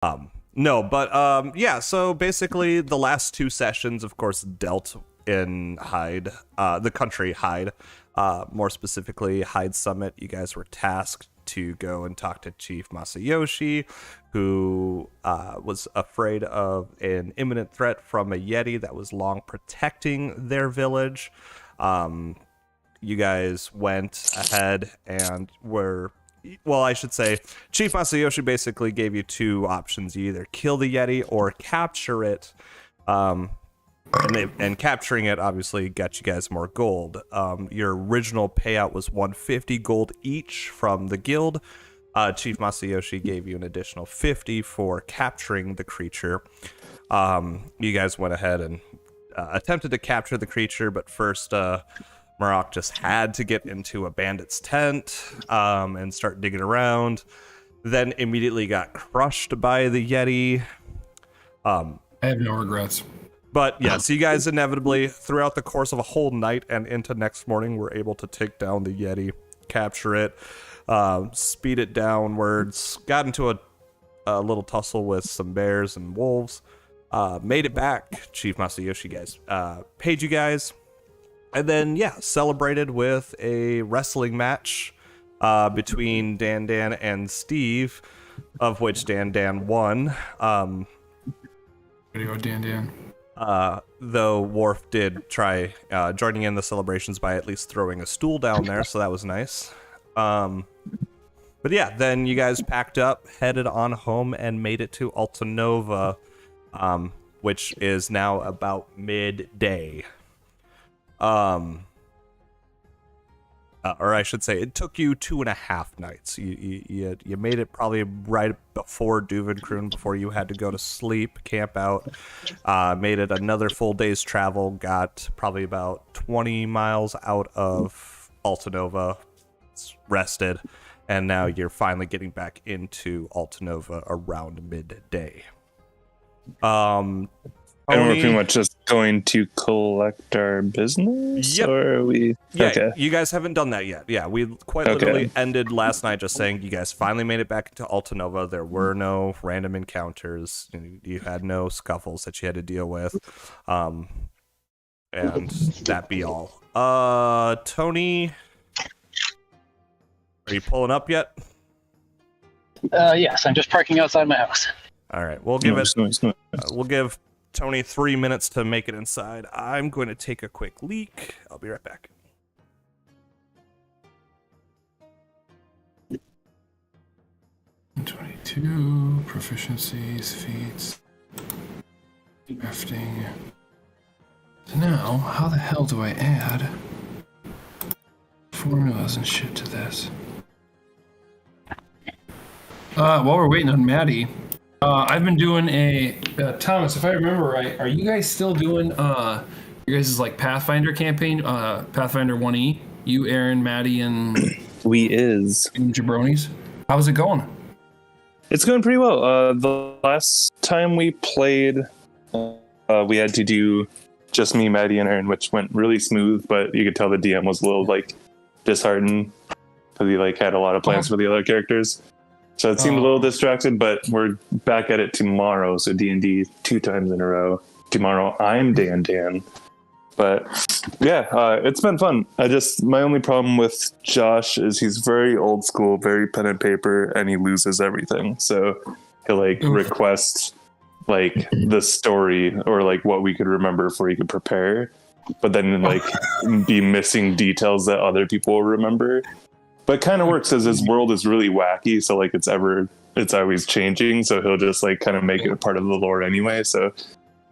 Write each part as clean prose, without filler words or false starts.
No, but yeah, so basically the last two sessions, of course, dealt in Hyde, the country Hyde. More specifically, Hyde Summit. You guys were tasked to go and talk to Chief Masayoshi, who was afraid of an imminent threat from a Yeti that was long protecting their village. You guys went ahead and were... Well, I should say, Chief Masayoshi basically gave you two options. You either kill the Yeti or capture it. And capturing it obviously got you guys more gold. Your original payout was 150 gold each from the guild. Chief Masayoshi gave you an additional 50 for capturing the creature. You guys went ahead and attempted to capture the creature, but first... Marok just had to get into a bandit's tent and start digging around. Then immediately got crushed by the Yeti. I have no regrets. But yeah, so you guys inevitably, throughout the course of a whole night and into next morning, were able to take down the Yeti, capture it, speed it downwards, got into a little tussle with some bears and wolves, made it back. Chief Masayoshi guys paid you guys. And then, yeah, celebrated with a wrestling match between Dan and Steve, of which Dan won. Way to go, Dan. Though Worf did try joining in the celebrations by at least throwing a stool down there, so that was nice. But yeah, then you guys packed up, headed on home, and made it to Altanova, which is now about midday. Or I should say, it took you 2.5 nights. You made it probably right before Duvenkroon, before you had to go to sleep, camp out. Made it another full day's travel. Got probably about 20 miles out of Altanova, rested, and now you're finally getting back into Altanova around midday. And we're pretty much just going to collect our business? Yep. Or are we... Yeah, okay. You guys haven't done that yet. Yeah, we quite literally ended last night just saying you guys finally made it back to Altanova. There were no random encounters. You had no scuffles that you had to deal with. And that be all. Tony, are you pulling up yet? Yes, I'm just parking outside my house. All right, we'll give Nice. we'll give Tony 3 minutes to make it inside. I'm going to take a quick leak. I'll be right back. $22 proficiencies, feats, crafting. So now, how the hell do I add formulas and shit to this? While we're waiting on Maddie, I've been doing Thomas, if I remember right, are you guys still doing your guys' like Pathfinder campaign, Pathfinder 1E? You, Aaron, Maddie, and Jabronis? How's it going? It's going pretty well. The last time we played, we had to do just me, Maddie, and Aaron, which went really smooth, but you could tell the DM was a little like disheartened because he like had a lot of plans for the other characters. So it seemed a little distracted, but we're back at it tomorrow. So D&D 2 times in a row. Tomorrow I'm Dan. But yeah, it's been fun. My only problem with Josh is he's very old school, very pen and paper, and he loses everything. So he'll like request like the story or like what we could remember before he could prepare, but then like be missing details that other people will remember. But it kind of works as his world is really wacky, so like it's always changing, so he'll just like kind of make it a part of the lore anyway, so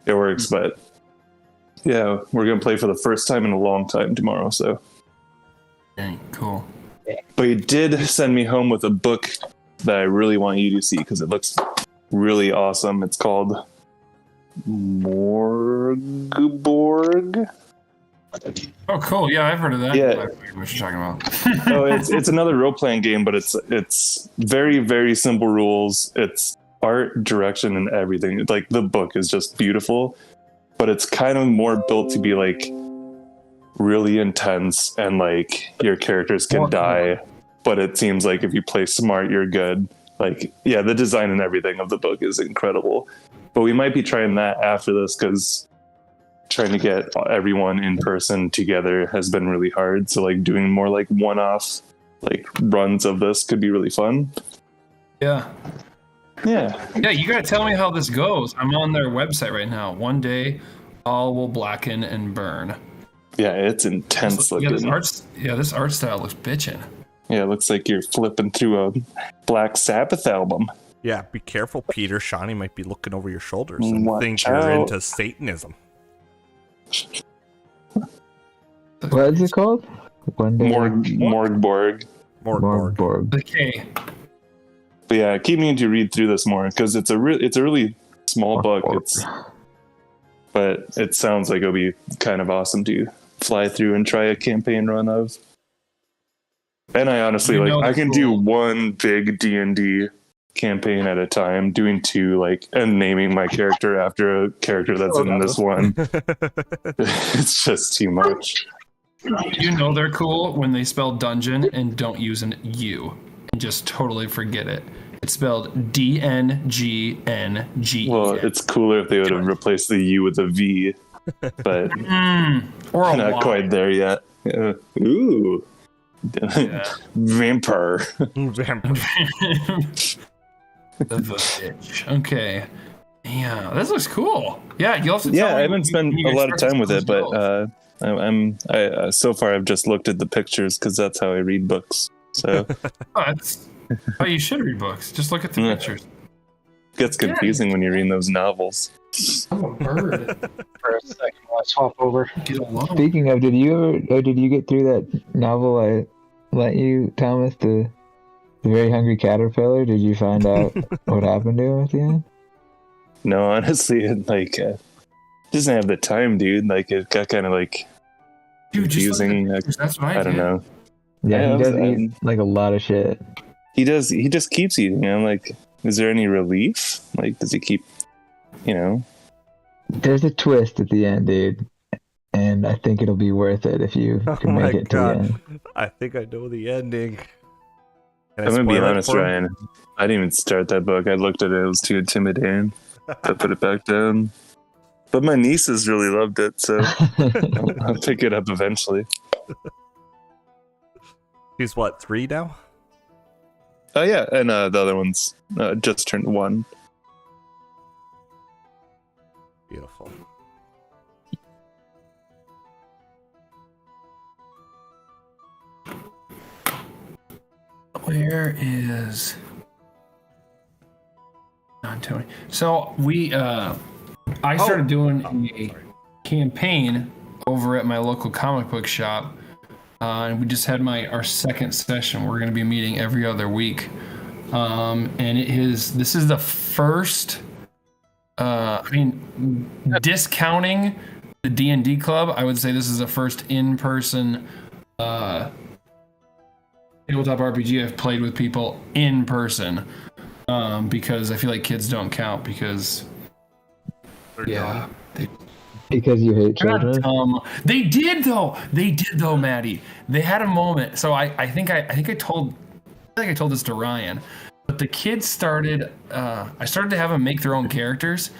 it works. But yeah, we're gonna play for the first time in a long time tomorrow, so Dang, cool. but he did send me home with a book that I really want you to see because it looks really awesome. It's called Morgborg. Oh, cool. Yeah, I've heard of that. Yeah. I know what you're talking about. Oh, it's another role-playing game, but it's very, very simple rules. It's art, direction, and everything. Like the book is just beautiful, but it's kind of more built to be like really intense and like your characters can die, but it seems like if you play smart, you're good. Like, yeah, the design and everything of the book is incredible. But we might be trying that after this because trying to get everyone in person together has been really hard. So like doing more like one-off like runs of this could be really fun. Yeah. Yeah. Yeah, you gotta tell me how this goes. I'm on their website right now. One day, all will blacken and burn. Yeah, it's intense looking. This art style looks bitchin'. Yeah, it looks like you're flipping through a Black Sabbath album. Yeah, be careful, Peter. Shawnee might be looking over your shoulders and Watch think you're out. into Satanism. What is it called? Morgborg. Morgborg. Okay. But yeah, keep meaning to read through this more because it's a really small book. But it sounds like it'll be kind of awesome to fly through and try a campaign run of. And I honestly I can do one big D&D campaign at a time, doing two and naming my character after a character that's in this one. It's just too much. You know they're cool when they spell dungeon and don't use an U and just totally forget it. It's spelled DNGNGE. Well, it's cooler if they would have replaced the U with a V, but or not quite there yet. Ooh. Yeah. Vampire. The bitch. Okay. Yeah, this looks cool. Yeah, you also I haven't spent a lot of time with it, but I so far I've just looked at the pictures because that's how I read books. So that's how you should read books. Just look at the pictures. It gets confusing when you're reading those novels. I'm a bird. For a second, I'll swap over. Get along. Speaking of, did you get through that novel I lent you, Thomas, the Very Hungry Caterpillar? Did you find out what happened to him at the end? No, honestly, doesn't have the time, dude. It got kind of confusing. That's what I don't know. Yeah, he does eat a lot of shit. He does. He just keeps eating. I'm like, is there any relief? Does he keep? There's a twist at the end, dude, and I think it'll be worth it if you can make it to the end. I think I know the ending. I'm gonna be honest, Ryan. I didn't even start that book. I looked at it; it was too intimidating. I put it back down. But my nieces really loved it, so I'll pick it up eventually. He's what, 3 now? Oh yeah, and the other one's just turned 1. Beautiful. Where is Tony? So I started doing a campaign over at my local comic book shop, and we just had our second session. We're going to be meeting every other week, and this is the first. Discounting the D&D club, I would say this is the first in-person tabletop RPG I've played with people in person, because I feel like kids don't count because because you hate children. They did though, Maddie. They had a moment. So I think I told this to Ryan. But the kids started, I started to have them make their own characters,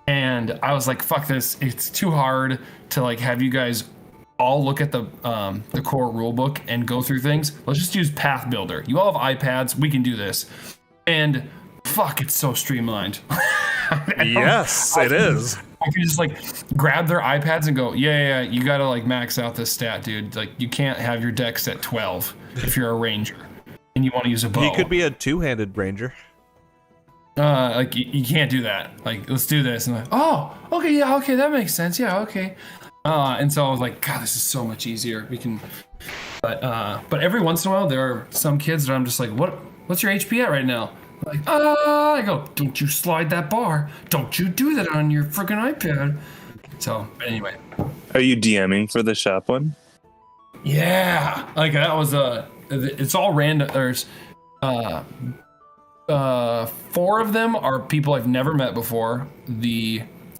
and I was like, fuck this, it's too hard to have you guys all look at the core rule book and go through things. Let's just use Path Builder. You all have iPads, we can do this. And fuck, it's so streamlined. Yes, it is. I can just grab their iPads and go, yeah, you gotta max out this stat, dude. You can't have your dex at 12 if you're a ranger. And you want to use a bow. He could be a 2-handed ranger. You can't do that. Let's do this. And okay, that makes sense. Yeah, okay. And so I was like, God, this is so much easier. We can, but every once in a while there are some kids that I'm just like, what's your HP at right now? I go, don't you slide that bar? Don't you do that on your freaking iPad? So anyway, are you DMing for the shop one? Yeah, that was it's all random. There's 4 of them are people I've never met before.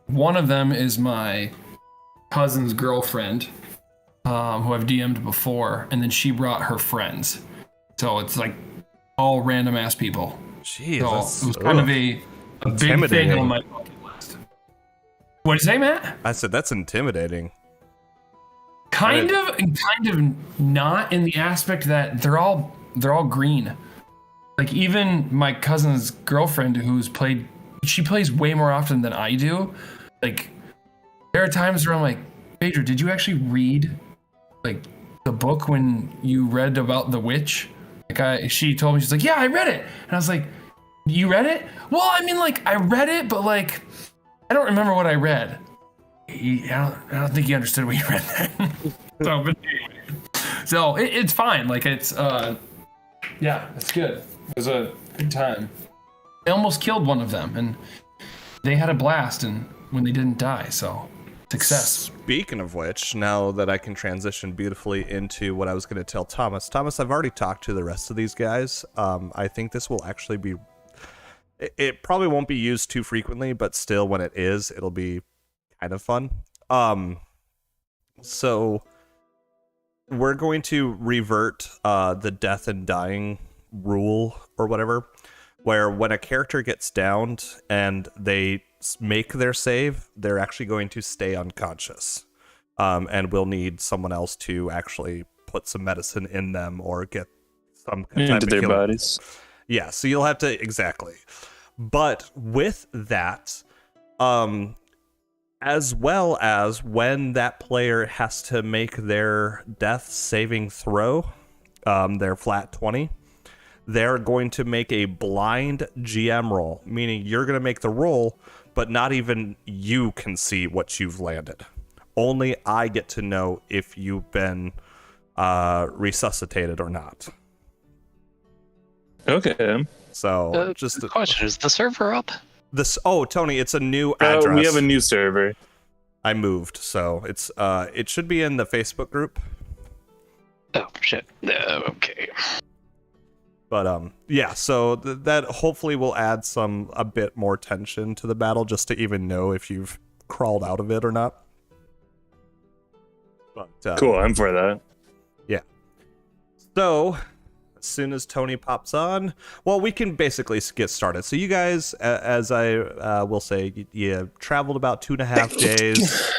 One of them is my cousin's girlfriend, who I've DM'd before, and then she brought her friends. So it's all random ass people. Jeez, So it was kind of a big thing Intimidating. on my bucket list. What'd you say, Matt? I said that's intimidating. Kind of, and kind of not, in the aspect that they're all green. Like, even my cousin's girlfriend, she plays way more often than I do. Like, there are times where I'm like, Phaedra, did you actually read like the book when you read about the witch? Like, she told me, she's like, yeah, I read it, and I was like, you read it? Well, I mean, like, I read it, but like, I don't remember what I read. I don't think you understood what you read then. So it's fine. Like, it's yeah, it's good. It was a good time. I almost killed one of them, and they had a blast, and when they didn't die, so success. Speaking of which, now that I can transition beautifully into what I was going to tell Thomas. Thomas, I've already talked to the rest of these guys. I think this will actually be... It probably won't be used too frequently, but still, when it is, it'll be kind of fun. So we're going to revert the death and dying rule or whatever, where when a character gets downed and they make their save, they're actually going to stay unconscious, and we'll need someone else to actually put some medicine in them or get some type Into of their healing. bodies. Yeah, so you'll have to... Exactly. But with that, as well as when that player has to make their death saving throw, their flat 20, they're going to make a blind GM roll, meaning you're going to make the roll, but not even you can see what you've landed. Only I get to know if you've been resuscitated or not. Okay. So just The question is the server up? this. Oh, Tony, it's a new address. We have a new server. I moved, so it's it should be in the Facebook group. Oh shit. Okay. But yeah, so that hopefully will add a bit more tension to the battle, just to even know if you've crawled out of it or not. But Cool, I'm for that. yeah. So as soon as Tony pops on, well, we can basically get started. So you guys, as I will say, you traveled about 2.5 days.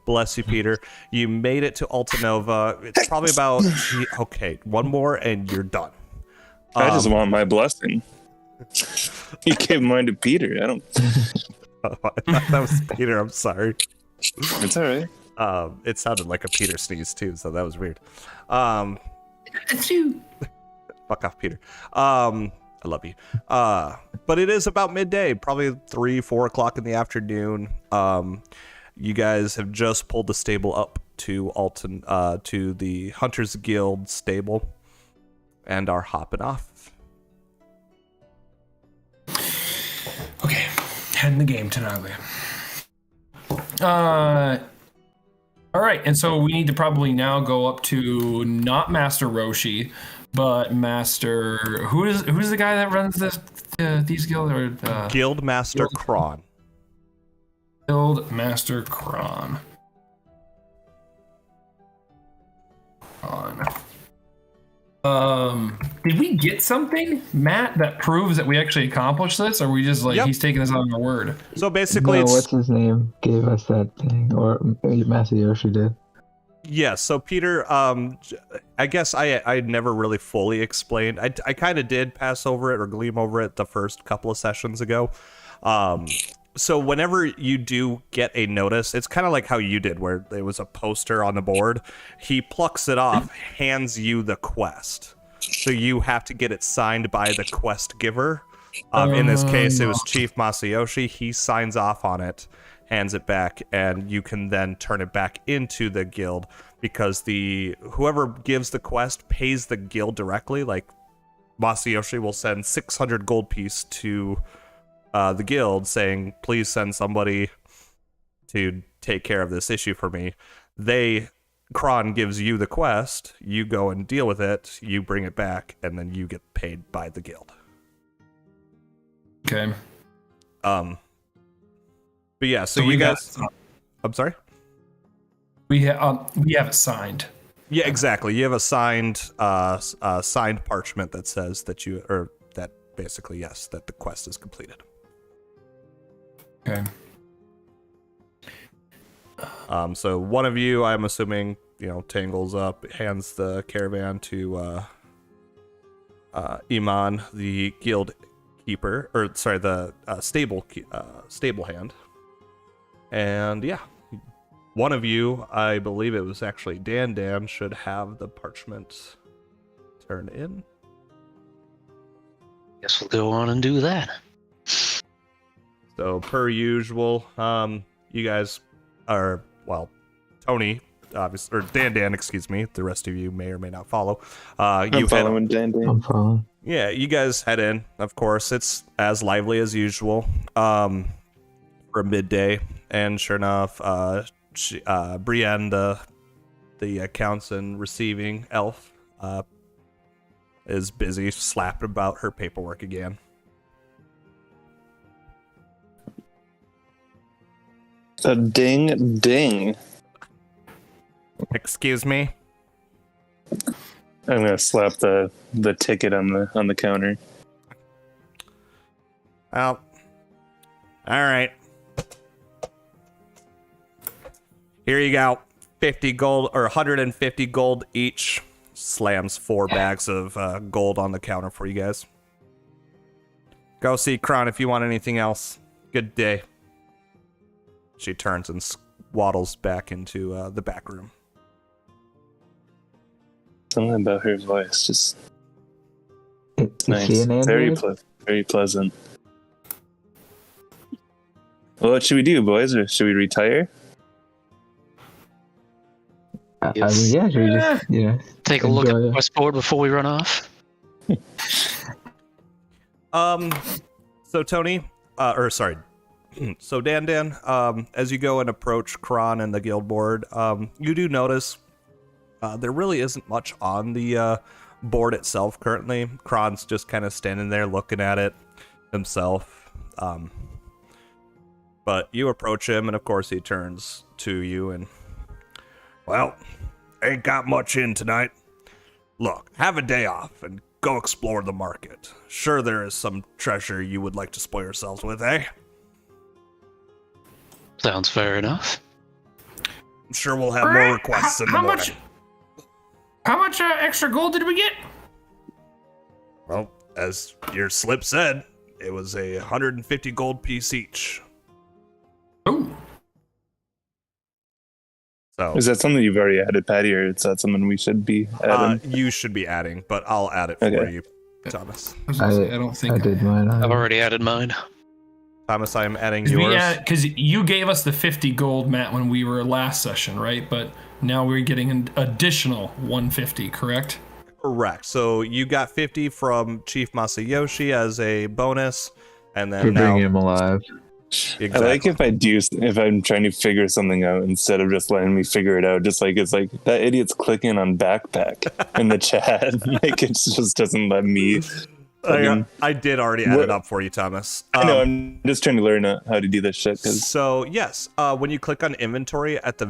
Bless you, Peter. You made it to Altanova. It's probably about... Okay, one more and you're done. I just want my blessing. You gave mine to Peter. I don't. I thought that was Peter. I'm sorry. It's all right. It sounded like a Peter sneeze too, so that was weird. Fuck off, Peter. I love you. But it is about midday, probably 3-4 o'clock in the afternoon. You guys have just pulled the stable up to to the Hunters Guild stable, and are hopping off. Okay, heading the game tonight. All right, and so we need to probably now go up to not Master Roshi, but Master... Who's the guy that runs these guilds? Or Guild Master Kron. Guild Master Kron. Did we get something, Matt, that proves that we actually accomplished this, or are we just like Yep. he's taking us on our word? So basically, No, it's... what's his name gave us that thing, or Masayoshi did. Yeah, so Peter, I guess I never really fully explained. I kind of did pass over it or gleam over it the first couple of sessions ago. So whenever you do get a notice, it's kind of like how you did, where there was a poster on the board. He plucks it off, hands you the quest. So you have to get it signed by the quest giver. In this case, it was Chief Masayoshi. He signs off on it, hands it back, and you can then turn it back into the guild, because whoever gives the quest pays the guild directly. Like, Masayoshi will send 600 gold piece to the guild saying, please send somebody to take care of this issue for me. Kron gives you the quest, you go and deal with it, you bring it back, and then you get paid by the guild. Okay. But yeah, so you guys... I'm sorry? We have it signed. Yeah, exactly. You have a signed parchment that says that basically, yes, that the quest is completed. Okay. So one of you, I'm assuming, tangles up, hands the caravan to Iman, the guild keeper, or sorry, the stable hand. And yeah, one of you, I believe it was actually Dan, should have the parchment turned in. Guess we'll go on and do that. So per usual, you guys are, well, Tony, obviously, or Dan, excuse me. The rest of you may or may not follow. I'm following Dan. I'm following. Yeah, you guys head in. Of course, it's as lively as usual for midday. And sure enough, Brienne, the accounts and receiving elf, is busy slapping about her paperwork again. Ding, ding. Excuse me? I'm gonna slap the ticket on the counter. Well, all right. Here you go. 50 gold, or 150 gold each. Slams 4 bags of gold on the counter for you guys. Go see Kron if you want anything else. Good day. She turns and waddles back into the back room. Something about her voice, just Is nice. she an android? Very pleasant. Well, what should we do, boys? Or should we retire? I mean, yeah, should we just, Take a look at enjoy the it. quest board before we run off. So Tony, so Dan, as you go and approach Kron and the guild board, you do notice there really isn't much on the board itself currently. Kron's just kind of standing there looking at it himself. But you approach him, and of course he turns to you and, well, ain't got much in tonight. Look, have a day off and go explore the market. Sure there is some treasure you would like to spoil yourselves with, eh? Sounds fair enough. I'm sure we'll have more requests in the morning. How much extra gold did we get? Well, as your slip said, it was a 150 gold piece each. Oh, So Is that something you've already added, Patty, or is that something we should be adding? you should be adding, but I'll add it for Okay. you, Thomas. I was gonna say, I don't think I did mine. I've already added mine. Thomas, I am adding yours. Because you gave us the 50 gold, Matt, when we were last session, right? But now we're getting an additional 150, correct? Correct. So you got 50 from Chief Masayoshi as a bonus, and then For now bringing him alive. exactly. I like if I'm trying to figure something out instead of just letting me figure it out. Just like it's like that idiot's clicking on backpack in the chat. Like it just doesn't let me. I did already add it up for you, Thomas. I know. I'm just trying to learn how to do this shit. So yes, when you click on inventory at the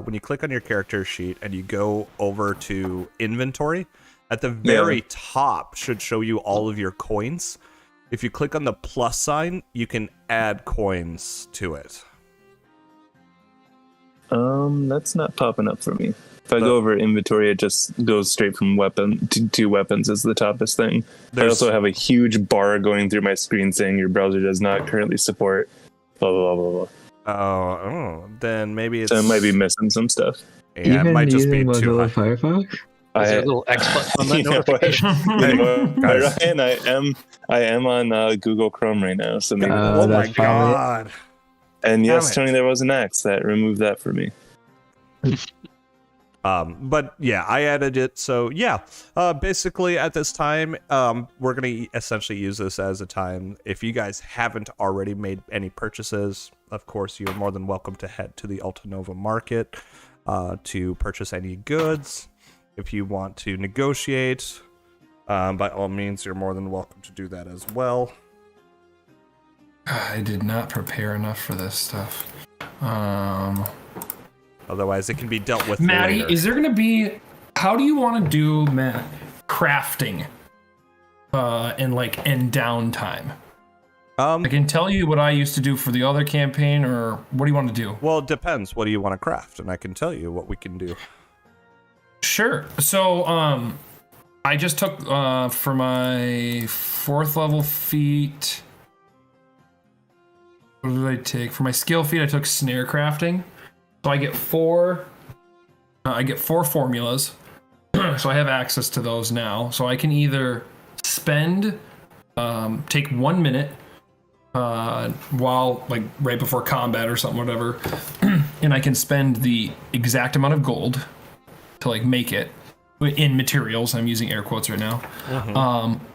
when you click on your character sheet and you go over to inventory, at the very top should show you all of your coins. If you click on the plus sign, you can add coins to it. That's not popping up for me. If I go over inventory, it just goes straight from weapon to weapons is the toppest thing. I also have a huge bar going through my screen saying your browser does not currently support blah blah blah blah blah. Oh, then maybe it's. So I might be missing some stuff. Yeah, it might just be using too Mozilla high. Firefox? Is there a little X button on that You know what? notification? You know what, Guys. Ryan, I am on Google Chrome right now, so maybe. Oh my that's probably it. god. And yes, Damn it. Tony, there was an X that removed that for me. But yeah, I added it. So yeah, basically at this time, we're gonna essentially use this as a time. If you guys haven't already made any purchases, of course, you're more than welcome to head to the Altanova market to purchase any goods. If you want to negotiate, by all means, you're more than welcome to do that as well. I did not prepare enough for this stuff. Otherwise, it can be dealt with Maddie, later. is there going to be... How do you want to do, Matt, crafting? and downtime. Um, I can tell you what I used to do for the other campaign, or what do you want to do? well, it depends. What do you want to craft? And I can tell you what we can do. Sure. So, I just took for my 4th level feat. What did I take for my skill feat? I took snare crafting. So I get 4. I get 4 formulas. So I have access to those now. So I can either spend, take 1 minute. While right before combat or something, whatever, and I can spend the exact amount of gold to make it in materials. I'm using air quotes right now.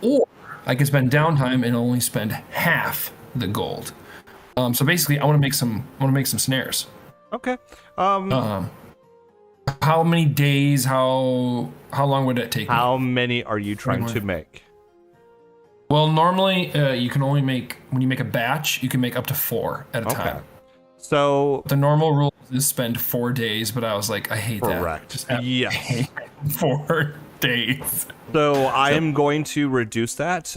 Or I can spend downtime and only spend half the gold. So basically, I want to make some snares. Okay. How many days? How long would it take? How many are you trying to make? Well, normally you can only make, when you make a batch, you can make up to 4 at a time. So the normal rule is spend 4 days, but I was like, I hate correct. that. Yes. 4 days. So I am going to reduce that.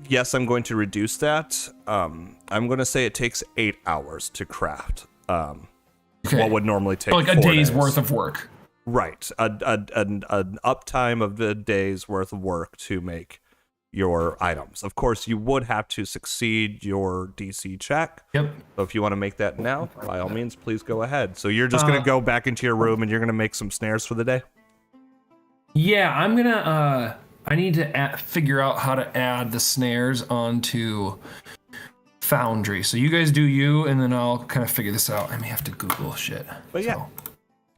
Yes, I'm going to reduce that. I'm going to say it takes 8 hours to craft. Okay. What would normally take like a 4 day's days. worth of work. Right. An uptime of a day's worth of work to make your items. Of course, you would have to succeed your DC check. Yep. So if you want to make that now, by all means, please go ahead. So you're just going to go back into your room and you're going to make some snares for the day? Yeah, I'm going to... I need to figure out how to add the snares onto Foundry. So you guys do you, and then I'll kind of figure this out. I may have to Google shit. But yeah,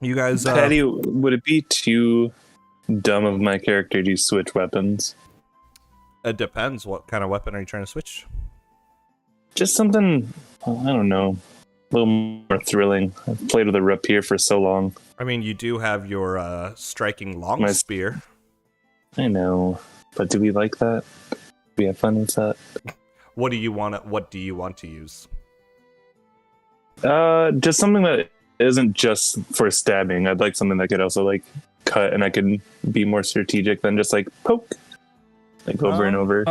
you guys... Patty, would it be too dumb of my character to switch weapons? It depends. What kind of weapon are you trying to switch? Just something, I don't know, a little more thrilling. I've played with a rapier for so long. I mean, you do have your striking long spear. I know, but do we like that? Do we have fun with that? What do you want to use? Just something that isn't just for stabbing. I'd like something that could also cut, and I can be more strategic than just poke. Over and over.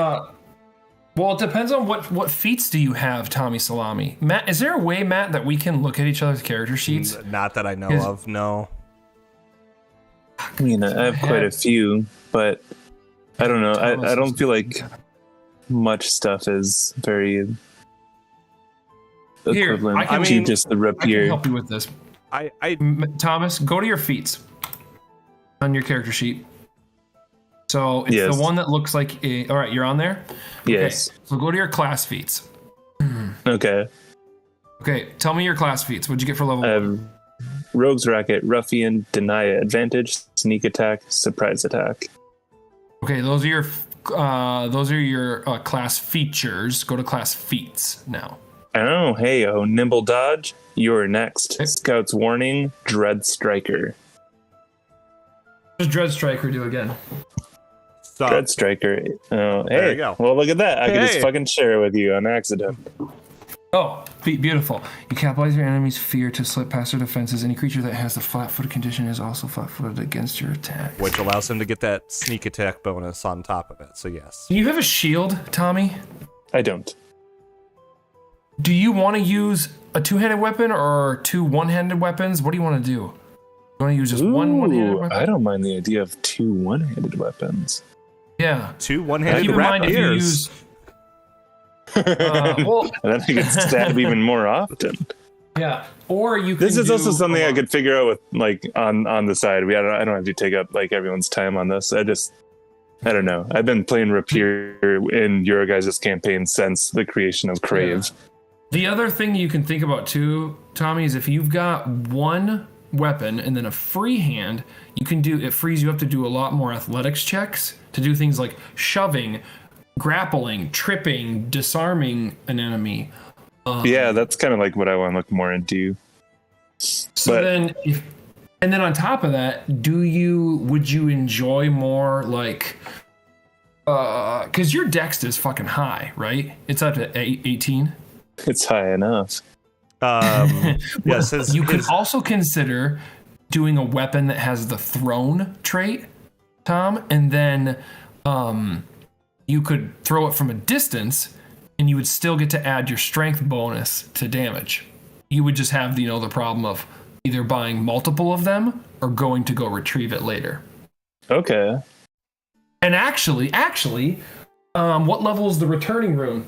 Well, it depends on what feats do you have, Tommy Salami. Matt, is there a way, Matt, that we can look at each other's character sheets? Not that I know of, no. I mean, I have quite a few, but I don't know. I don't feel like much stuff is very equivalent to just the rapier. I can help you with this. Thomas, go to your feats on your character sheet. So it's the one that looks like a... All right, you're on there? Yes. Okay, so go to your class feats. Okay. Okay, tell me your class feats. What'd you get for level 1? Rogue's Racket, Ruffian, Deny Advantage, Sneak Attack, Surprise Attack. Okay, those are your class features. Go to class feats now. Oh, hey, Nimble Dodge, you're next. Scout's Warning, Dread Striker. What does Dread Striker do again? Dread Striker. Oh, hey. There you go. Well, look at that. I can just fucking share it with you on accident. Oh, beautiful. You capitalize your enemy's fear to slip past their defenses. Any creature that has the flat-footed condition is also flat-footed against your attack. Which allows him to get that sneak attack bonus on top of it, so yes. Do you have a shield, Tommy? I don't. Do you want to use a two-handed weapon or 2 one-handed weapons? What do you want to do? You want to use just one one-handed weapon? I don't mind the idea of 2 one-handed weapons. Yeah. 2 one-handed Keep in mind if you use... And then I could stab even more often. Yeah. Or you can This is also something I could figure out with on the side. I don't have to take up everyone's time on this. I don't know. I've been playing Rapier in your guys' campaign since the creation of Crave. Yeah. The other thing you can think about too, Tommy, is if you've got one weapon and then a free hand, it frees you up to do a lot more athletics checks to do things like shoving, grappling, tripping, disarming an enemy. Yeah, that's kind of what I want to look more into. And then on top of that, would you enjoy more because your dex is fucking high, right? It's up to 18. It's high enough. Yes, you could also consider doing a weapon that has the throne trait, Tom, and then you could throw it from a distance, and you would still get to add your strength bonus to damage. You would just have, the problem of either buying multiple of them or going to go retrieve it later. Okay. And actually, what level is the returning rune?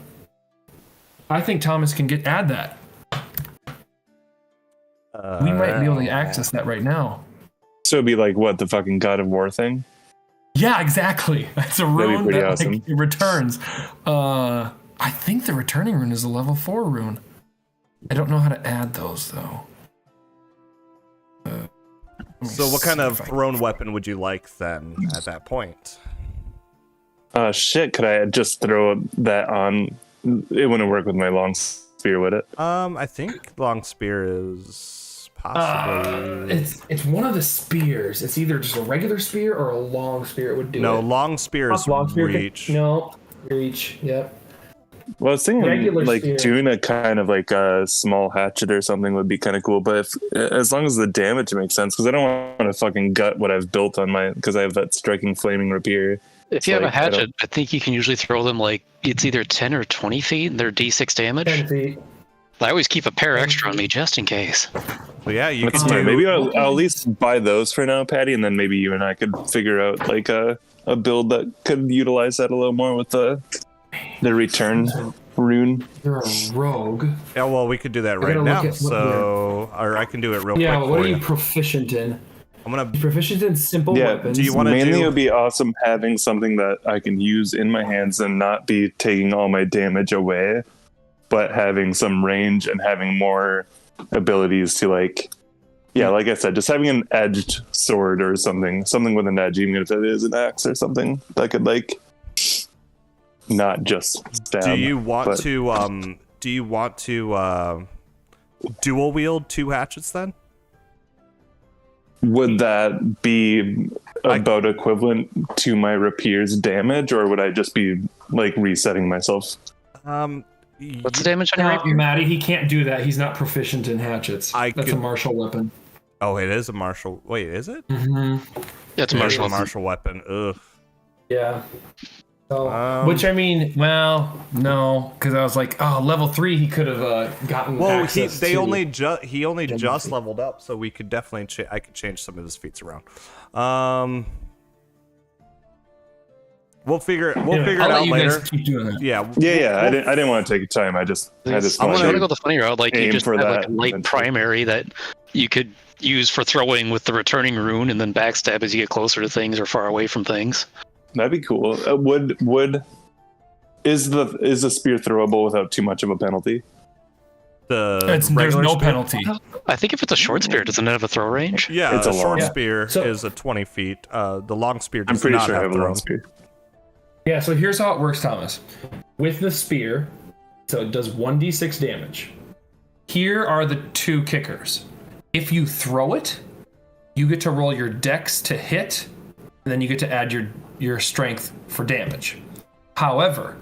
I think Thomas can add that. We might be able to access that right now. So it'd be like what, the fucking God of War thing? Yeah, exactly. That's a rune that awesome. it returns. I think the returning rune is a level 4 rune. I don't know how to add those though. So what kind of thrown weapon would you like then at that point? Shit, could I just throw that on? It wouldn't work with my long spear, would it? I think long spear is possibly. It's one of the spears. It's either just a regular spear or a long spear. It would do. No, it. long spear is Long spear reach. No, reach. Yep. Well, I was thinking Regular like spear. doing a kind of like a small hatchet or something would be kind of cool. But as long as the damage makes sense, because I don't want to fucking gut what I've built on because I have that striking flaming rapier. If you have a like, hatchet, I think you can usually throw them like it's either 10 or 20 feet, and they're D6 damage. 10 feet. I always keep a pair extra on me just in case. So yeah, you That's can fine. do. Maybe I'll at least buy those for now, Patty, and then maybe you and I could figure out like a build that could utilize that a little more with the return rune. You're a rogue. Yeah, well, we could do that right gotta now. look at what Or I can do it real Yeah, quick. but what for are you you. proficient in? I'm gonna. Proficient in simple Yeah, weapons. Do you want to Mainly, do? it would be awesome having something that I can use in my hands and not be taking all my damage away, but having some range and having more abilities to like I said, just having an edged sword or something with an edge, even if it is an axe or something that could like not just stab. Do you want to? Do you want to dual wield 2 hatchets then? Would that be about equivalent to my rapier's damage, or would I just be like resetting myself? What's the damage on your rapier? Maddie, he can't do that. He's not proficient in hatchets. That's could- a martial weapon. Oh, it is a martial. Wait, is it? Mm-hmm. Yeah, it's a It is martial. a martial weapon. Ugh. Yeah. So, Um, which I mean, well, no, because I was like, level 3, he could have gotten. Well, access he to. only just leveled up, so we could definitely I could change some of his feats around. We'll figure it I'll out let you later. guys keep doing that. Yeah. Yeah. I didn't want to take your time. I just I'm wanted trying to go to. the funny route. Like you aim just for have like a that light eventually. primary that you could use for throwing with the returning rune, and then backstab as you get closer to things or far away from things. That'd be cool. Is the spear throwable without too much of a penalty? There's regular no spear? penalty. I think if it's a short spear, doesn't it have a throw range? Yeah, It's a short long- spear So- is a 20 feet. The long spear does I'm pretty not sure I have a throw. long spear. Yeah, so here's how it works, Thomas. With the spear, so it does 1d6 damage. Here are the 2 kickers. If you throw it, you get to roll your dex to hit, and then you get to add your strength for damage. However,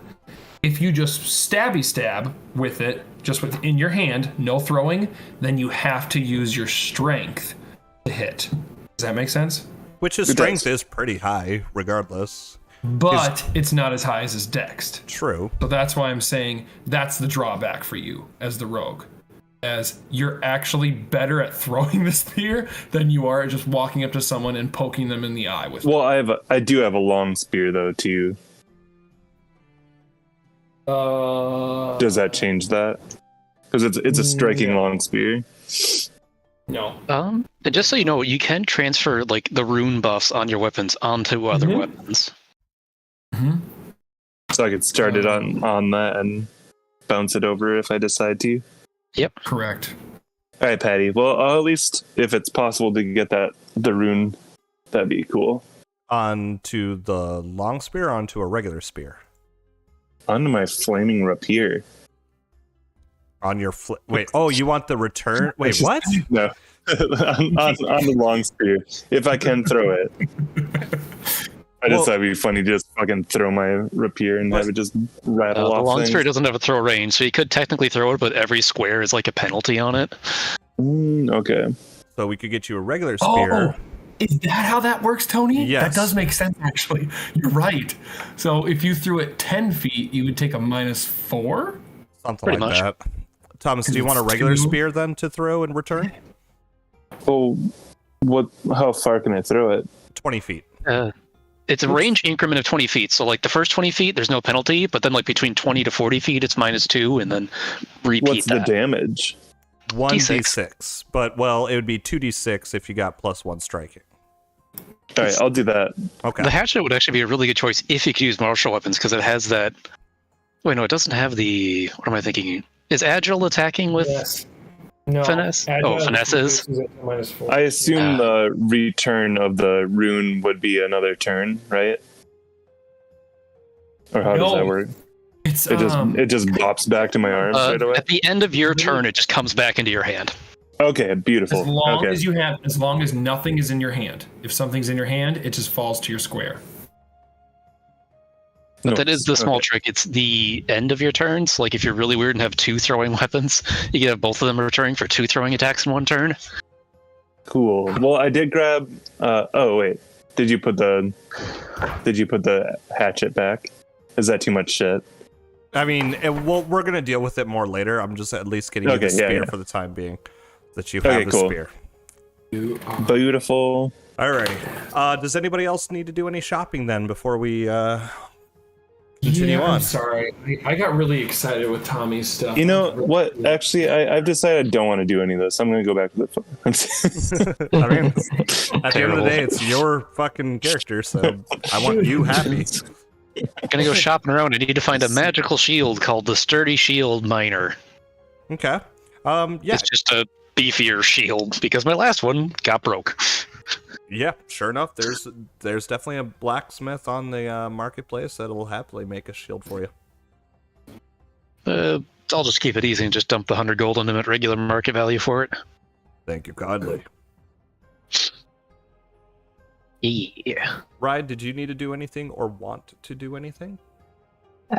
if you just stab with it, just in your hand, no throwing, then you have to use your strength to hit. Does that make sense? Which his It strength does. is pretty high, regardless. But it's not as high as his dex. True. So that's why I'm saying that's the drawback for you as the rogue. As you're actually better at throwing the spear than you are at just walking up to someone and poking them in the eye with Well, I do have a long spear though too. Does that change that? Because it's a striking long spear. No. And just so you know, you can transfer like the rune buffs on your weapons onto other Mhm. weapons. So I could start it on that and bounce it over if I decide to. Correct. All right, Patty. Well, at least if it's possible to get the rune, that'd be cool. Onto the long spear, or onto a regular spear. Onto my flaming rapier. On your wait. Oh, you want the return? Wait, what? No, on the long spear, if I can throw it. I just thought it'd be funny to just fucking throw my rapier and have it just rattle The off long things. spear doesn't have a throw range, so you could technically throw it, but every square is like a penalty on it. Okay. So we could get you a regular spear. Is that how that works, Tony? Yes. That does make sense, actually. You're right. So if you threw it 10 feet, you would take a -4? Something Pretty like much. that. Thomas, do you want a It's regular 2. spear then to throw in return? Oh, how far can I throw it? 20 feet. It's a range increment of 20 feet. So like the first 20 feet, there's no penalty, but then like between 20 to 40 feet, it's -2, and then repeat What's the that. damage? 1d6. But, well, it would be 2d6 if you got +1 striking. All right, I'll do that. Okay. The hatchet would actually be a really good choice if you could use martial weapons, because it has that. Wait, no, it doesn't have the. What am I thinking? Is agile attacking with Yes. No. finesse? Agile Finesse is. reduces it to -4. I assume the return of the rune would be another turn, right? Or how does No. that work? It's It just bops back to my arms right away. At the end of your turn, it just comes back into your hand. Okay, beautiful. as long Okay. as long as nothing is in your hand. If something's in your hand, it just falls to your square. But No, that is the small okay. trick. It's the end of your turns. Like if you're really weird and have 2 throwing weapons, you can have both of them returning for 2 throwing attacks in one turn. Cool. Well, I did grab. Oh wait, did you put the hatchet back? Is that too much shit? I mean, we're going to deal with it more later. I'm just at least getting you Okay, the yeah, spear yeah. for the time being. That you have Okay, the cool. spear. Beautiful. Alrighty. Does anybody else need to do any shopping then before we continue on? I'm sorry. I got really excited with Tommy's stuff. You know what? Actually, I've decided I don't want to do any of this. I'm going to go back to the phone. I mean, at the end of the day, it's your fucking character, so I want you happy. I'm gonna go shopping around. I need to find a magical shield called the Sturdy Shield Miner. Okay. Yeah, It's just a beefier shield because my last one got broke. yeah. Sure enough, there's definitely a blacksmith on the marketplace that will happily make a shield for you. I'll just keep it easy and just dump the 100 gold on him at regular market value for it. Thank you kindly. Yeah. Ryan, did you need to do anything or want to do anything?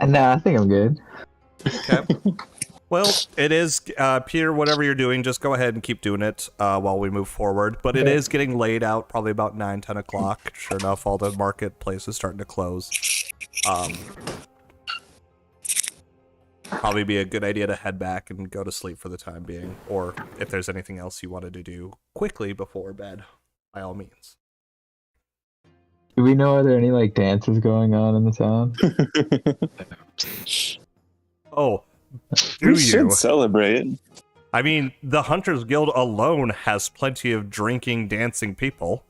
Nah, I think I'm good. Okay. Well, it is, Peter, whatever you're doing, just go ahead and keep doing it while we move forward. But it is getting laid out, probably about 9, 10 o'clock. Sure enough, all the marketplace is starting to close. Probably be a good idea to head back and go to sleep for the time being. Or if there's anything else you wanted to do quickly before bed, by all means. Do we know, are there any like dances going on in the town? Oh, do We you? should celebrate. I mean, the Hunters Guild alone has plenty of drinking, dancing people.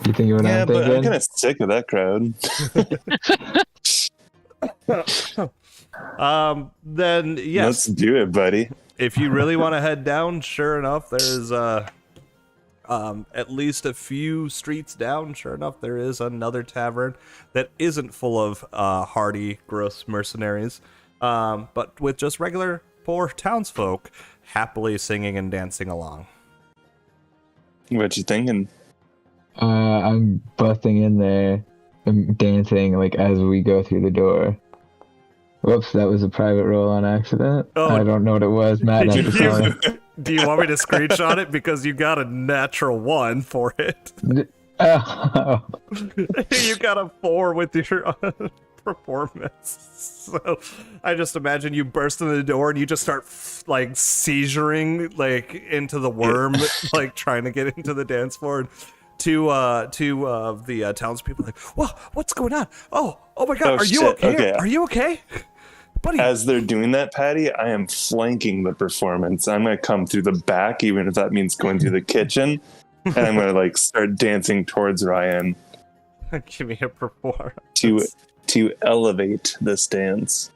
You think what Yeah, I'm but I'm thinking? kind of sick of that crowd. Then yes, Let's do it, buddy. if you really want to head down, sure enough, there's at least a few streets down. Sure enough, there is another tavern that isn't full of hardy, gross mercenaries, but with just regular poor townsfolk happily singing and dancing along. What you thinking? I'm busting in there and dancing like as we go through the door. Whoops, that was a private roll on accident. Oh. I don't know what it was. Matt, Did have to tell me. Do you want me to screenshot it because you got a natural 1 for it? Oh. You got a 4 with your performance. So I just imagine you burst in the door and you just start like seizuring like into the worm, like trying to get into the dance floor. And two of the townspeople are like, "Whoa, what's going on? Oh my God, Oh, are you shit. okay? Okay. Are you okay, buddy?" As they're doing that, Patty, I am flanking the performance. I'm going to come through the back, even if that means going through the kitchen. And I'm going to like start dancing towards Ryan Give me a performance. to elevate this dance.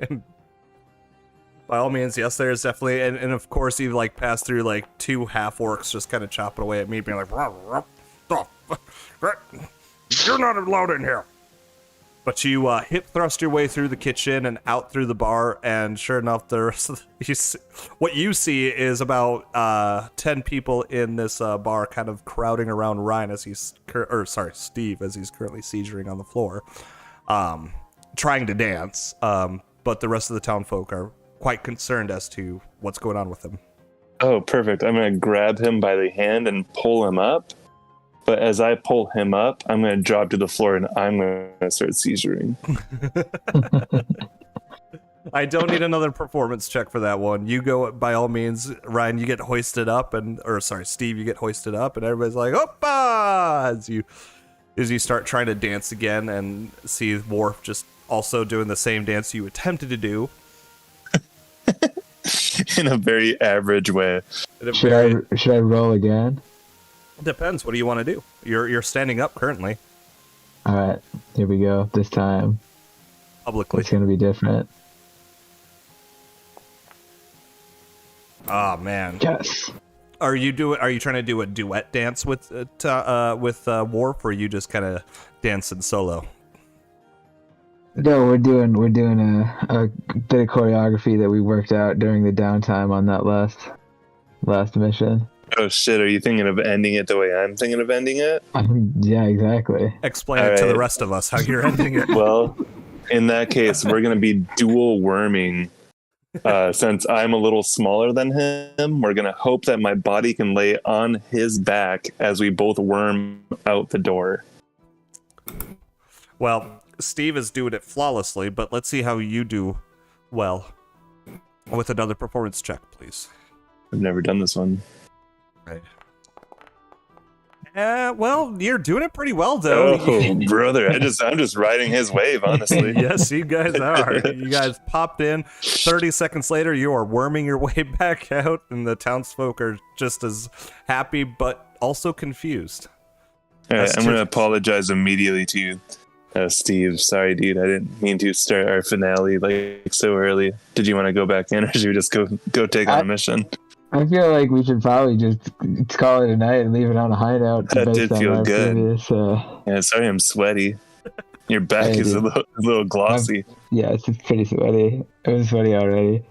And by all means, yes, there is definitely, and of course, you like pass through like 2 half orcs just kind of chopping away at me, being like, "You're not allowed in here." But you hip thrust your way through the kitchen and out through the bar, and sure enough, what you see is about 10 people in this bar, kind of crowding around Ryan as Steve as he's currently seizuring on the floor, trying to dance. But the rest of the town folk are quite concerned as to what's going on with him. Oh, perfect. I'm going to grab him by the hand and pull him up. But as I pull him up, I'm going to drop to the floor and I'm going to start seizuring. I don't need another performance check for that one. You go by all means. Ryan, you get hoisted up, Steve, you get hoisted up, and everybody's like, "Oppa!" as you start trying to dance again, and see Worf just also doing the same dance you attempted to do In a very average way. Should I roll again? Depends. What do you want to do? You're standing up currently, All right, here we go. This time publicly. it's gonna be different. Oh man. Yes. Are you trying to do a duet dance with Worf, or are you just kind of dancing solo? No, we're doing a bit of choreography that we worked out during the downtime on that last mission. Oh shit, are you thinking of ending it the way I'm thinking of ending it? Yeah, exactly. Explain All it to the right. rest of us how you're ending it. Well, in that case, we're going to be dual worming. Since I'm a little smaller than him, we're going to hope that my body can lay on his back as we both worm out the door. Well, Steve is doing it flawlessly, but let's see how you do well with another performance check, please. I've never done this one. Right. Well, you're doing it pretty well, though. Oh, brother, I'm just riding his wave, honestly. Yes, you guys are. You guys popped in. 30 seconds later, you are worming your way back out, and the townsfolk are just as happy, but also confused. All right, That's I'm going to just- apologize immediately to you, Steve. Sorry, dude. I didn't mean to start our finale like so early. Did you want to go back in, or should we just go take on a mission? I feel like we should probably just call it a night and leave it on a high note. That based did on feel our good. previous, Yeah, sorry, I'm sweaty. Your back Hey, is a dude. little glossy. yeah, it's pretty sweaty. It was sweaty already.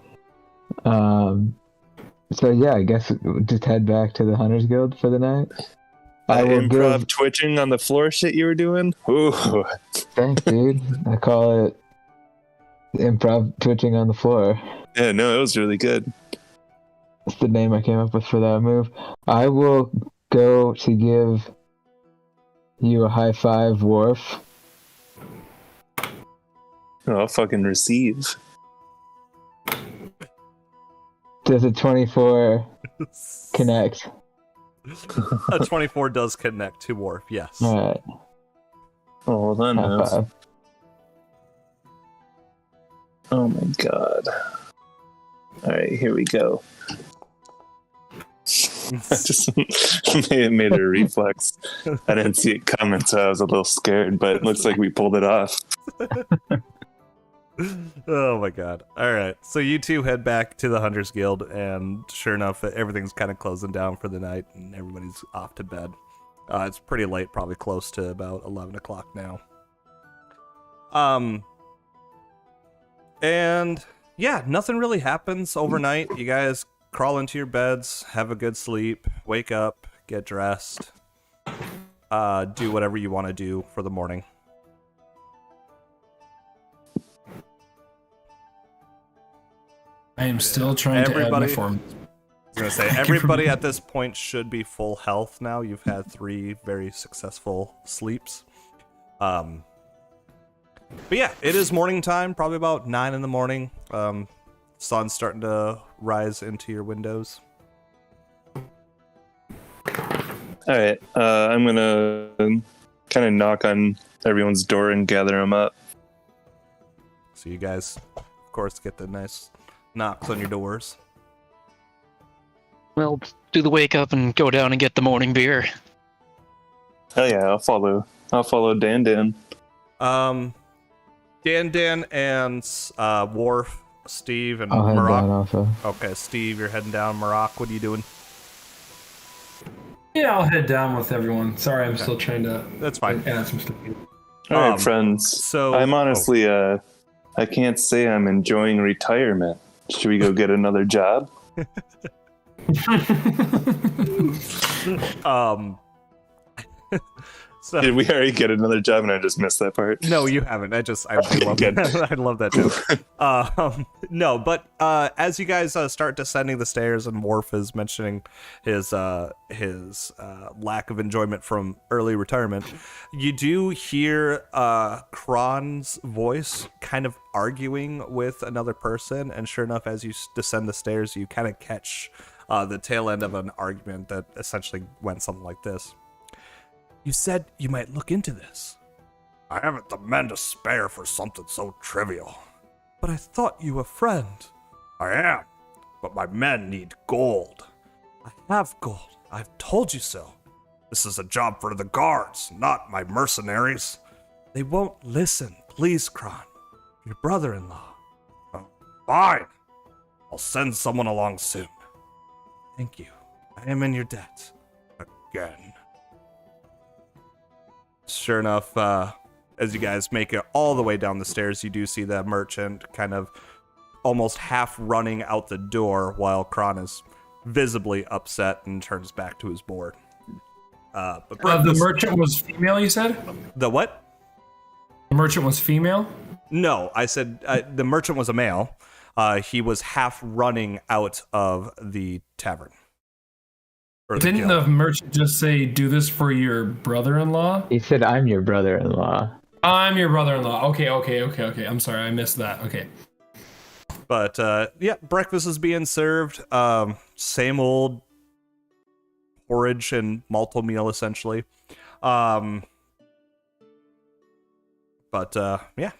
So yeah, I guess we'll just head back to the Hunters Guild for the night. I will Improv twitching on the floor shit you were doing. Ooh, Thanks, dude. I call it improv twitching on the floor. yeah, no, it was really good. That's the name I came up with for that move. I will go to give you a high five, Worf. Oh, I'll fucking receive. Does a 24 connect? A 24 does connect to Worf, yes. Alright, Oh, hold on high now. five. Oh my god. Alright, here we go. I just made a reflex. I didn't see it coming, so I was a little scared, but it looks like we pulled it off. Oh my god. Alright, so you two head back to the Hunters Guild, and sure enough, everything's kind of closing down for the night, and everybody's off to bed. It's pretty late, probably close to about 11 o'clock now. And yeah, nothing really happens overnight. You guys crawl into your beds, have a good sleep, wake up, get dressed, do whatever you want to do for the morning. I am still trying to add my Everybody- form. I was gonna say, everybody at this point should be full health now. You've had 3 very successful sleeps. But yeah, it is morning time, probably about 9 in the morning. Sun's starting to rise into your windows. Alright, I'm gonna kind of knock on everyone's door and gather them up. So you guys, of course, get the nice knocks on your doors. Well, do the wake up and go down and get the morning beer. Hell yeah, I'll follow Dan. Dan and Worf, Steve, and I'll head down Marak. also. Okay, Steve, you're heading down. Marak, what are you doing? Yeah, I'll head down with everyone. Sorry, I'm still trying to That's fine. add some stuff. Alright, friends. So I'm honestly, I can't say I'm enjoying retirement. Should we go get another job? So, Did we already get another job and I just missed that part? no, you haven't. I love Good. that. I love that joke. No, but as you guys start descending the stairs, and Worf is mentioning his lack of enjoyment from early retirement, you do hear Kron's voice kind of arguing with another person, and sure enough, as you descend the stairs, you kind of catch the tail end of an argument that essentially went something like this. You said you might look into this. I haven't the men to spare for something so trivial. But I thought you a friend. I am, but my men need gold. I have gold. I've told you so. This is a job for the guards, not my mercenaries. They won't listen. Please, Kron. Your brother-in-law. Oh, fine. I'll send someone along soon. Thank you. I am in your debt. Again. Sure enough, as you guys make it all the way down the stairs, you do see the merchant kind of almost half running out the door while Kron is visibly upset and turns back to his board. But The merchant was female, you said? The what? The merchant was female? No, I said the merchant was a male. He was half running out of the tavern. Or the Didn't guild. the merchant just say, do this for your brother-in-law? He said, "I'm your brother-in-law." I'm your brother-in-law. Okay. I'm sorry, I missed that. Okay. But yeah, breakfast is being served. Same old porridge and malto meal, essentially. But yeah.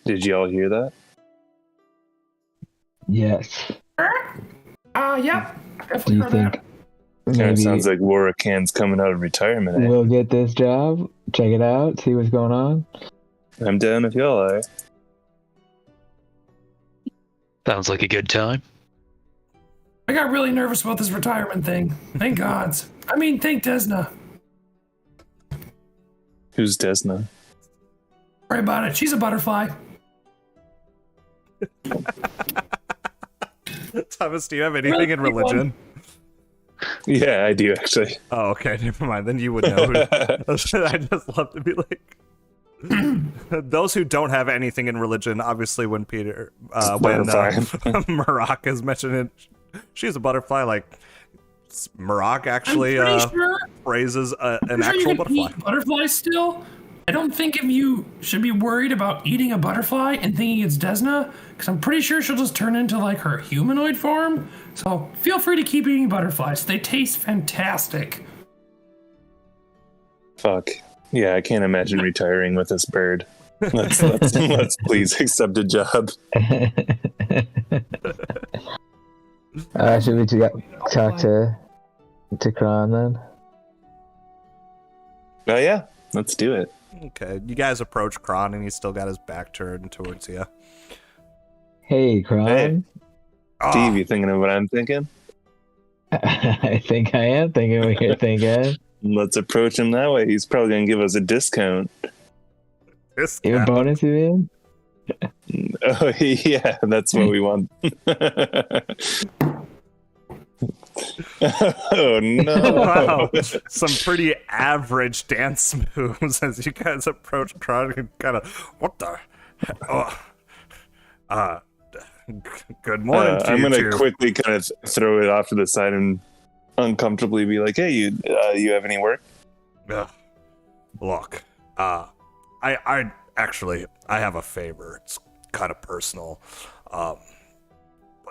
Did y'all hear that? Yes. Yeah. Do Definitely you heard think that. Kind maybe of sounds like Warakan's coming out of retirement. Eh? we'll get this job? Check it out. See what's going on. I'm down if y'all are. Sounds like a good time. I got really nervous about this retirement thing. Thank gods. I mean, thank Desna. Who's Desna? Worry about it. She's a butterfly. Thomas, do you have anything in religion? Yeah, I do actually. Oh, okay, never mind. Then you would know. I just love to be like those who don't have anything in religion. Obviously, when Marak is mentioned it, she's a butterfly. Like Marak actually I'm pretty sure, praises an I'm sure actual you can butterfly. eat butterflies still. I don't think if you should be worried about eating a butterfly and thinking it's Desna, because I'm pretty sure she'll just turn into like her humanoid form. So feel free to keep eating butterflies. They taste fantastic. Fuck. Yeah, I can't imagine retiring with this bird. Let's please accept a job. Should we talk to Kron then? Oh yeah, let's do it. Okay, you guys approach Kron, and he's still got his back turned towards you. Hey, Kron. Hey. Ah, Steve, you thinking of what I'm thinking? I think I am thinking what you're thinking. Let's approach him that way. He's probably gonna give us a discount. this You have guy. a bonus, you mean? Oh yeah, that's what we want. Oh no! Wow, some pretty average dance moves as you guys approach Kron and kind of, what the? Good morning to I'm you gonna two. quickly kind of throw it off to the side and uncomfortably be like, "Hey, you have any work?" Look, I actually have a favor. It's kind of personal, but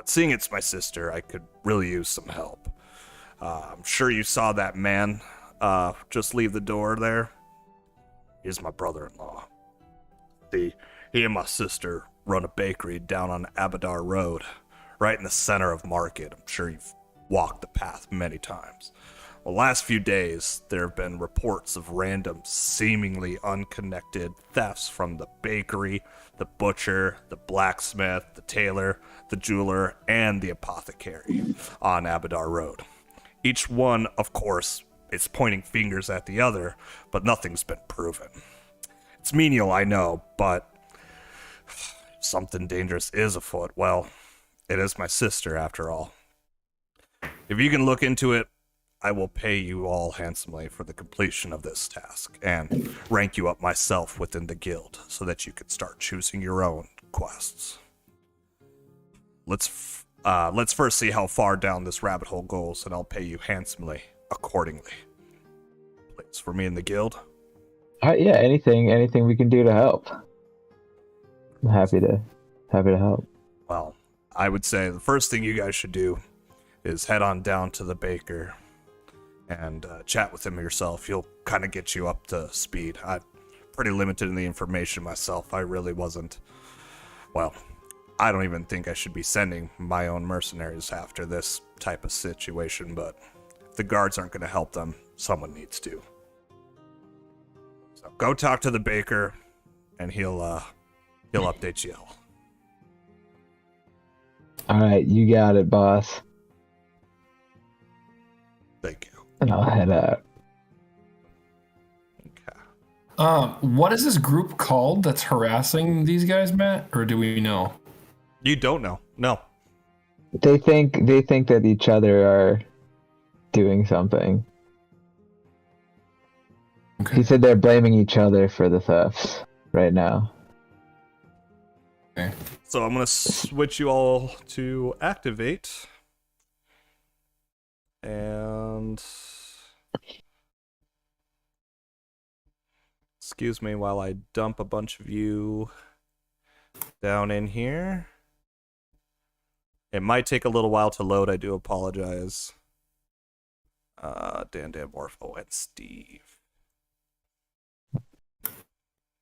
seeing it's my sister, I could really use some help. I'm sure you saw that man just leave the door there. He's my brother-in-law. He and my sister run a bakery down on Abadar Road, right in the center of Market. I'm sure you've walked the path many times. The last few days, there have been reports of random, seemingly unconnected thefts from the bakery, the butcher, the blacksmith, the tailor, the jeweler, and the apothecary on Abadar Road. Each one, of course, is pointing fingers at the other, but nothing's been proven. It's menial, I know, but if something dangerous is afoot, well, it is my sister after all. If you can look into it, I will pay you all handsomely for the completion of this task and rank you up myself within the guild so that you can start choosing your own quests. Let's first see how far down this rabbit hole goes, and I'll pay you handsomely accordingly. Place for me in the guild? Yeah, anything we can do to help. I'm happy to help. Well, I would say the first thing you guys should do is head on down to the baker and chat with him yourself. He'll kind of get you up to speed. I'm pretty limited in the information myself. I really wasn't. Well, I don't even think I should be sending my own mercenaries after this type of situation, but if the guards aren't going to help them, someone needs to. So go talk to the baker, and he'll update you all. All right, you got it, boss. Thank you. And I'll head out. Okay. What is this group called that's harassing these guys, Matt? Or do we know? You don't know. No. They think that each other are doing something. Okay. He said they're blaming each other for the thefts right now. Okay. So I'm going to switch you all to activate. And excuse me while I dump a bunch of you down in here. It might take a little while to load. I do apologize. Dan, Morpho, and Steve.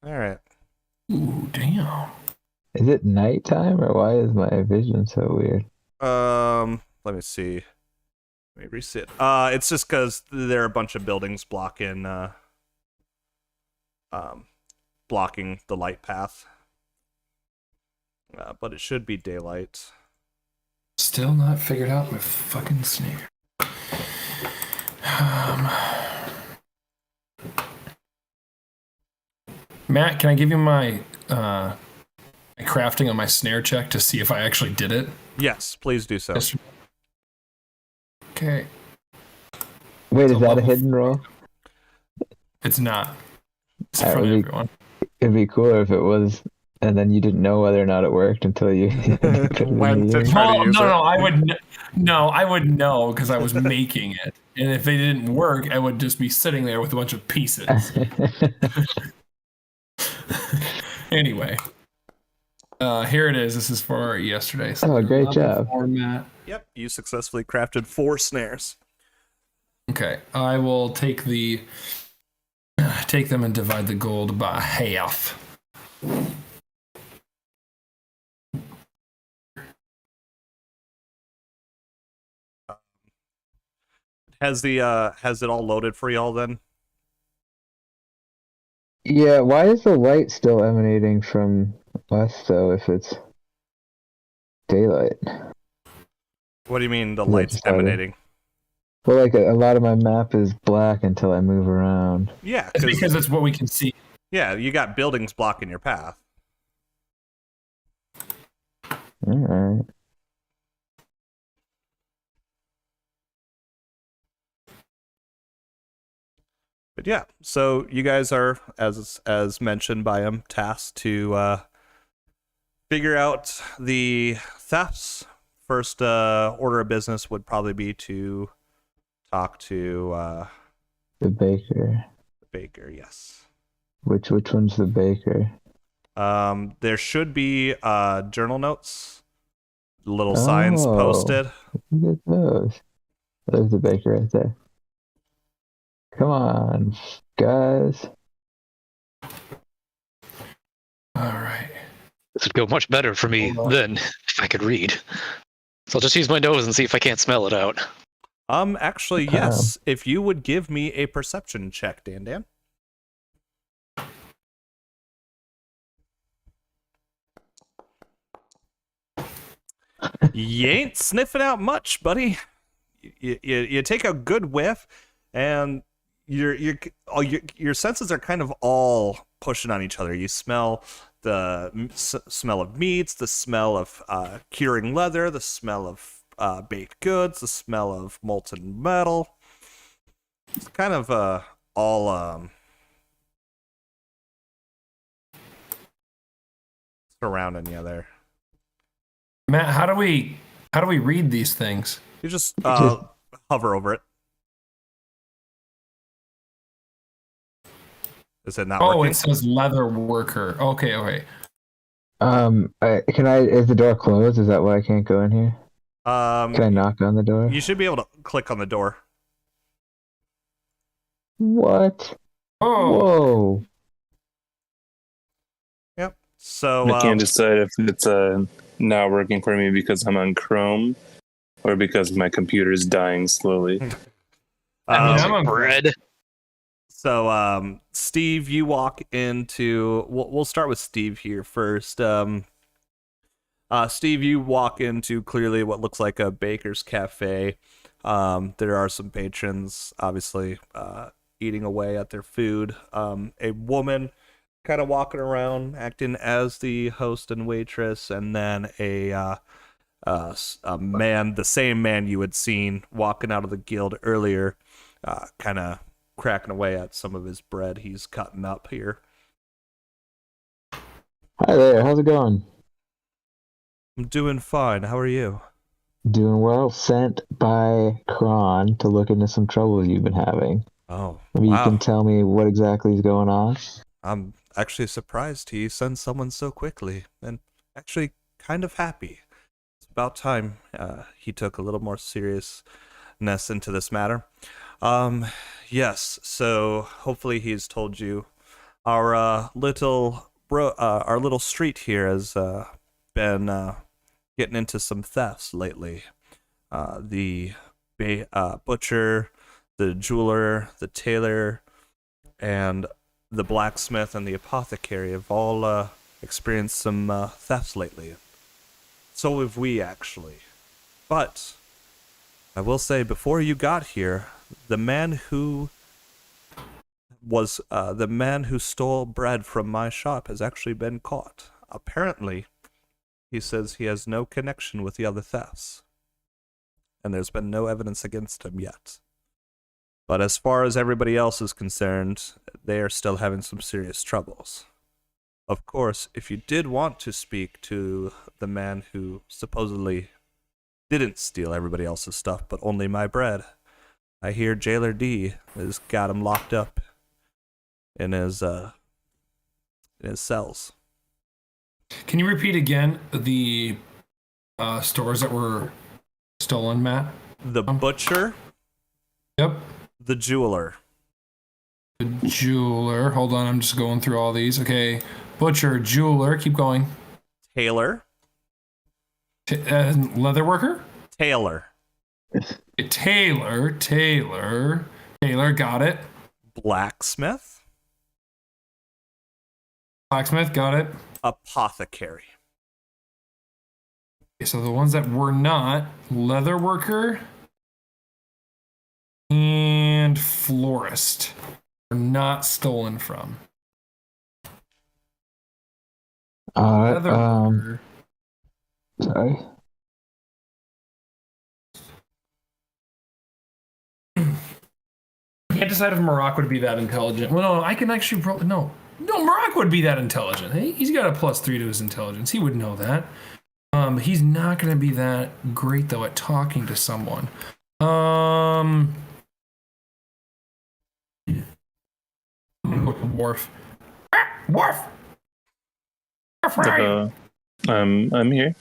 All right. Ooh, damn. Is it nighttime or why is my vision so weird? Let me see. Let me reset. It's just because there are a bunch of buildings blocking the light path. But it should be daylight. Still not figured out my fucking snare. Matt, can I give you my crafting on my snare check to see if I actually did it? Yes, please do so. Yes. Okay. Wait, It's is a that a level hidden roll? It's not. It's in Alright, front of we- everyone. It'd be cooler if it was, and then you didn't know whether or not it worked until you put it in When the to game. try to Well, use no, it. I would know because I was making it. And if it didn't work, I would just be sitting there with a bunch of pieces. Anyway, here it is. This is for yesterday. So Oh, great level job. Format. Yep, you successfully crafted 4 snares. Okay, I will take them and divide the gold by half. Has it all loaded for y'all then? Yeah, why is the light still emanating from us though if it's daylight? What do you mean the Yeah, light's just started. emanating? Well, like a lot of my map is black until I move around. Yeah, It's because it's what we can see. yeah, you got buildings blocking your path. Alright. But yeah, so you guys are, as mentioned by him, tasked to figure out the thefts. First order of business would probably be to talk to The baker. the baker. Yes. Which one's the baker? There should be journal notes, little signs Oh. posted. Look at those. There's the baker right there. Come on, guys. All right. This would go much better for me Hold on. than if I could read. So I'll just use my nose and see if I can't smell it out. Actually, yes. If you would give me a perception check, Dan. You ain't sniffing out much, buddy. You take a good whiff, and your senses are kind of all pushing on each other. You smell the smell of meats, the smell of curing leather, the smell of baked goods, the smell of molten metal. It's kind of all surrounding you there. Matt, how do we read these things? You just Just- hover over it. Is it not Oh, working? it says leather worker. Okay. Is the door closed? Is that why I can't go in here? Can I knock on the door? You should be able to click on the door. What? Oh, Whoa. Yep. So I can't decide if it's not working for me because I'm on Chrome or because my computer is dying slowly. I'm on bread. So, Steve, you walk into. We'll start with Steve here first. Steve, you walk into clearly what looks like a baker's cafe. There are some patrons, obviously, eating away at their food. A woman kind of walking around, acting as the host and waitress, and then a man, the same man you had seen walking out of the guild earlier, kind of cracking away at some of his bread he's cutting up here. Hi there. How's it going? I'm doing fine. How are you? Doing well. Sent by Kron to look into some troubles you've been having. Oh, Maybe wow. you can tell me what exactly is going on. I'm actually surprised he sent someone so quickly, and actually kind of happy. It's about time he took a little more seriousness into this matter. Yes, so hopefully he's told you our little street here has been getting into some thefts lately. The butcher, the jeweler, the tailor, and the blacksmith and the apothecary have all experienced some thefts lately. So have we, actually. But I will say, before you got here, the man who stole bread from my shop has actually been caught. Apparently, he says he has no connection with the other thefts, and there's been no evidence against him yet. But as far as everybody else is concerned, they are still having some serious troubles. Of course, if you did want to speak to the man who supposedly didn't steal everybody else's stuff, but only my bread, I hear Jailer D has got him locked up in his cells. can you repeat again the stores that were stolen, Matt? The butcher, Yep. the jeweler, The jeweler. Hold on, I'm just going through all these. Okay, butcher, jeweler. Keep going. tailor, Leather worker. tailor, Taylor. Got it. blacksmith, Blacksmith. Got it. apothecary. Okay, so the ones that were not leather worker and florist were not stolen from. Leather worker. Sorry. I can't decide if Maroc would be that intelligent. Well, no, I can actually. No, Maroc would be that intelligent. He's got a +3 to his intelligence. He would know that. He's not going to be that great though at talking to someone. Worf. Worf. I'm here.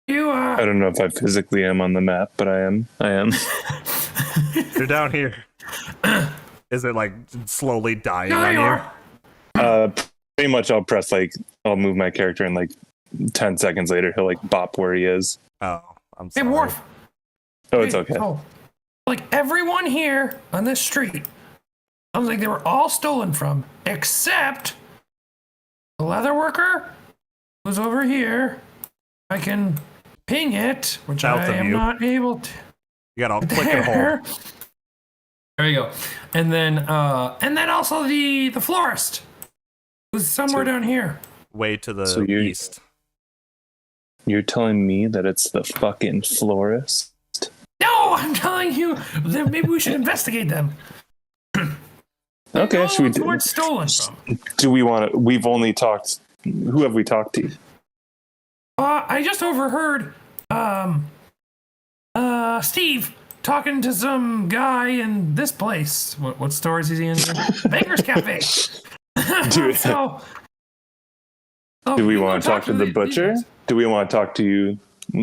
You I don't know if I physically am on the map, but I am. You're down here. Is it like slowly dying There on you you? are. Pretty much I'll press I'll move my character and 10 seconds later he'll bop where he is. Oh, I'm Hey, sorry. Worf. Oh, it's okay. Oh, everyone here on this street sounds like they were all stolen from, except the leather worker who's over here. I can ping it, which South I of am you. not able to. You gotta click and hold. There you go. And then also the florist who's somewhere down here. Way to the So east. You're telling me that it's the fucking florist? No, No, I'm telling you, that maybe we should investigate them. Okay, should we Who it's stolen from? do we want to? We've only talked. Who have we talked to? I just overheard, Steve talking to some guy in this place. What store is he in? Baker's Cafe. Do, So, do we want to talk to the butcher? Do we want to talk to you,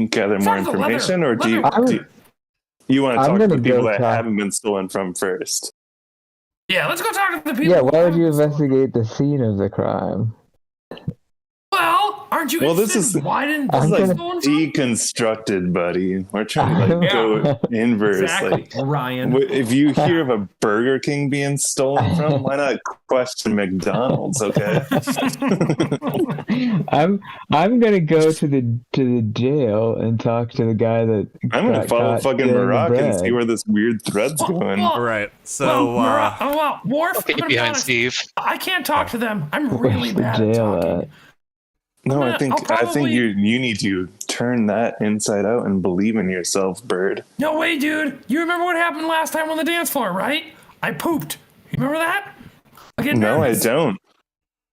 gather more Talk to the information, or do you want to I'm talk to gonna the people go that talk- haven't been stolen from first? Yeah, let's go talk to the people. Yeah, why would you investigate the scene of the crime? Well, aren't you Well, this interested? is- Why didn't I'm this gonna- stolen from? Deconstructed, buddy. We're trying to like go inverse. Exactly, Like, Ryan. if you hear of a Burger King being stolen from, why not question McDonald's? Okay. I'm gonna go to the jail and talk to the guy that I'm gonna got follow caught fucking stealing the Morocco and see bread. where this weird thread's going. Well, Right. So, Worf, I'm Get gonna be behind honest, Steve. I can't talk to them. I'm really Where's the bad at jail talking. at? No, I'll I think probably- you need to turn that inside out and believe in yourself, Bird. No way, dude. You remember what happened last time on the dance floor, right? I pooped. You remember that? I get No, I nervous. don't.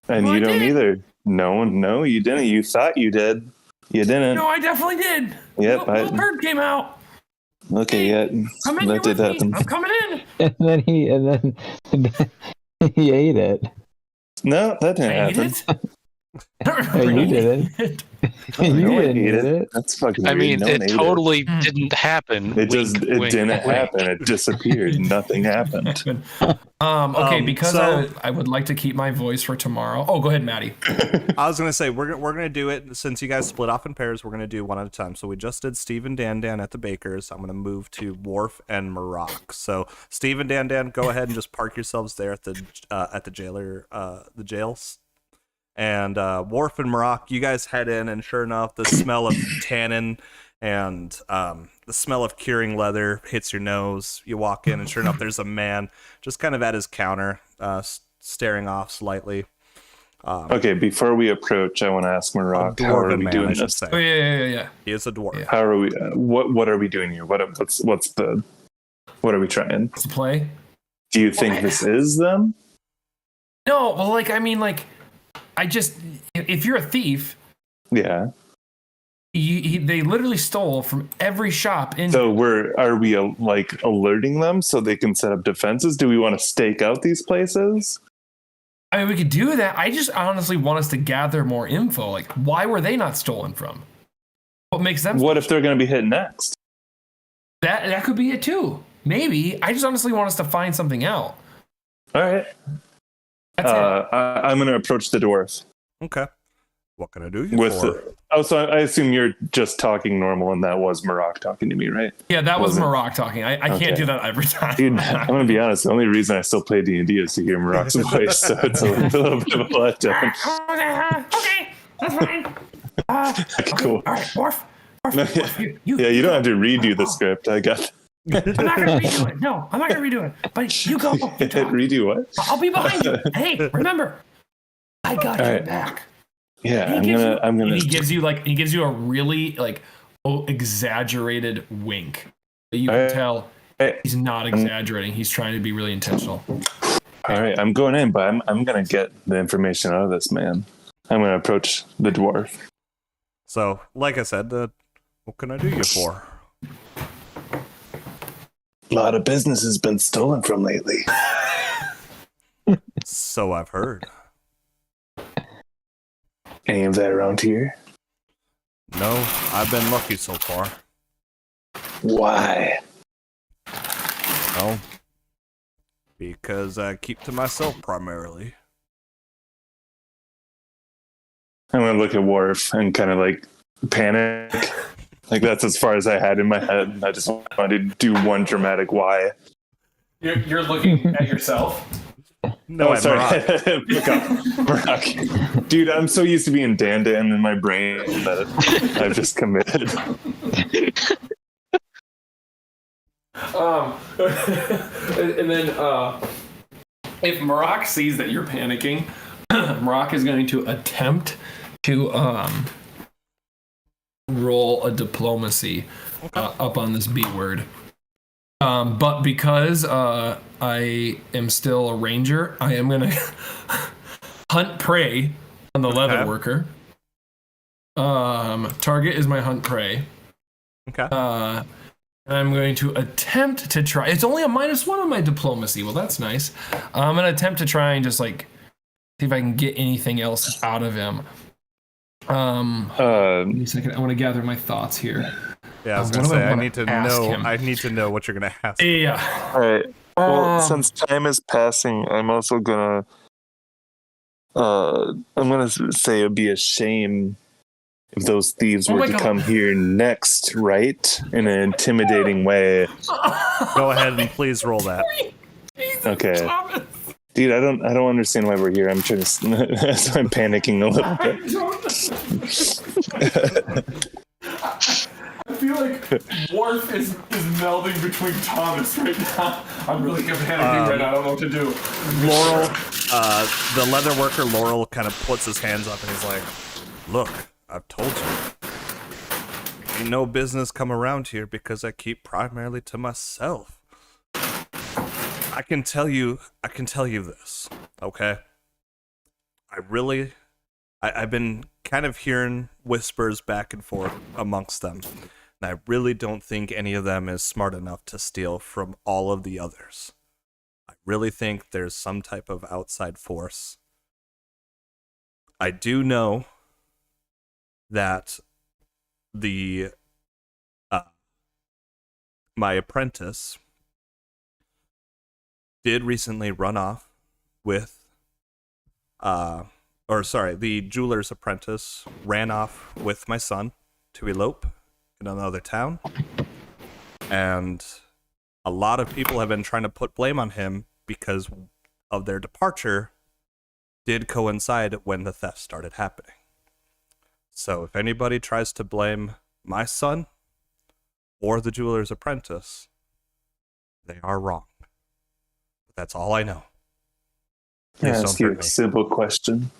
And Well, you I don't did. either. No, you didn't. You thought you did. You didn't. No, I definitely did. Yep, Little bird came out. Okay, yeah. Come in here That did with me. happen. I'm coming in. And then he ate it. No, that didn't I ate happen. it. I don't Hey, remember you eating didn't. it. You No, I didn't ate eat it. That's fucking I weird. mean, No one it ate totally Mm. didn't happen. It just Wink, it wink, didn't wink. happen. It disappeared. Nothing happened. Okay, because so- I would like to keep my voice for tomorrow. Oh, go ahead, Maddie. I was gonna say we're gonna do it since you guys split off in pairs. We're gonna do one at a time. So we just did Steve and Dan at the Bakers. I'm gonna move to Worf and Maroc. So Steve and Dan, go ahead and just park yourselves there at the jails. And Worf and Maroc, you guys head in, and sure enough, the smell of tannin and the smell of curing leather hits your nose. You walk in, and sure enough, there's a man just kind of at his counter, staring off slightly. Okay, before we approach, I want to ask Maroc, how are Dwarven we man, doing I should this? say. Oh, yeah. He is a dwarf. Yeah. How are we? What are we doing here? What are we trying? What's the play? Do you think this is them? No, well, if you're a thief, Yeah. they literally stole from every shop in. So are we like alerting them so they can set up defenses? Do we want to stake out these places? I mean, we could do that. I just honestly want us to gather more info. Like, why were they not stolen from? What makes them? What if they're going to be hit next? That could be it too. Maybe. I just honestly want us to find something out. All right. That's it. I'm going to approach the dwarf Okay. What can I do you with. for? So I assume you're just talking normal, and that was Maroc talking to me, right? Yeah, that was wasn't- Maroc talking. I Okay. can't do that every time. Dude, I'm going to be honest. The only reason I still play D&D is to hear Maroc's voice, so it's a little bit of a letdown. Okay, that's fine. Okay, cool. All right, Worf. No, yeah, you don't have to redo the script. I got. I'm not gonna redo it. No, I'm not gonna redo it. But you go. You talk. Redo what? I'll be behind you. Hey, remember, I got All your right. back. Yeah, And I'm gonna. He gives you a really exaggerated wink. You can tell he's not exaggerating. He's trying to be really intentional. All right, I'm going in, but I'm gonna get the information out of this man. I'm gonna approach the dwarf. So, like I said, what can I do you for? A lot of business has been stolen from lately. So I've heard. Any of that around here? No, I've been lucky so far. Why? No. Because I keep to myself primarily. I'm gonna look at Worf and kind of like panic. Like that's as far as I had in my head. I just wanted to do one dramatic why. You're looking at yourself. No, Oh, I'm sorry. Maroc. Look up. Maroc. Dude, I'm so used to being Dan in my brain that I've just committed. And then if Maroc sees that you're panicking, Maroc is going to attempt to roll a diplomacy up on this B word. But because I am still a ranger, I am gonna hunt prey on the leather worker. Target is my hunt prey. Okay. And I'm going to attempt to try. It's only a -1 on my diplomacy. Well, that's nice. I'm gonna attempt to try and just like see if I can get anything else out of him. Give me a second. I want to gather my thoughts here. Yeah, I was gonna say I need to know. I need to know what you're gonna ask. Yeah. All right. Well, since time is passing, I'm also gonna. I'm gonna say it'd be a shame if those thieves were to come here next, right? In an intimidating way. Go ahead and please roll that. Okay. Dude, I don't understand why we're here. I'm trying to. I'm panicking a little bit. I feel like Worf is melding between Thomas right now. I'm really panicking right now. I don't know what to do. Laurel, the leather worker Laurel kind of puts his hands up and he's like, "Look, I've told you. Ain't no business come around here because I keep primarily to myself. I can tell you this, okay? I've been kind of hearing whispers back and forth amongst them, and I really don't think any of them is smart enough to steal from all of the others. I really think there's some type of outside force. I do know that my apprentice did recently run off with the jeweler's apprentice ran off with my son to elope in another town, and a lot of people have been trying to put blame on him because of their departure did coincide when the theft started happening. So if anybody tries to blame my son or the jeweler's apprentice, they are wrong. But that's all I know. Can I ask you a simple question?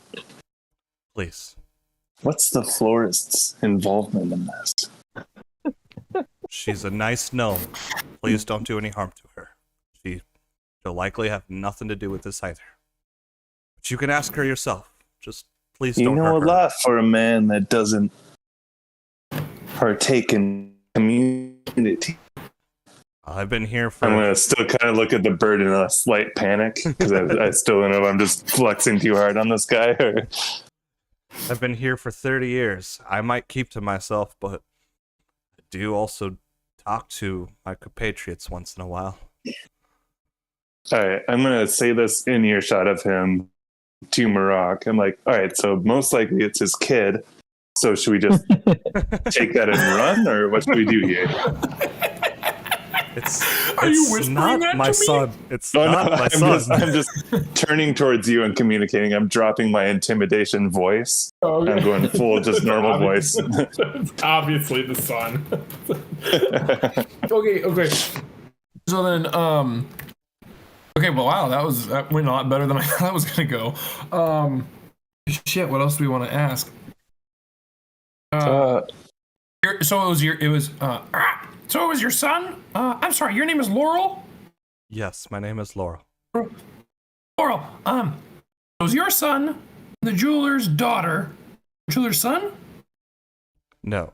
Please. What's the florist's involvement in this? She's a nice gnome. Please don't do any harm to her. She'll likely have nothing to do with this either. But you can ask her yourself. Just please don't hurt her. You know a lot for a man that doesn't partake in community. I've been here for... I'm going to still kind of look at the bird in a slight panic, because I still don't know if I'm just flexing too hard on this guy. Or... I've been here for 30 years. I might keep to myself, but I do also talk to my compatriots once in a while. All right, I'm going to say this in earshot of him to Marak. I'm like, all right, so most likely it's his kid. So should we just take that and run, or what should we do here? It's you whispering not that my to me? son. It's not my son. I'm just turning towards you and communicating. I'm dropping my intimidation voice. Okay. I'm going full just normal voice. It's obviously the son. Okay. So then, okay, well, wow, that went a lot better than I thought it was gonna go. Shit, what else do we want to ask? So it was your son? I'm sorry, your name is Laurel? Yes, my name is Laurel. Laurel, was your son the jeweler's daughter? Jeweler's son? No,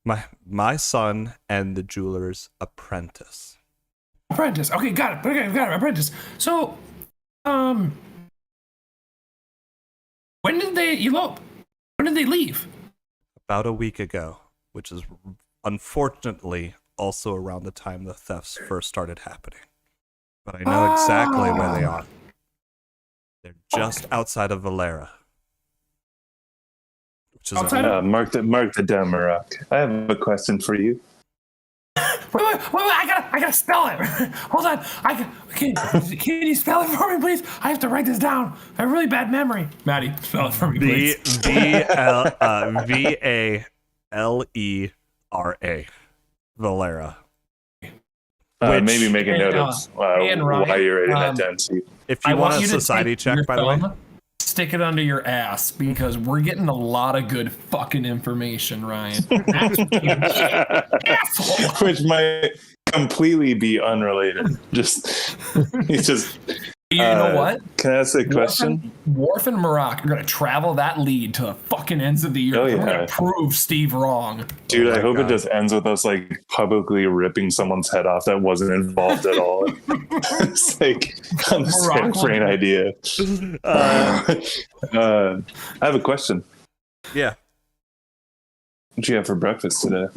my son and the jeweler's apprentice. Apprentice. Okay, got it. Okay, got it. Apprentice. So, when did they elope? When did they leave? About a week ago, which is unfortunately also around the time the thefts first started happening. But I know exactly where they are. They're just outside of Valera. Which is mark the down, Marak. I have a question for you. Wait, I gotta spell it. Hold on. Can you spell it for me, please? I have to write this down. I have a really bad memory. Maddie, spell it for me, please. Valera. Valera. Maybe make a note of why you're writing that down too. If you want a society check, by the way. Stick it under your ass, because we're getting a lot of good fucking information, Ryan. That's what you asshole. Which might completely be unrelated. He's just. You know what? Can I ask a question? Worf and Marak are going to travel that lead to the fucking ends of the year. Oh, We're yeah. going to prove Steve wrong. Dude, Oh I my hope God. it just ends with us like publicly ripping somene's head off that wasn't involved at all. It's like on the Morocco. Spare idea. I have a question. Yeah. What do you have for breakfast today?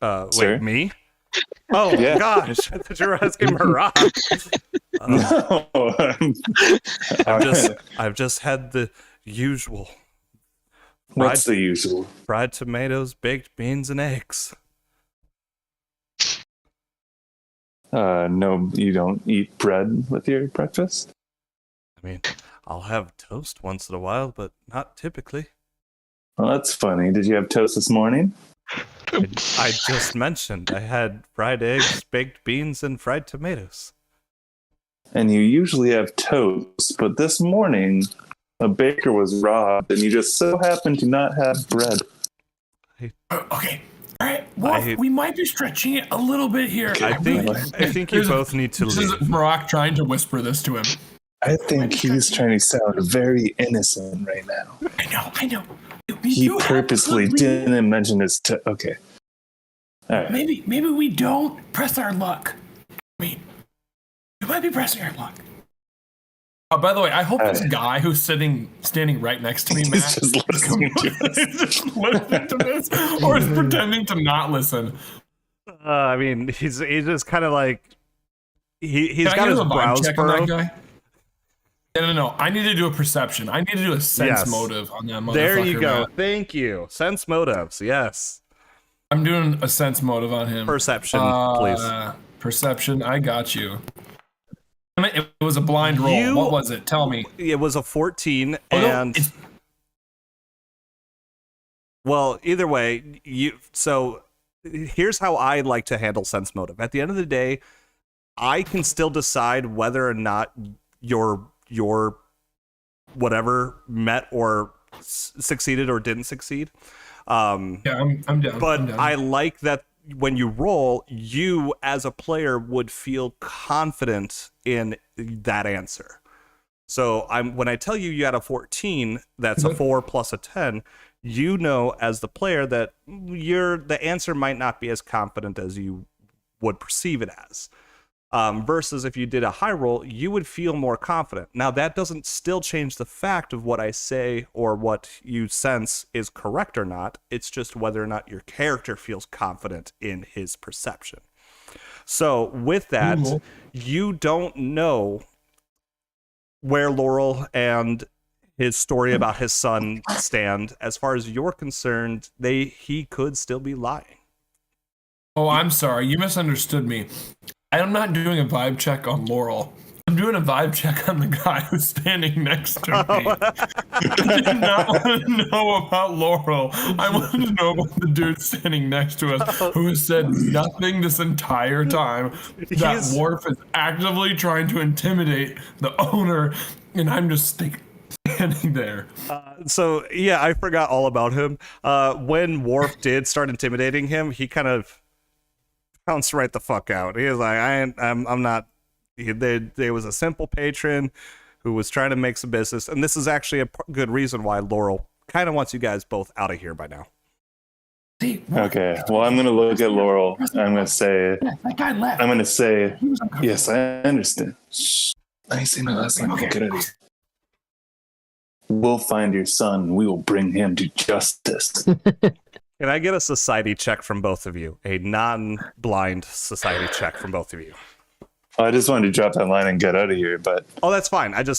Sir? Wait, me? Oh Yeah. gosh, I thought you were asking Marat. No. I've just had the usual What's the usual? fried tomatoes, baked beans, and eggs. No, you don't eat bread with your breakfast? I mean, I'll have toast once in a while, but not typically. Well, that's funny. Did you have toast this morning? I just mentioned I had fried eggs, baked beans, and fried tomatoes. And you usually have toast, but this morning a baker was robbed and you just so happened to not have bread. Okay. All right. Wolf, we might be stretching it a little bit here. I think you both need to This is leave. Marak trying to whisper this to him. I think he's trying to sound very innocent right now. I know. We He do purposely absolutely- didn't mention his okay. All right. Maybe we don't press our luck. I mean, we might be pressing our luck. By the way, I hope this guy who's standing right next to me, Matt, He's just listening to us. is just listening to this, or is pretending to not listen. I mean, he's just kind of like he's Can I got get his a vibe brows check on that furrowed. guy? No. I need to do a perception. I need to do a sense Yes. motive on that motherfucker. There you go. Matt. Thank you. Sense motives. Yes. I'm doing a sense motive on him. Perception, please. Perception. I got you. It was a blind roll. You- What was it? Tell me. It was a 14, Oh, no, and it's- well, either way, so here's how I like to handle sense motive. At the end of the day, I can still decide whether or not your whatever met or succeeded or didn't succeed. Yeah, I'm down. But I'm down. I like that when you roll, you as a player would feel confident in that answer. So when I tell you had a 14, that's a 4 plus a 10, you know as the player that the answer might not be as confident as you would perceive it as. Versus if you did a high roll, you would feel more confident. Now, that doesn't still change the fact of what I say or what you sense is correct or not. It's just whether or not your character feels confident in his perception. So with that, you don't know where Laurel and his story about his son stand. As far as you're concerned, he could still be lying. Oh, I'm sorry. You misunderstood me. I'm not doing a vibe check on Laurel. I'm doing a vibe check on the guy who's standing next to me. I did not want to know about Laurel. I wanted to know about the dude standing next to us who has said nothing this entire time. That Worf is actively trying to intimidate the owner, and I'm just standing there. So yeah, I forgot all about him. When Worf did start intimidating him, he kind of bounced right the fuck out. He was like, I'm not. There was a simple patron who was trying to make some business, and this is actually a good reason why Laurel kind of wants you guys both out of here by now. Okay. Well, I'm gonna look at Laurel. I'm gonna say. That guy left. I'm gonna say. He was uncomfortable. Yes, I understand. Shh. I say my last line. Okay. Get it. We'll find your son. We will bring him to justice. Can I get a society check from both of you? A non-blind society check from both of you. I just wanted to drop that line and get out of here, but Oh, that's fine. Either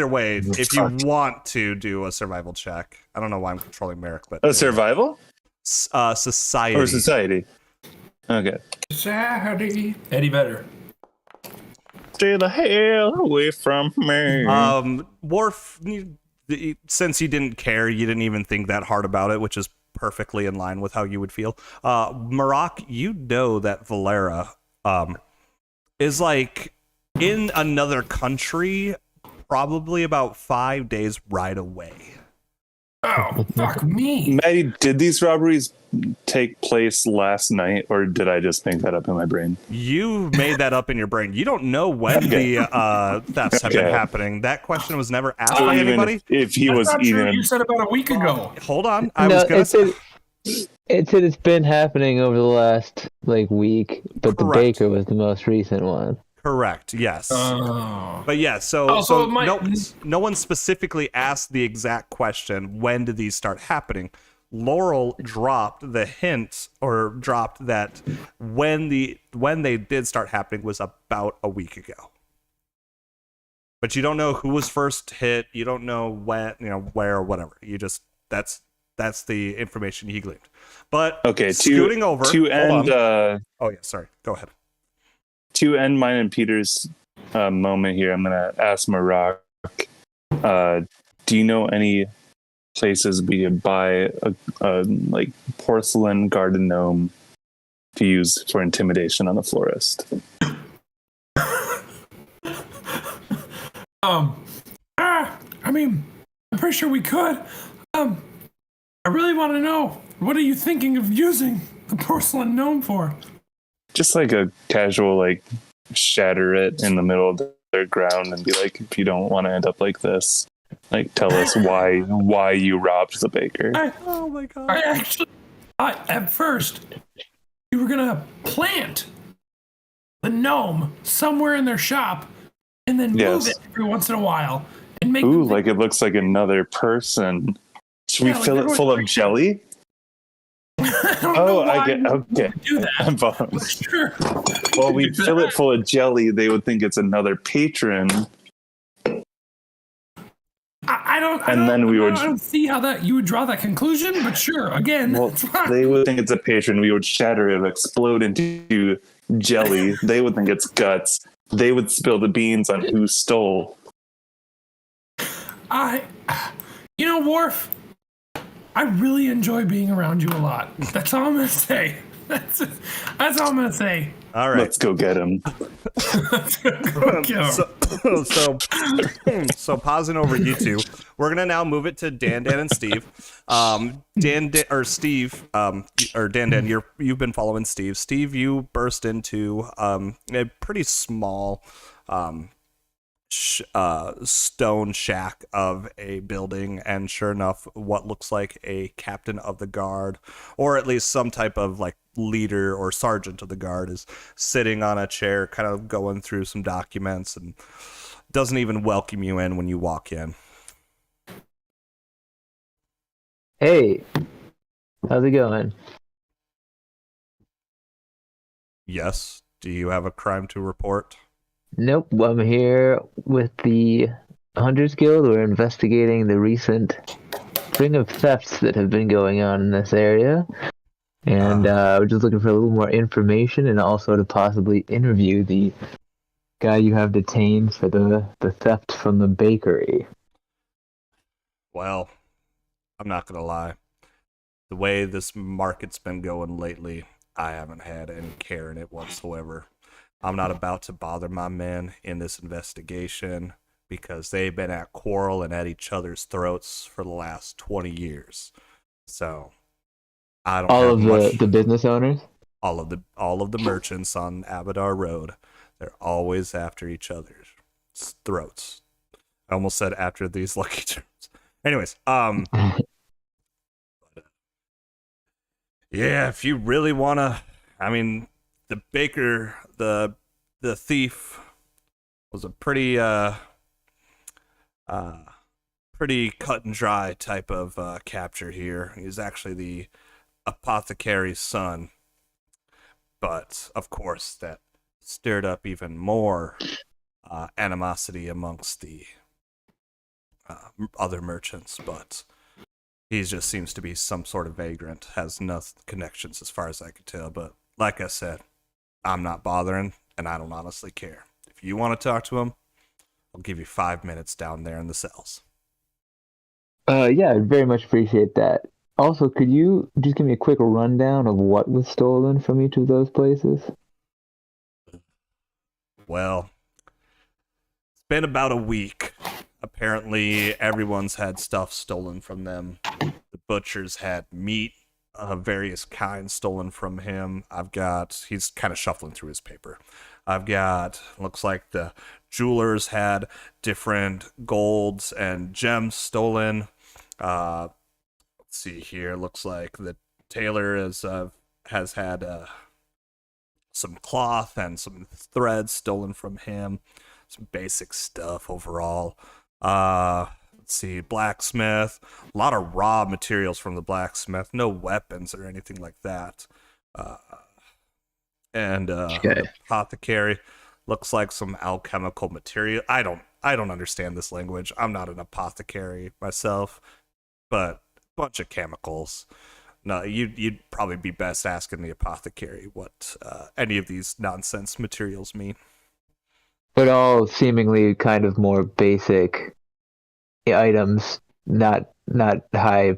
way, if you want to do a survival check, I don't know why I'm controlling Merrick, but survival society. or society. Okay. Society. Eddie Vedder. Stay the hell away from me. Worf, since you didn't care, you didn't even think that hard about it, which is perfectly in line with how you would feel. Marak, you know that Valera is like in another country, probably about 5 days right away. Oh, fuck me. Maddie, did these robberies take place last night, or did I just make that up in my brain? You made that up in your brain. You don't know when the thefts have been Okay. happening. That question was never asked So by even anybody. if he That's was not true. eating, You said about a week ago. Hold on. I was going to say. It said it's been happening over the last week, but Correct. the baker was the most recent one. Correct. Yes. Oh. But yeah, so Oh, so it might- no one specifically asked the exact question, when did these start happening? Laurel dropped the hint, or dropped that when they did start happening was about a week ago. But you don't know who was first hit, you don't know when, where, or whatever. You just that's the information he gleaned. But okay, scooting over to hold end on. Oh yeah, sorry. Go ahead. to end mine and Peter's moment here, I'm gonna ask Marak, do you know any places we could buy a porcelain garden gnome to use for intimidation on the florist? I mean, I'm pretty sure we could. I really want to know, what are you thinking of using the porcelain gnome for? Just like a casual, shatter it in the middle of their ground and be like, if you don't want to end up like this, tell us why you robbed the baker. Oh my god. At first, you were gonna plant the gnome somewhere in their shop and then move Yes. it every once in a while and make Ooh, them it looks like another person. Should we Yeah, fill it full of jelly? I don't know why I get you okay. would do that. I'm bummed. Sure. Well, we fill it full of jelly, they would think it's another patron. I don't see how that you would draw that conclusion, but sure, again, Well, that's fine. they would think it's a patron. We would shatter it, it would explode into jelly. They would think it's guts. They would spill the beans on who stole. Worf, I really enjoy being around you a lot. That's all I'm gonna say. That's all I'm gonna say. All right. Let's go get him. So pausing over you two, we're gonna now move it to Dan and Steve. Dan, you've been following Steve. Steve, you burst into a pretty small stone shack of a building, and sure enough, what looks like a captain of the guard, or at least some type of leader or sergeant of the guard, is sitting on a chair, kind of going through some documents, and doesn't even welcome you in when you walk in. Hey, how's it going? Yes. Do you have a crime to report? Nope, I'm here with the Hunters Guild. We're investigating the recent string of thefts that have been going on in this area. And we're just looking for a little more information, and also to possibly interview the guy you have detained for the theft from the bakery. Well, I'm not gonna lie. The way this market's been going lately, I haven't had any care in it whatsoever. I'm not about to bother my men in this investigation because they've been at quarrel and at each other's throats for the last 20 years. So I don't All have of much. the business owners? All of the merchants on Abadar Road, they're always after each other's throats. I almost said after these lucky terms. Anyways, yeah, if you really wanna, the baker, the thief was a pretty pretty cut and dry type of capture here. He's actually the apothecary's son, but of course that stirred up even more animosity amongst the other merchants. But he just seems to be some sort of vagrant, has no connections as far as I could tell. But like I said, I'm not bothering, and I don't honestly care. If you want to talk to him, I'll give you 5 minutes down there in the cells. Yeah, I'd very much appreciate that. Also, could you just give me a quick rundown of what was stolen from each of those places? Well, it's been about a week apparently everyone's had stuff stolen from them. The butchers had meat of various kinds stolen from him. He's kind of shuffling through his paper. Looks like the jewelers had different golds and gems stolen. Let's see here. Looks like the tailor has had some cloth and some threads stolen from him. Some basic stuff overall. Let's see, blacksmith. A lot of raw materials from the blacksmith. No weapons or anything like that. And the apothecary looks like some alchemical material. I don't understand this language. I'm not an apothecary myself, but a bunch of chemicals. No, you'd probably be best asking the apothecary what any of these nonsense materials mean. But all seemingly kind of more basic items, not high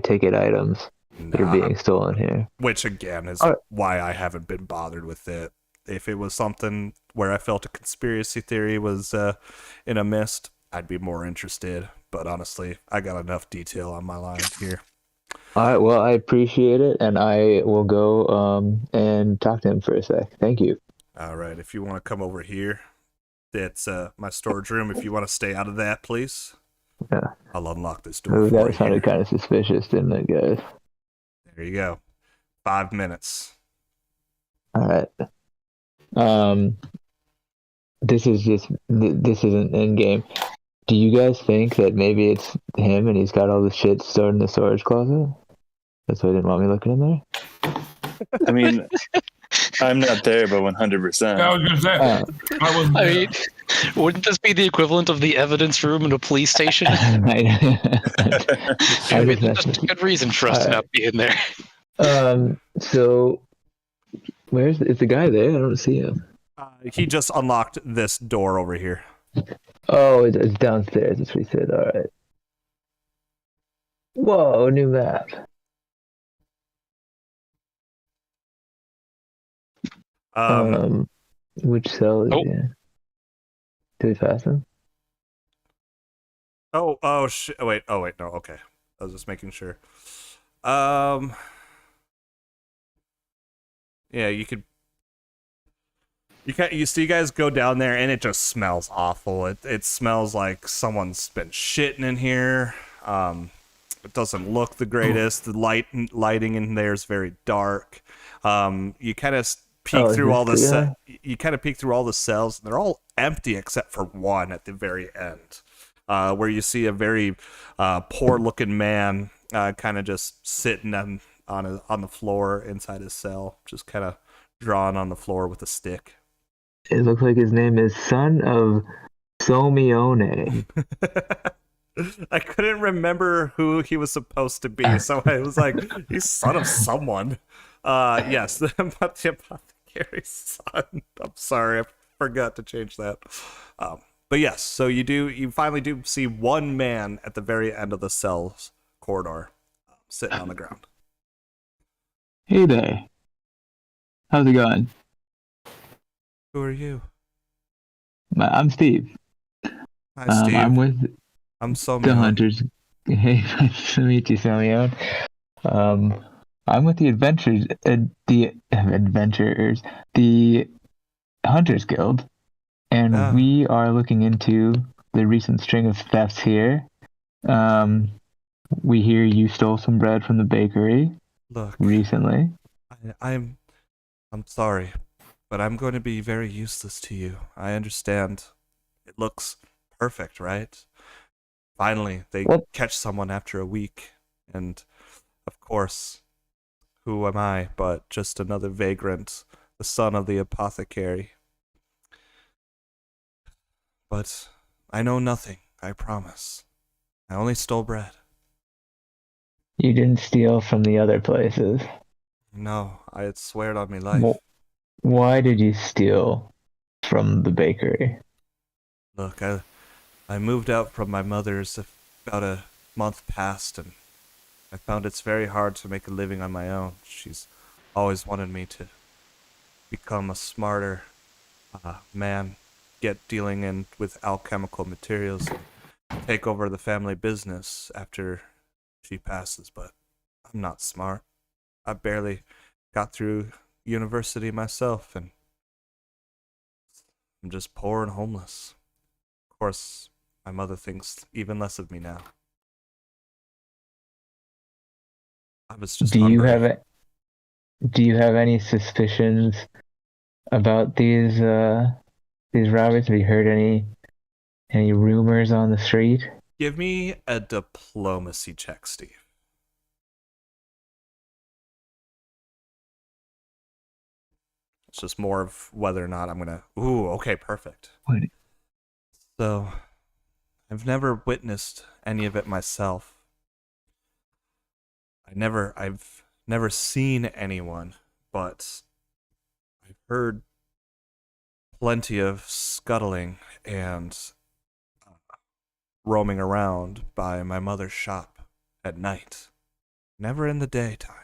ticket items that are being stolen here. Which again is why I haven't been bothered with it. If it was something where I felt a conspiracy theory was in a mist, I'd be more interested. But honestly, I got enough detail on my line here. All right, well, I appreciate it, and I will go and talk to him for a sec. Thank you. All right, if you want to come over here, that's my storage room. If you want to stay out of that, please. Yeah. I'll unlock this door Ooh, for you. that sounded kind of suspicious, didn't it, guys? There you go. 5 minutes. All right. This isn't in game. Do you guys think that maybe it's him and he's got all the shit stored in the storage closet? That's why he didn't want me looking in there. I mean, I'm not there, but 100%. I was gonna say. I wasn't I there. mean, wouldn't this be the equivalent of the evidence room in a police station? I I mean, just that's a good reason for us to not be in there. So is the guy there? I don't see him. He just unlocked this door over here. Oh, it's downstairs. That's what he said. All right. Whoa, new map. Which cell is he in? Did we pass him? Oh shit. Oh wait, no, okay. I was just making sure. Yeah, you see, you guys go down there and it just smells awful. It smells like someone's been shitting in here. It doesn't look the greatest. The lighting in there is very dark. You kind of peek through all the you kind of peek through all the cells, and they're all empty except for one at the very end, where you see a very poor-looking man kind of just sitting on the floor inside his cell, just kind of drawing on the floor with a stick. It looks like his name is Son of Somione. I couldn't remember who he was supposed to be, so I was like, he's son of someone. Yes, the apothecary's son. I'm sorry, I forgot to change that. But yes, so you finally do see one man at the very end of the cell's corridor, sitting on the ground. Hey there. How's it going? Who are you? I'm Steve. Hi, Steve. I'm so the hunters. Hey, nice to meet you, Samion. I'm with the adventurers, the Hunters Guild, and we are looking into the recent string of thefts here. We hear you stole some bread from the bakery. Look, recently. I'm sorry, but I'm going to be very useless to you. I understand. It looks perfect, right? Finally, they catch someone after a week, and of course, who am I but just another vagrant, the son of the apothecary? But I know nothing, I promise. I only stole bread. You didn't steal from the other places. No, I had sweared on me life. Why did you steal from the bakery? Look, I moved out from my mother's about a month past, and I found it's very hard to make a living on my own. She's always wanted me to become a smarter man, get dealing in with alchemical materials. take over the family business after she passes, but I'm not smart. I barely got through university myself, and I'm just poor and homeless. Of course, my mother thinks even less of me now. I was just Do you hungry. have any suspicions about these robberies? Have you heard any rumors on the street? Give me a diplomacy check, Steve. It's just more of whether or not I'm gonna. Ooh, okay, perfect. What? So, I've never witnessed any of it myself. I've never seen anyone, but I've heard plenty of scuttling and roaming around by my mother's shop at night. Never in the daytime.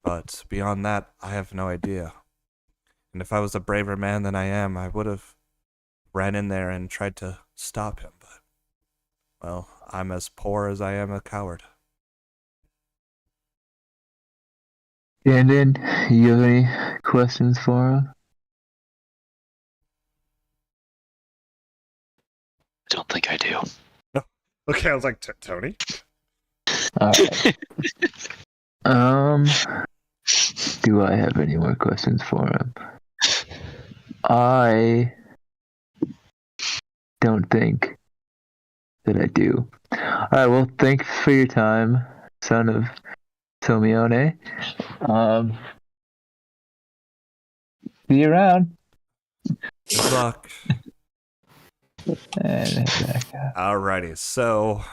But beyond that, I have no idea. And if I was a braver man than I am, I would have ran in there and tried to stop him. But, well, I'm as poor as I am a coward. Brandon, you have any questions for him? I don't think I do. Okay, I was like, Tony? Alright. Do I have any more questions for him? I don't think that I do. Alright, well, thanks for your time, son of Tomione. See you around. Good luck. And Alrighty, so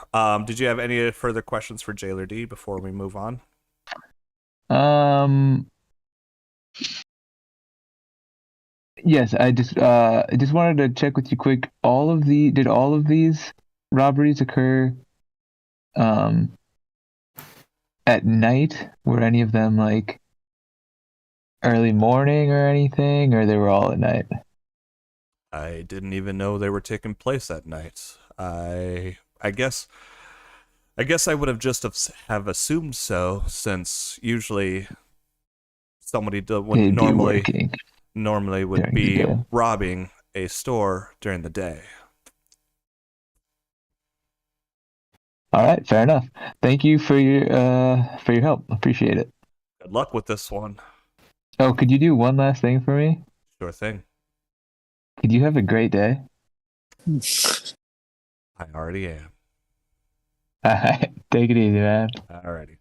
did you have any further questions for Jailer D before we move on? Yes, I just wanted to check with you quick. Did all of these robberies occur at night? Were any of them like early morning or anything, or they were all at night? I didn't even know they were taking place at night. I guess I would have just have assumed so, since usually somebody would normally would during be the day. robbing a store during the day. All right, fair enough. Thank you for your help. Appreciate it. Good luck with this one. Oh, could you do one last thing for me? Sure thing. Could you have a great day? I already am. All right, take it easy, man. Alrighty.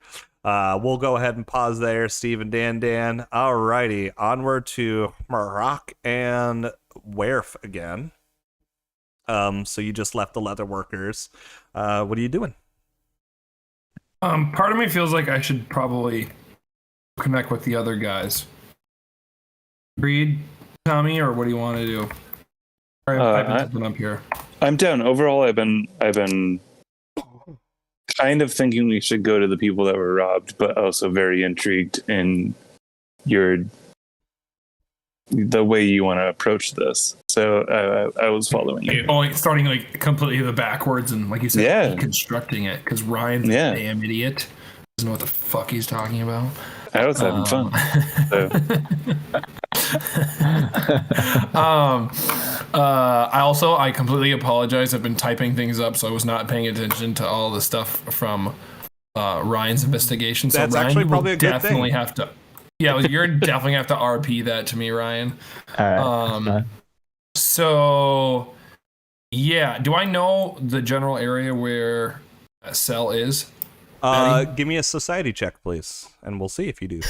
We'll go ahead and pause there, Steve and Dan. Alrighty, onward to Maroc and Werf again. So you just left the leather workers. What are you doing? Part of me feels like I should probably connect with the other guys. Agreed, Tommy, or what do you want to do? I've been something up here. I'm down. Overall, I've been kind of thinking we should go to the people that were robbed, but also very intrigued in the way you want to approach this. So I was following you. Starting like completely the backwards and like you said, deconstructing it because Ryan's a damn idiot. Doesn't know what the fuck he's talking about. I was having fun. So. I completely apologize. I've been typing things up, so I was not paying attention to all the stuff from Ryan's investigation. So That's Ryan, actually probably a good definitely thing. have to. Yeah, you're definitely have to RP that to me, Ryan. All right. So, yeah, do I know the general area where a cell is? Give me a society check, please, and we'll see if you do.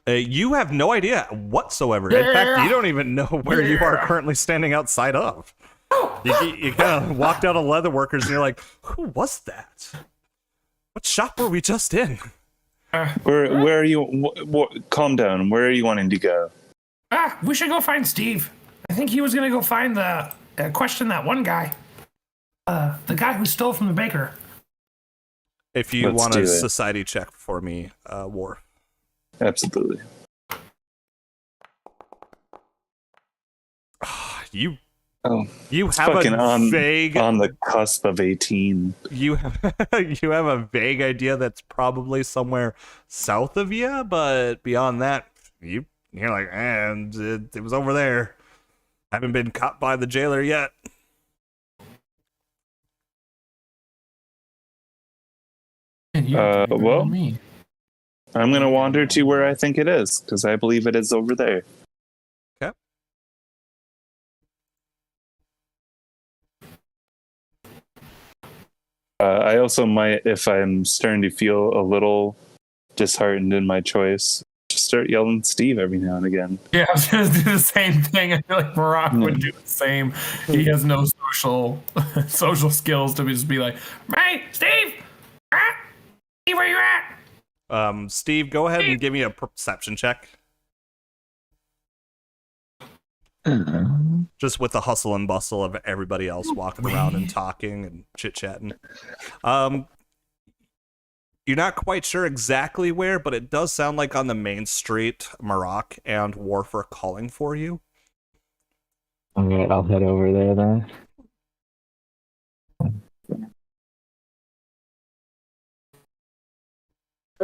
You have no idea whatsoever. In fact, you don't even know where you are currently standing outside of. You kind of walked out of leather workers and you're like, who was that? What shop were we just in? Where are you? Calm down. Where are you wanting to go? We should go find Steve. I think he was gonna go find question that one guy. The guy who stole from the baker. If you Let's want do a it. society check for me, War. Absolutely. You Oh, you it's have fucking a vague on the cusp of 18. you have a vague idea that's probably somewhere south of you, but beyond that, you're like, and it was over there. Haven't been caught by the jailer yet. Well, I'm gonna wander to where I think it is because I believe it is over there. Okay. I also might, if I'm starting to feel a little disheartened in my choice, just start yelling Steve every now and again. Yeah, I was gonna do the same thing. I feel like Barack would do the same. He has no social skills to just be like, Hey, Steve! Steve, where you at? Steve, go ahead and give me a perception check. Just with the hustle and bustle of everybody else walking around and talking and chit-chatting. You're not quite sure exactly where, but it does sound like on the main street, Maroc and Worf are calling for you. Alright, I'll head over there then.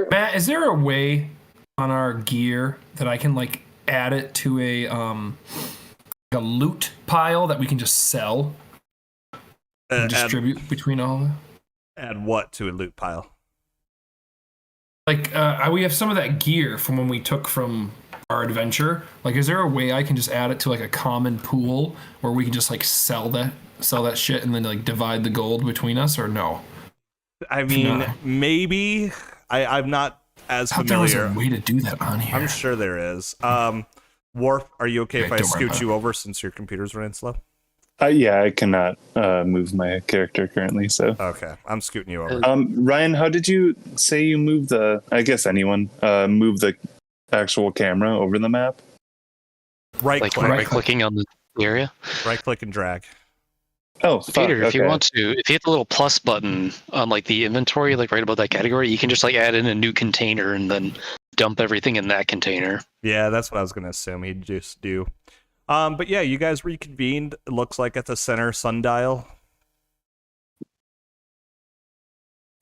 Matt, is there a way on our gear that I can like add it to a loot pile that we can just sell and distribute between all of them? Add what to a loot pile? Like, we have some of that gear from when we took from our adventure. Like, is there a way I can just add it to like a common pool where we can just like sell that shit and then like divide the gold between us, or no? I mean, maybe. I'm not as familiar. There was a way to do that on here. I'm sure there is. Worf, are you okay if I scoot you over since your computer's running slow? Yeah, I cannot move my character currently, so. Okay, I'm scooting you over. Ryan, how did you say you move I guess anyone, move the actual camera over the map? Right-clicking on the area? Right-click and drag. Oh, fuck, Peter, if okay. you want to, if you hit the little plus button on like the inventory, like right above that category, you can just like add in a new container and then dump everything in that container. Yeah, that's what I was going to assume he'd just do. But yeah, you guys reconvened, it looks like at the center sundial.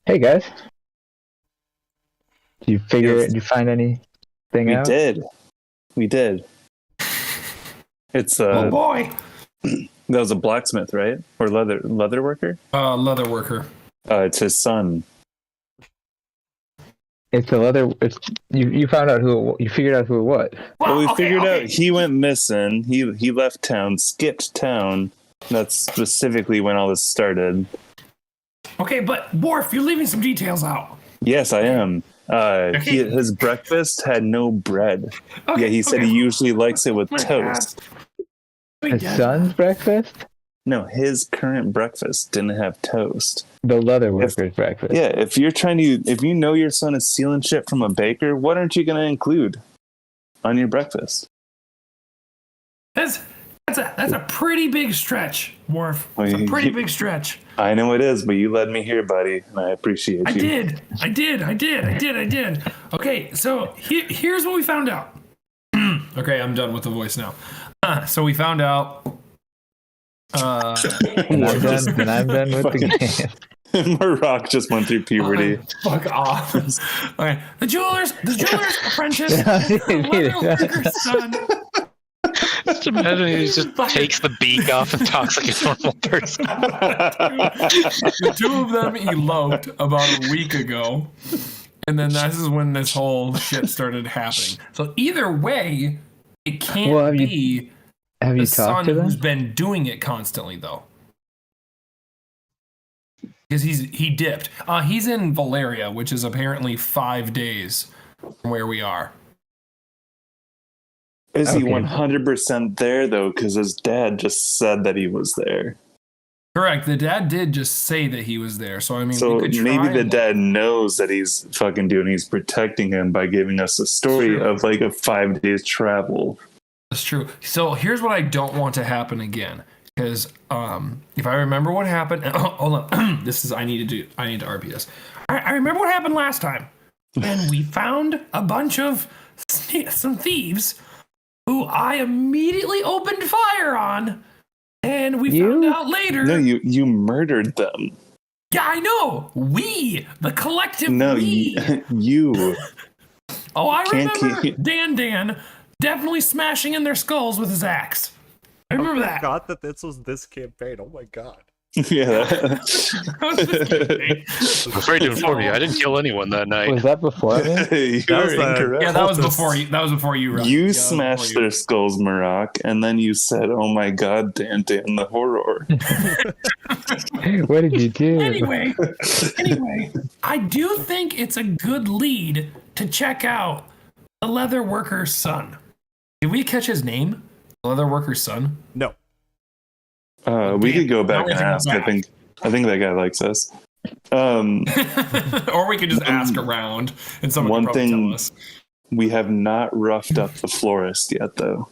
Hey guys. Did you find anything out? We did. It's Oh boy! that was a blacksmith, right? Or leather worker? Leather worker. It's his son. It's you found out you figured out who it was. Well, we figured out he went missing. He left town, skipped town. That's specifically when all this started. Okay, but Worf, you're leaving some details out. Yes, I am. His breakfast had no bread. Okay, yeah, he said he usually likes it with My toast. His son's breakfast? No, his current breakfast didn't have toast. The leather worker's breakfast. Yeah, if you know your son is stealing shit from a baker, what aren't you going to include on your breakfast? That's a pretty big stretch, Worf. It's a pretty big stretch. I know it is, but you led me here, buddy, and I appreciate you. I did. Okay, so here's what we found out. Okay, I'm done with the voice now. So we found out. And I'm done with the game. Maroc just went through puberty. Fuck off. Okay, the jeweler's apprentice, the leather worker's son. Just imagine he just takes the beak off and talks like a normal person. The two of them eloped about a week ago. And then this is when this whole shit started happening. So either way, it can't be the son who's been doing it constantly, though. Because he dipped. He's in Valeria, which is apparently 5 days from where we are. Is he 100% there, though? Because his dad just said that he was there. Correct. The dad did just say that he was there. So, I mean, so we could try maybe the dad knows that he's fucking doing, he's protecting him by giving us a story of like a 5 days travel. That's true. So here's what I don't want to happen again. Because if I remember what happened, hold on. I need to RP this. I remember what happened last time. And we found a bunch of some thieves who I immediately opened fire on And we You? found out later. No, you murdered them. Yeah, I know. We, the collective No, we. you. Oh, I Can't remember keep- Dan definitely smashing in their skulls with his axe. I remember I that. forgot that this was this campaign. Oh my god. Yeah. I'm afraid to inform you, I didn't kill anyone that night. Was that before me? You That was are the- incorrect. Yeah, that was Cultists. before you. That was before you. Ryan. You Yeah, that was before smashed you. their skulls, Maroc, and then you said, "Oh my God, Dan, the horror." What did you do? Anyway, I do think it's a good lead to check out the leather worker's son. Did we catch his name? The leather worker's son. No. We could go back we and have to go ask. back. I think that guy likes us. Or we could just ask around, and someone one could probably thing- tell us. We have not roughed up the florist yet, though.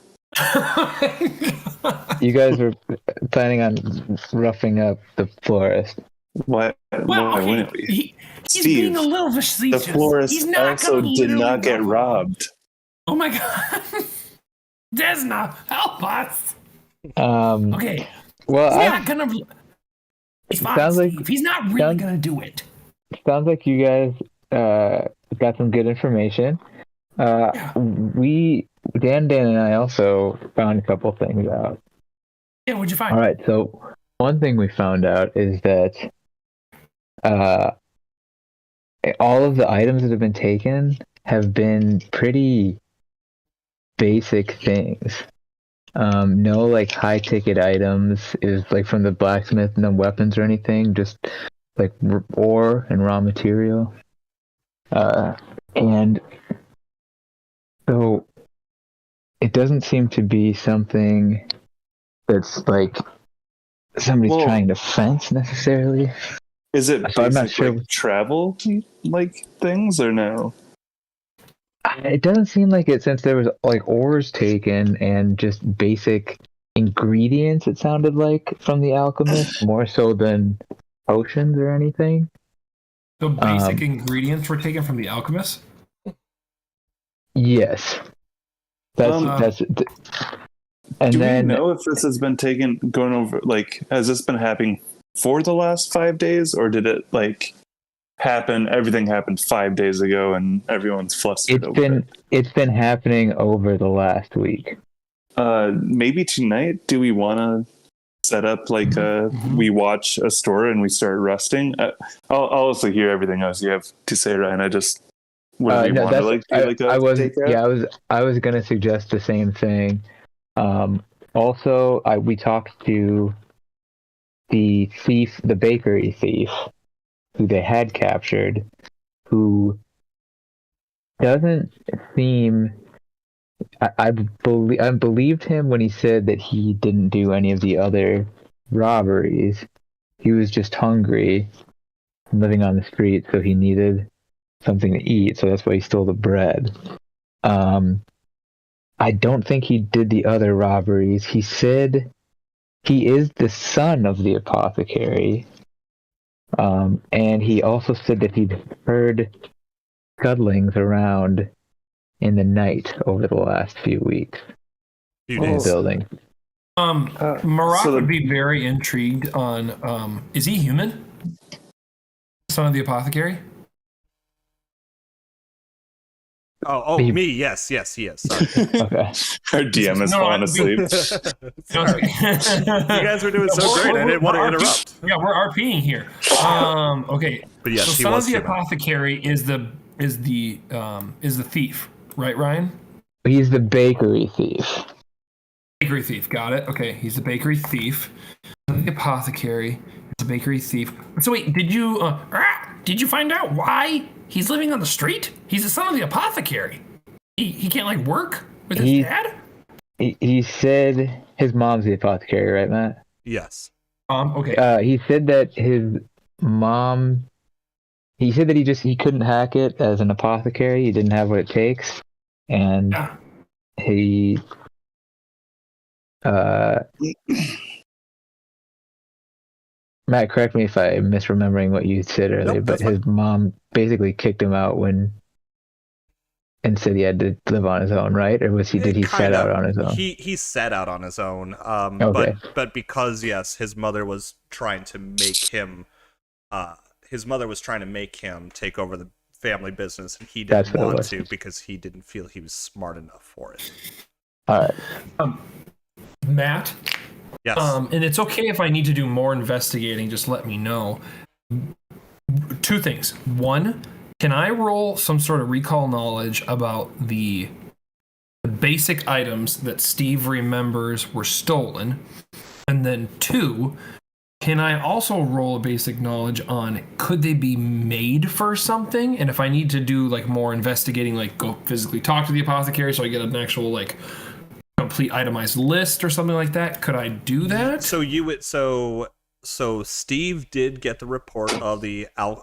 You guys were planning on roughing up the florist. Why? Well, why okay, wouldn't we? he's Steve, being a little The facetious. florist He's not also gonna did literally not get rough him. robbed. Oh my god. Desna, help us. Okay. Well, He's I not gonna. He's fine, Sounds like- Steve. He's not really sounds- gonna do it. sounds like you guys got some good information. Dan, and I also found a couple things out. Yeah, what'd you find? All right, so one thing we found out is that all of the items that have been taken have been pretty basic things. No like high ticket items. It was like from the blacksmith, no weapons or anything, just like ore and raw material. And so it doesn't seem to be something that's like somebody's Well- trying to fence necessarily. Is it So I'm not basic, sure. like, travel like things or no? It doesn't seem like it since there was like ores taken and just basic ingredients. It sounded like from the alchemist more so than potions or anything. So basic ingredients were taken from the alchemist. Yes, that's. And Do then we know if this has been going over? Like, has this been happening for the last 5 days, or did it like happen? Everything happened 5 days ago, and everyone's flustered over it. it's been happening over the last week. Maybe tonight. Do we want to set up like we watch a store and we start rusting? I'll also hear everything else you have to say, Ryan. I just would we No, want to that's- like do like a I was takeout? yeah I was gonna suggest the same thing. Also, we talked to the thief, the bakery thief, who they had captured, who doesn't seem. I believed him when he said that he didn't do any of the other robberies. He was just hungry, and living on the street, so he needed something to eat. So that's why he stole the bread. I don't think he did the other robberies. He said he is the son of the apothecary. And he also said that he'd heard scuttlings around in the night over the last few weeks Few in the days. building. Maroc so the- would be very intrigued on. Is he human? Son of the apothecary. Oh, He- me. Yes, he is. Sorry. Okay. Our DM is No, falling I'm- asleep. Sorry. You guys were doing so great. I didn't want to We're interrupt. Yeah, we're RPing here. Okay. But yes, so he son was of the human. apothecary is the thief, right, Ryan? He's the bakery thief. Bakery thief. Got it. Okay, he's the bakery thief. The apothecary is the bakery thief. So wait, did you find out why he's living on the street? He's the son of the apothecary. He can't like work with his He- dad. He said his mom's the apothecary, right, Matt? Yes. Okay. He said that his mom. He said that he couldn't hack it as an apothecary. He didn't have what it takes, and Yeah. he. Matt, correct me if I'm misremembering what you said earlier, Nope, but that's fine. his mom basically kicked him out when and said he had to live on his own, right? Or did he set out on his own? He set out on his own. Okay. But because yes, his mother was trying to make him take over the family business, and he didn't want to because he didn't feel he was smart enough for it. All right. Matt. Yes. And it's okay if I need to do more investigating. Just let me know. Two things. One, can I roll some sort of recall knowledge about the basic items that Steve remembers were stolen? And then two, can I also roll a basic knowledge on could they be made for something? And if I need to do like more investigating, like go physically talk to the apothecary so I get an actual like complete itemized list or something like that, could I do that? So Steve did get the report of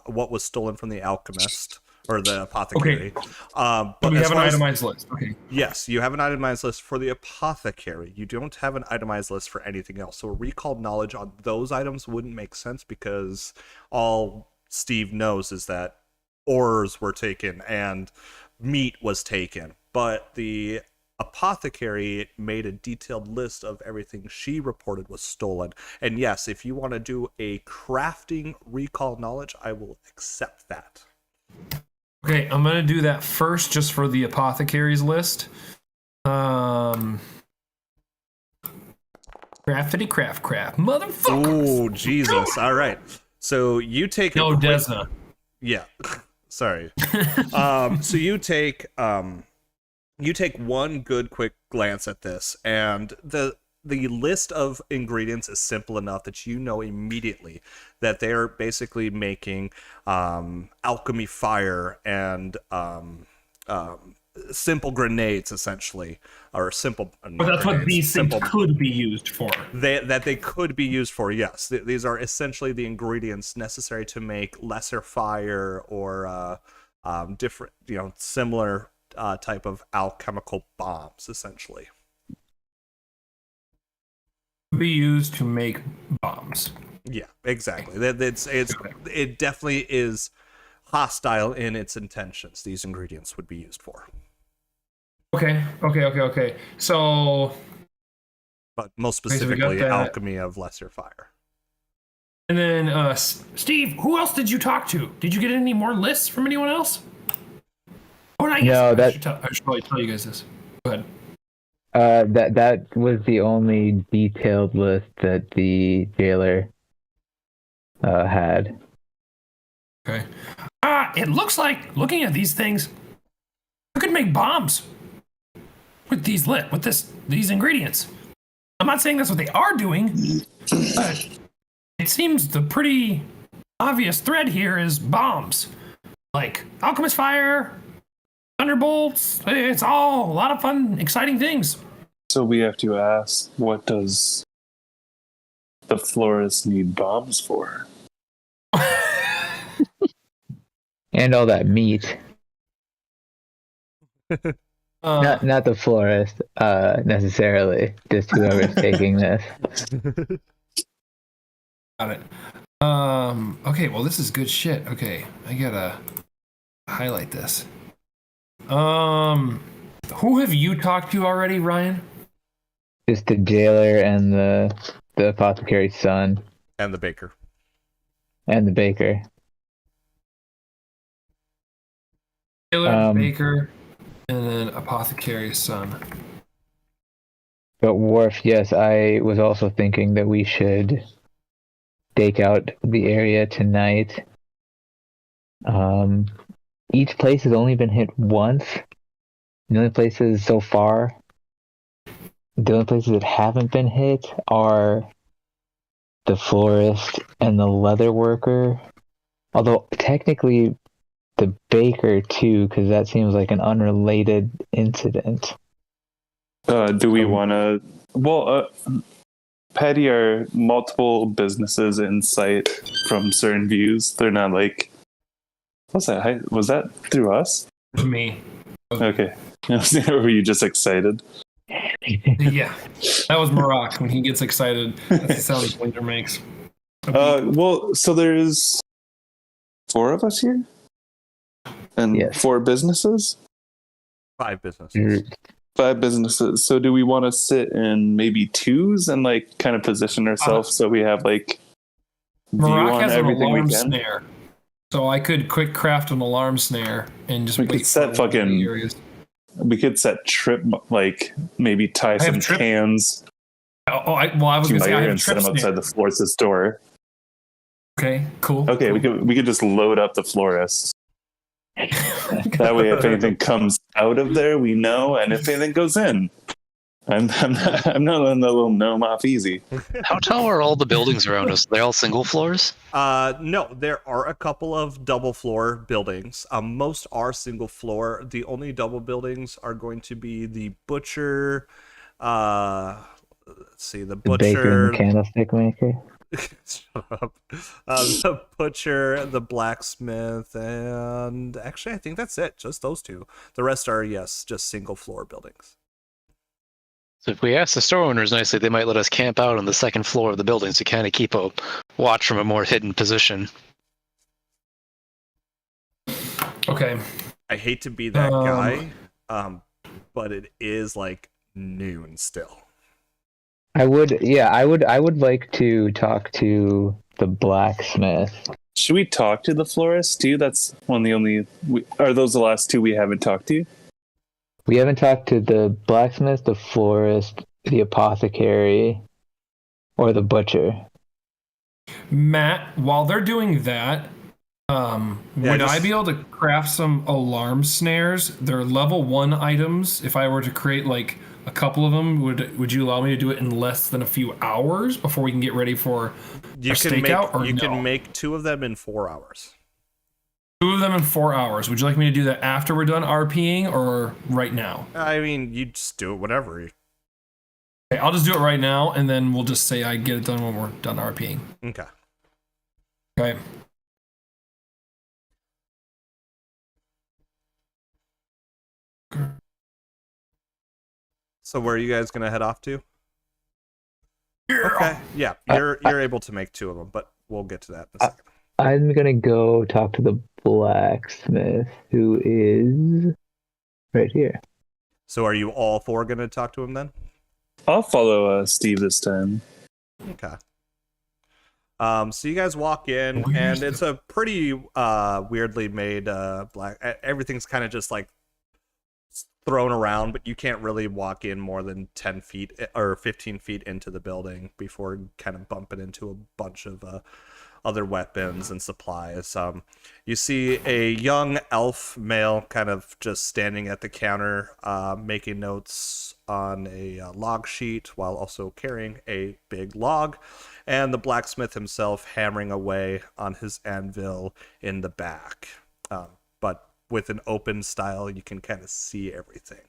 what was stolen from the alchemist or the apothecary. Okay. But we have an itemized list. Okay. Yes, you have an itemized list for the apothecary. You don't have an itemized list for anything else. So recalled knowledge on those items wouldn't make sense because all Steve knows is that ores were taken and meat was taken. But the apothecary made a detailed list of everything she reported was stolen. And yes, if you want to do a crafting recall knowledge, I will accept that. Okay, I'm gonna do that first, just for the apothecary's list. Craftity craft, motherfuckers. Oh Jesus! All right, so you take no Desna. Yeah, sorry. So you take one good quick glance at this, and the list of ingredients is simple enough that you know immediately that they're basically making alchemy fire and simple grenades, essentially, or simple. But that's what these things could be used for. They could be used for. Yes, these are essentially the ingredients necessary to make lesser fire or different, similar type of alchemical bombs, essentially. Be used to make bombs. Yeah, exactly. It definitely is hostile in its intentions. These ingredients would be used for. Okay. So, but most specifically, alchemy of lesser fire. And then, Steve, who else did you talk to? Did you get any more lists from anyone else? Oh, I should probably tell you guys this. Go ahead. That was the only detailed list that the jailer had. Okay. It looks like, looking at these things, you could make bombs with these ingredients. I'm not saying that's what they are doing, but it seems the pretty obvious thread here is bombs. Like alchemist fire, thunderbolts. It's all a lot of fun, exciting things. So we have to ask, what does the florist need bombs for? And all that meat. Not the florist, necessarily. Just whoever's taking this. Got it. Okay, well, this is good shit. Okay, I gotta highlight this. Who have you talked to already, Ryan? Just the jailer and the apothecary's son. And the baker. And the baker. Jailer, baker, and then apothecary's son. But Worf, yes, I was also thinking that we should stake out the area tonight. Each place has only been hit once. The only places so far, the only places that haven't been hit are the florist and the leather worker. Although technically the baker too, because that seems like an unrelated incident. Do we want to? Well, Patty, are multiple businesses in sight from certain views? They're not like. What's that? Was that through us? Me. Okay. Were you just excited? Yeah, that was Marak when he gets excited. That's the sound his winter makes. Well, so there's 4 of us here, and 4 businesses. 5 businesses. 5 businesses. So do we want to sit in maybe twos and like kind of position ourselves so we have like view Marak on has an everything we alarm can? snare, so I could quick craft an alarm snare and just We wait could for set one of the fucking- areas. We could set trip, like maybe tie I have some trip- cans I was to gonna say I Meyer have a and set trip them snare. outside the florist's store. Okay, cool. Okay, cool. we could just load up the florist. That way, if anything comes out of there, we know, and if anything goes in, I'm not letting the little gnome off easy. How tall are all the buildings around us? Are they all single floors? No, there are a couple of double floor buildings. Most are single floor. The only double buildings are going to be the butcher. Let's see, the The baker and butcher. the candlestick maker. Shut up. The butcher, the blacksmith, and actually, I think that's it. Just those two. The rest are, yes, just single floor buildings. So if we ask the store owners nicely, they might let us camp out on the second floor of the buildings to kind of keep a watch from a more hidden position. Okay. I hate to be that guy, but it is like noon still. I would like to talk to the blacksmith. Should we talk to the florist too? That's one of the only. Are those the last 2 we haven't talked to? We haven't talked to the blacksmith, the florist, the apothecary, or the butcher. Matt, while they're doing that, would I be able to craft some alarm snares? They're level 1 items. If I were to create like a couple of them, would you allow me to do it in less than a few hours before we can get ready for a stakeout? Or you no? can make 2 of them in 4 hours. 2 of them in 4 hours. Would you like me to do that after we're done RPing or right now? I mean, you just do it whenever. Okay, I'll just do it right now, and then we'll just say I get it done when we're done RPing. Okay. Okay. So where are you guys gonna head off to? Okay. Yeah, you're able to make 2 of them, but we'll get to that in a second. I'm gonna go talk to the blacksmith, who is right here. So are you all 4 gonna talk to him then? I'll follow Steve this time. Okay. So you guys walk in, and it's a pretty weirdly made black. Everything's kind of just like thrown around, but you can't really walk in more than 10 feet or 15 feet into the building before kind of bumping into a bunch of other weapons and supplies. You see a young elf male kind of just standing at the counter, making notes on a log sheet while also carrying a big log, and the blacksmith himself hammering away on his anvil in the back. But with an open style, you can kind of see everything.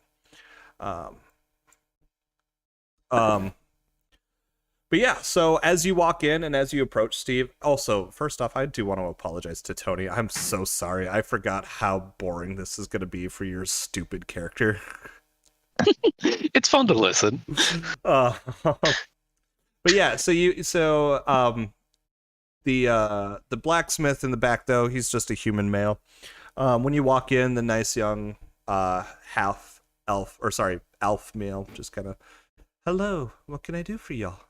But yeah, so as you walk in and as you approach Steve, also, first off, I do want to apologize to Tony. I'm so sorry. I forgot how boring this is going to be for your stupid character. It's fun to listen. But yeah, the blacksmith in the back, though, he's just a human male. When you walk in, the nice young elf male just kind of, hello, what can I do for y'all?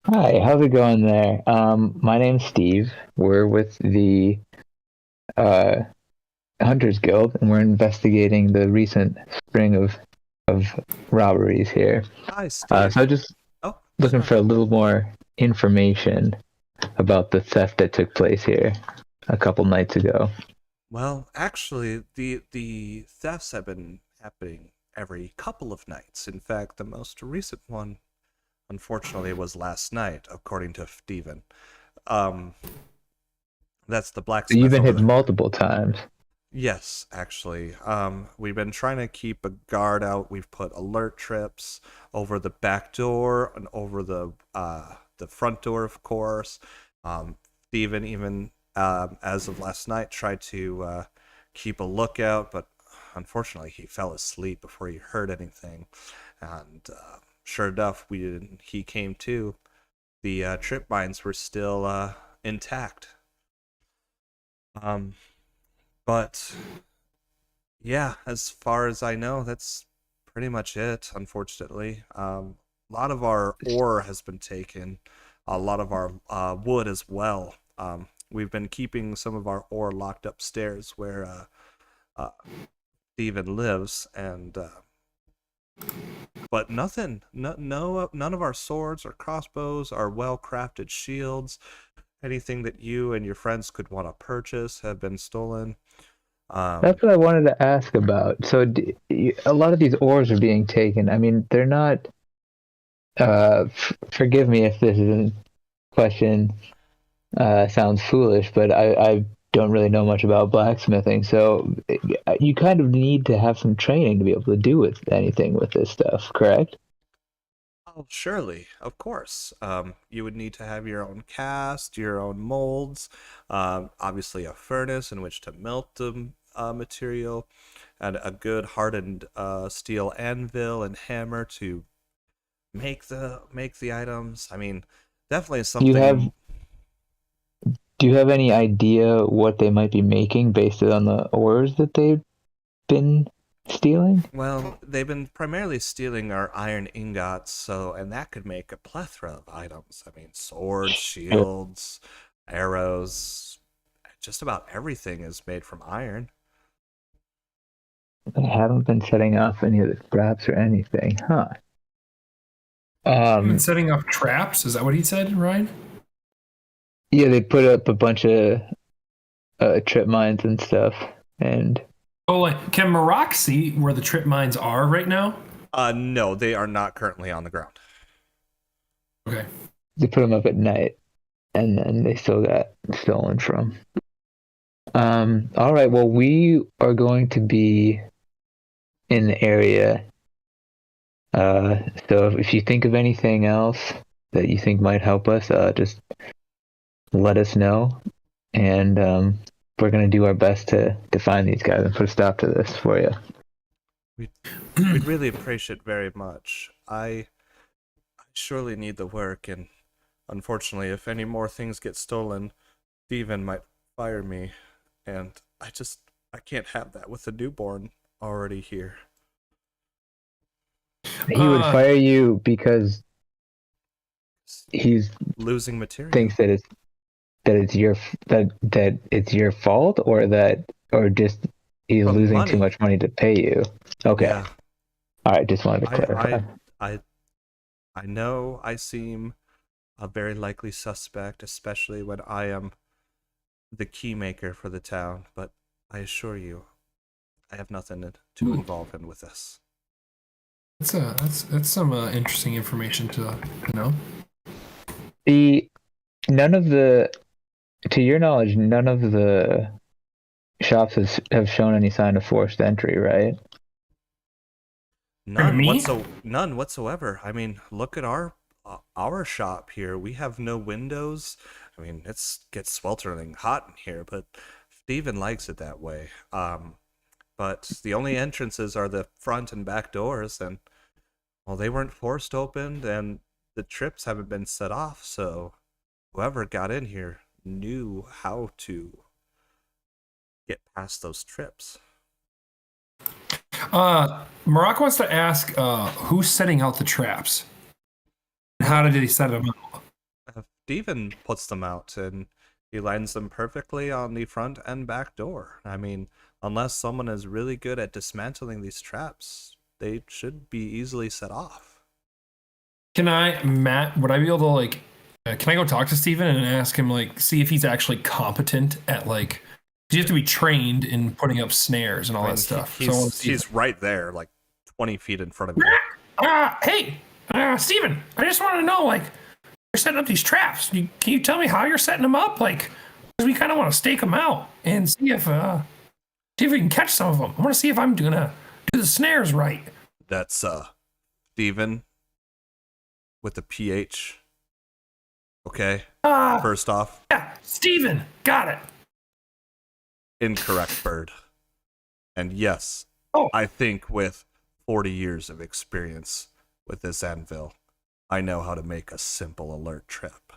Hi, how's it going there? My name's Steve. We're with the Hunters Guild, and we're investigating the recent string of robberies here. Hi, Steve. So just looking for a little more information about the theft that took place here a couple nights ago. Well, actually, the thefts have been happening every couple of nights. In fact, the most recent one, unfortunately, was last night, according to Steven. That's the blacksmith. So you've been hit multiple times. Yes, actually. We've been trying to keep a guard out. We've put alert trips over the back door and over the front door, of course. Steven even, as of last night, tried to keep a lookout, but unfortunately he fell asleep before he heard anything. And sure enough, he came to. The trip mines were still intact. But Yeah, as far as I know, that's pretty much it, unfortunately. A lot of our ore has been taken, a lot of our wood as well. We've been keeping some of our ore locked upstairs where uh, Steven lives, and but nothing, none of our swords or crossbows, our well-crafted shields, anything that you and your friends could want to purchase have been stolen. That's what I wanted to ask about. So a lot of these ores are being taken. I mean, they're not. Forgive me if this is a question sounds foolish, but I don't really know much about blacksmithing. So you kind of need to have some training to be able to do with anything with this stuff, correct? Oh, surely, of course. You would need to have your own cast, your own molds, obviously a furnace in which to melt the material, and a good hardened steel anvil and hammer to make the items. I mean, definitely Do you have something. Do you have any idea what they might be making based on the ores that they've been stealing? Well, they've been primarily stealing our iron ingots, so and that could make a plethora of items. I mean, swords, shields, arrows, just about everything is made from iron. They haven't been setting off any of the traps or anything, huh? I've been Um, setting up traps. Is that what he said, Ryan? yeah, they put up a bunch of trip mines and stuff, and Oh, like, can Maroc see where the trip mines are right now? No, they are not currently on the ground. Okay. they put them up at night, and then they still got stolen from. All right. Well, we are going to be in the area. So if you think of anything else that you think might help us, just let us know, and we're gonna do our best to find these guys and put a stop to this for you. We'd really appreciate very much. I surely need the work, and unfortunately, if any more things get stolen, Steven might fire me, and I can't have that with the newborn already here. He would fire you because he's Losing material. thinks that it's your that it's your fault, or just he's But losing too money. much money to pay you. Okay. Yeah, All right. Just wanted to clarify. I I know I seem a very likely suspect, especially when I am the key maker for the town, but I assure you, I have nothing to involve in with this. That's some interesting information to know. The none of the To your knowledge, none of the shops have shown any sign of forced entry, right? Me? None whatsoever. I mean, look at our shop here. We have no windows. I mean, gets sweltering hot in here, but Steven likes it that way. But the only entrances are the front and back doors, and well, they weren't forced opened, and the trips haven't been set off, so whoever got in here knew how to get past those trips. Maroc wants to ask who's setting out the traps? How did he set them up? Steven puts them out, and he lines them perfectly on the front and back door. I mean, unless someone is really good at dismantling these traps, they should be easily set off. Can I, Matt, would I be able to, like, can I go talk to Steven and ask him, like, see if he's actually competent at, like, you have to be trained in putting up snares and all I mean, that stuff. He's right there, like 20 feet in front of you. Hey, Steven, I just want to know, like, you're setting up these traps. Can you tell me how you're setting them up? Like, 'cause we kind of want to stake them out and see if we can catch some of them. I want to see if I'm gonna do the snares right. That's Steven with the PH. Okay. First off, Yeah, Steven, got it. incorrect, bird. And yes, Oh. I think with 40 years of experience with this anvil, I know how to make a simple alert trip.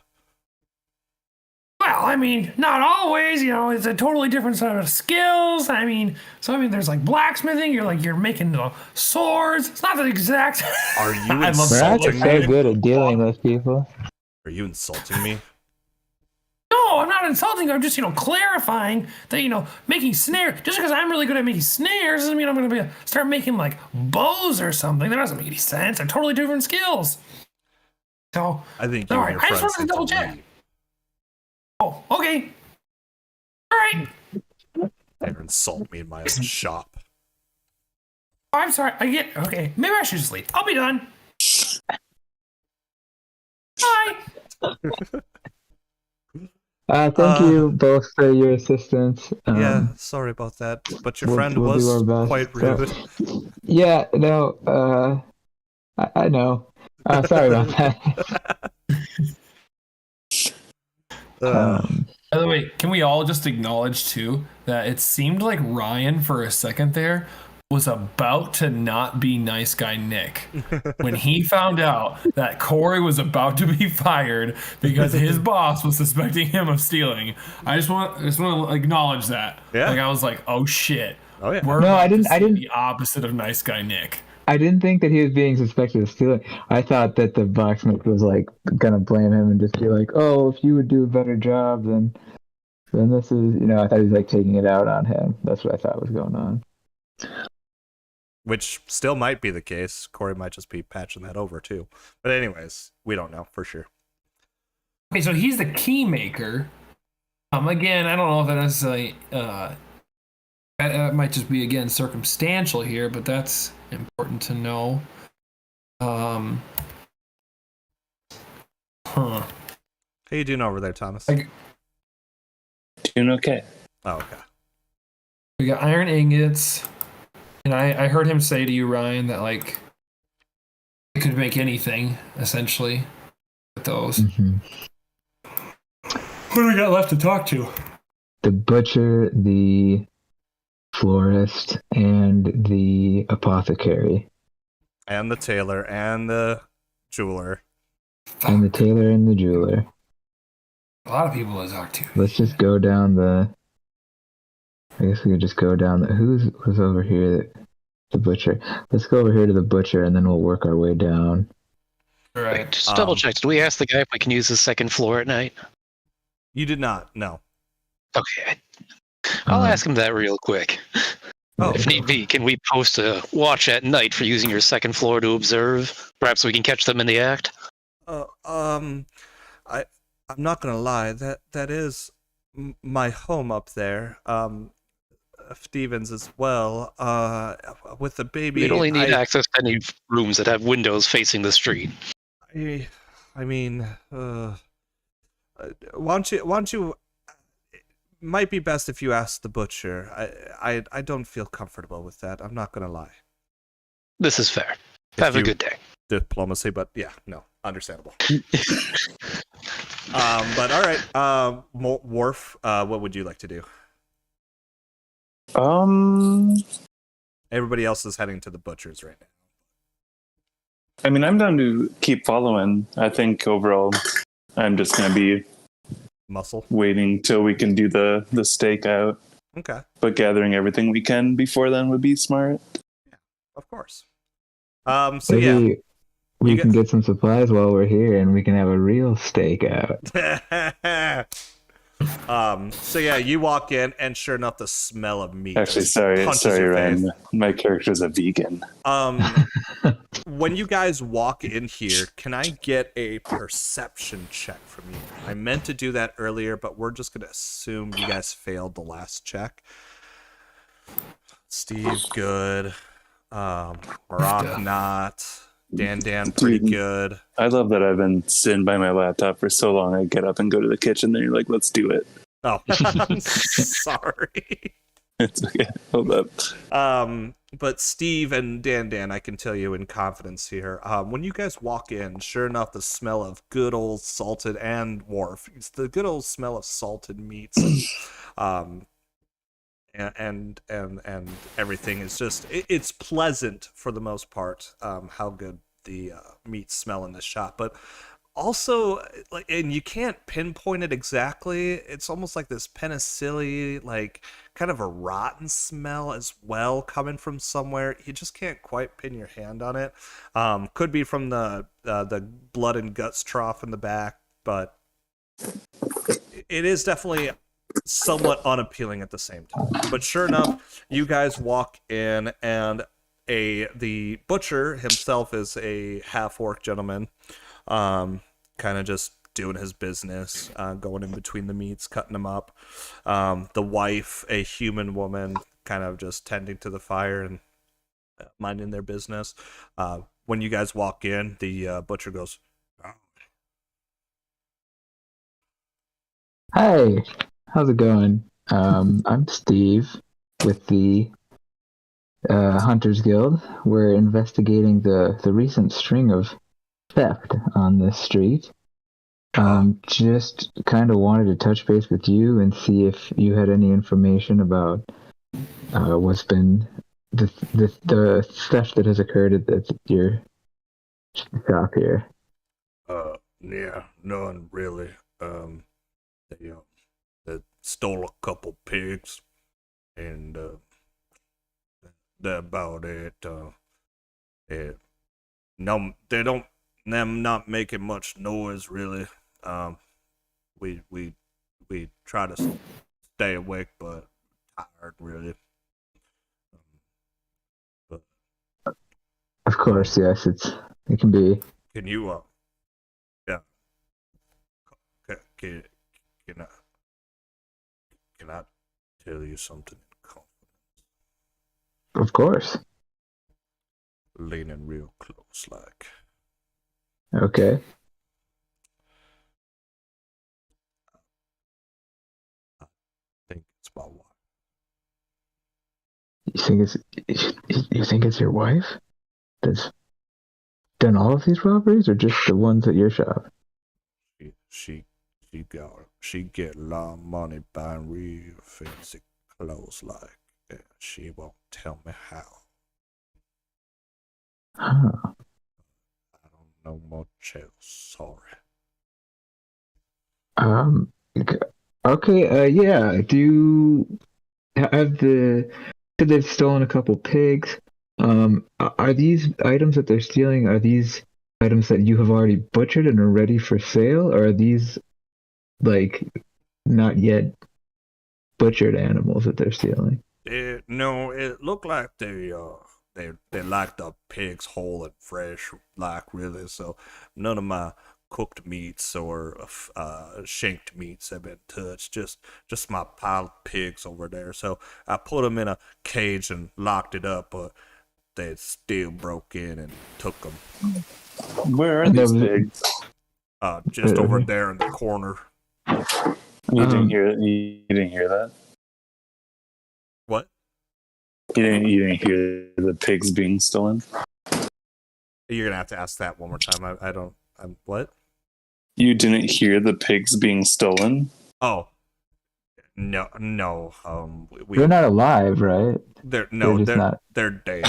Well, I mean, not always. It's a totally different set of skills. There's like blacksmithing. You're making swords. It's not the exact. Are you I love Brad is insulting so me? good at dealing with people. Are you insulting me? No, I'm not insulting. I'm just, clarifying that, making snares. Just because I'm really good at making snares doesn't mean I'm going to start making like bows or something. That doesn't make any sense. They're totally different skills. So, I think you all and right. your I just friends wanted to need double to check. leave. Oh, okay. All right. Never insult me in my own shop. Oh, I'm sorry. Okay. Maybe I should just leave. I'll be done. Bye. Thank you both for your assistance. Yeah, sorry about that. But your friend we'll do was our best. quite rude. Yeah, no, I know. Sorry about that. By the way, can we all just acknowledge too that it seemed like Ryan for a second there was about to not be nice guy Nick when he found out that Corey was about to be fired because his boss was suspecting him of stealing. I just want to acknowledge that. Yeah. Like I was like, oh shit. Oh yeah. We're No, about I didn't- to I see didn't- the opposite of nice guy Nick. I didn't think that he was being suspected of stealing. I thought that the blacksmith was like gonna blame him and just be like, "Oh, if you would do a better job, then this is." I thought he was like taking it out on him. That's what I thought was going on. Which still might be the case. Corey might just be patching that over too. But anyways, we don't know for sure. Okay, so he's the key maker. Again, I don't know if that necessarily that might just be again circumstantial here, but that's important to know. Huh. How you doing over there, Thomas? Doing okay. Oh, okay. We got iron ingots, and I heard him say to you, Ryan, that like it could make anything essentially with those. Mm-hmm. What do we got left to talk to? The butcher, the florist, and the apothecary, And the tailor and the jeweler. and the tailor and the jeweler. A lot of people to talk to. Let's just go down the. I guess we could just go down the. Who's over here? The butcher. Let's go over here to the butcher, and then we'll work our way down. All right. Just double check. Did we ask the guy if we can use the second floor at night? You did not. No. Okay. I'll ask him that real quick. Oh, If need be, can we post a watch at night for using your second floor to observe? Perhaps we can catch them in the act. I'm not gonna lie. That is my home up there. Steven's as well. With the baby. We'd only need access to any rooms that have windows facing the street. I mean, why don't you? It might be best if you ask the butcher. I don't feel comfortable with that. I'm not gonna lie. This is fair. If Have a you- good day. Diplomacy, but yeah, no, understandable. But all right, Worf, what would you like to do? Everybody else is heading to the butcher's right now. I mean, I'm down to keep following. I think overall, I'm just gonna be Muscle. waiting till we can do the stakeout. Okay, But gathering everything we can before then would be smart. of course. So yeah. Maybe we You can guys- get some supplies while we're here, and we can have a real stakeout. So yeah, you walk in, and sure enough, the smell of meat. Actually, just sorry, punches your Ryan. face. My character's a vegan. When you guys walk in here, can I get a perception check from you? I meant to do that earlier, but we're just gonna assume you guys failed the last check. Steve, good. Rock, not. Dan, pretty Dude. good. I love that I've been sitting by my laptop for so long. I get up and go to the kitchen. Then you're like, "Let's do it." Oh, I'm sorry. It's okay. Hold up. But Steve and Dan, I can tell you in confidence here, when you guys walk in, sure enough, the smell of good old salted and Worf, it's the good old smell of salted meats, and everything is just, it's pleasant for the most part, how good the meats smell in this shop. But Also, like, and you can't pinpoint it exactly. It's almost like this penicilli, like kind of a rotten smell as well, coming from somewhere. You just can't quite pin your hand on it. Could be from the blood and guts trough in the back, but it is definitely somewhat unappealing at the same time. But sure enough, you guys walk in, and the butcher himself is a half-orc gentleman, kind of just doing his business, going in between the meats, cutting them up. The wife, a human woman, kind of just tending to the fire and minding their business. When you guys walk in, the butcher goes, Hi, how's it going? I'm Steve with the Hunters Guild. We're investigating the recent string of theft on this street. Just kind of wanted to touch base with you and see if you had any information about what's been the theft that has occurred at your shop here. yeah, none really. They stole a couple pigs, and that's about it. No, they don't. Them not making much noise really. We try to stay awake, but tired really. But Of course, yes, it can be. can you yeah, can I can I tell you something in confidence? Of course. Leaning real close, like. Okay. I think it's my wife. You think it's your wife that's done all of these robberies, or just the ones at your shop? She get a lot of money buying real fancy clothes, like, and she won't tell me how. Huh. I don't know much else. Sorry. Okay. Yeah. Do you have said they've stolen a couple pigs? Are these items that they're stealing? Are these items that you have already butchered and are ready for sale, or are these like not yet butchered animals that they're stealing? No, it looked like they like the pigs whole and fresh, like, really. So none of my cooked meats or shanked meats have been touched. Just my pile of pigs over there. So I put them in a cage and locked it up, but they still broke in and took them. Where are these pigs? Just over there in the corner. You didn't hear it. You didn't hear that. What? You didn't hear the pigs being stolen. You're gonna have to ask that one more time. I don't. I'm what? You didn't hear the pigs being stolen. Oh, no. They're not alive, right? They're not. They're dead.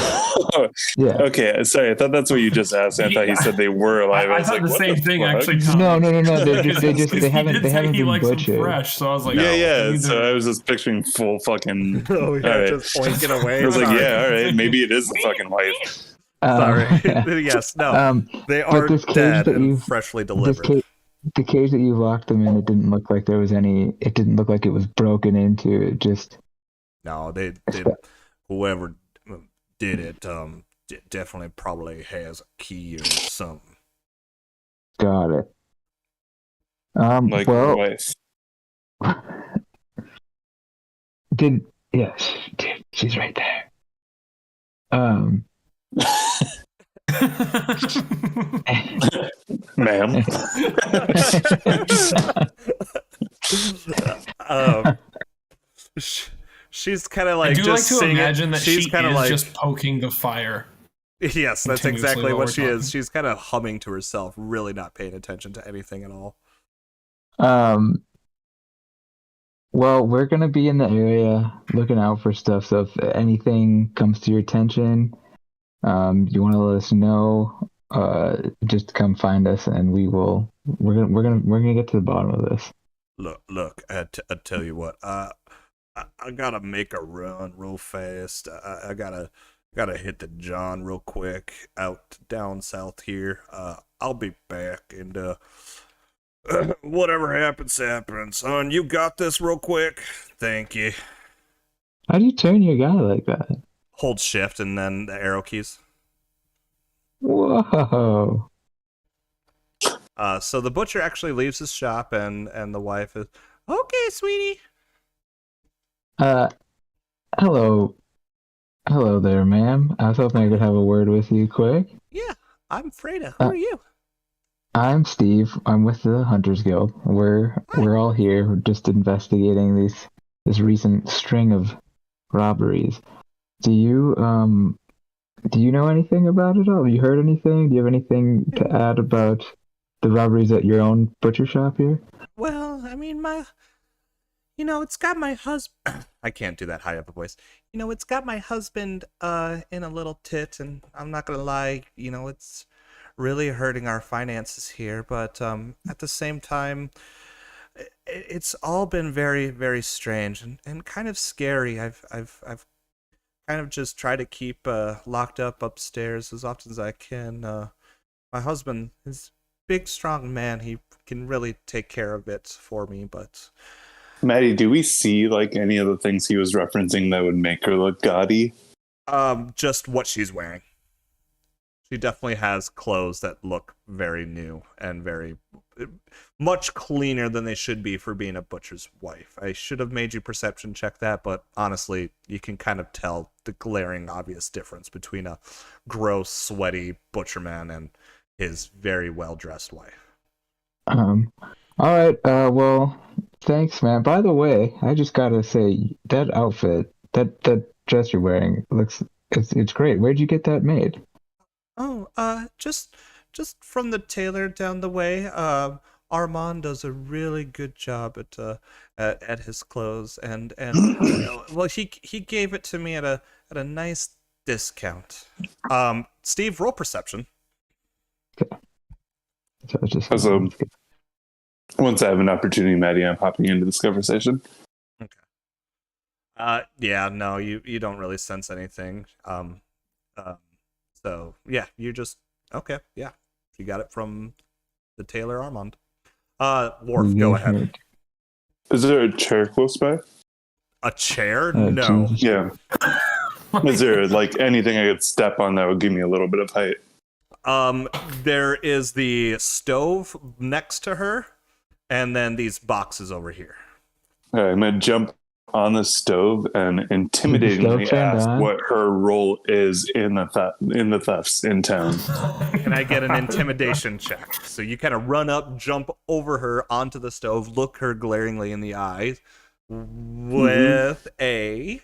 Yeah. Okay, sorry. I thought that's what you just asked. I thought you said they were alive. I was thought like, the what same thing fuck? actually. Tom. No. They He haven't did say he been likes them butchered. fresh, so I was like, Yeah. So I was just picturing full fucking. Oh yeah, right. just oinking away. I was like, Sorry. yeah, all right, maybe it is the fucking wife. Sorry. Yes, no. They are this cage dead that and you've- freshly delivered. The cage that you locked them in, it didn't look like there was any. It didn't look like it was broken into. It just. No, they whoever did it definitely probably has a key or something. Got it. Like well, my wife. yes, she's right there. Ma'am. She's kind of like I do just like to singing. imagine that She's she kind of is like just poking the fire. yes, that's continuously exactly while what we're she talking. is. She's kind of humming to herself, really not paying attention to anything at all. Well, we're gonna be in the area looking out for stuff. So if anything comes to your attention, you want to let us know. Just come find us, and we will We're gonna get to the bottom of this. Look. I tell you what. I gotta make a run real fast. I gotta hit the John real quick out down south here. I'll be back, and whatever happens, happens. Son, you got this real quick. Thank you. How do you turn your guy like that? Hold shift and then the arrow keys. Whoa. So the butcher actually leaves his shop, and the wife is, okay, sweetie. Hello. Hello there, ma'am. I was hoping I could have a word with you quick. Yeah, I'm Freda. Who are you? I'm Steve. I'm with the Hunters Guild. We're all here. We're just investigating this recent string of robberies. Do you know anything about it all? Have you heard anything? Do you have anything to add about the robberies at your own butcher shop here? Well, I mean, it's got my husband. I can't do that high up a voice. It's got my husband in a little tit, and I'm not gonna lie. It's really hurting our finances here. But at the same time, it's all been very, very strange and kind of scary. I've kind of just tried to keep locked up upstairs as often as I can. My husband is a big, strong man. He can really take care of it for me, but Maddie, do we see like any of the things he was referencing that would make her look gaudy? just what she's wearing. She definitely has clothes that look very new and very much cleaner than they should be for being a butcher's wife. I should have made you perception check that, but honestly, you can kind of tell the glaring obvious difference between a gross, sweaty butcherman and his very well-dressed wife. All right. Well, thanks, man. By the way, I just gotta say that outfit, that dress you're wearing, it's great. Where'd you get that made? Oh, just from the tailor down the way. Armand does a really good job at his clothes, and well, he gave it to me at a nice discount. Steve, roll perception. So it's just Also, once I have an opportunity, Maddie, I'm hopping into this conversation. Okay. Yeah, no, you don't really sense anything. So yeah, you just okay. Yeah, you got it from the tailor Armand. Worf, go ahead. Is there a chair close by? A chair? No. Jesus. Yeah. Is there like anything I could step on that would give me a little bit of height? There is the stove next to her, and then these boxes over here. All right, I'm gonna jump on the stove and intimidatingly ask what her role is in the thefts in town. Can I get an intimidation check? So you kind of run up, jump over her onto the stove, look her glaringly in the eyes with a.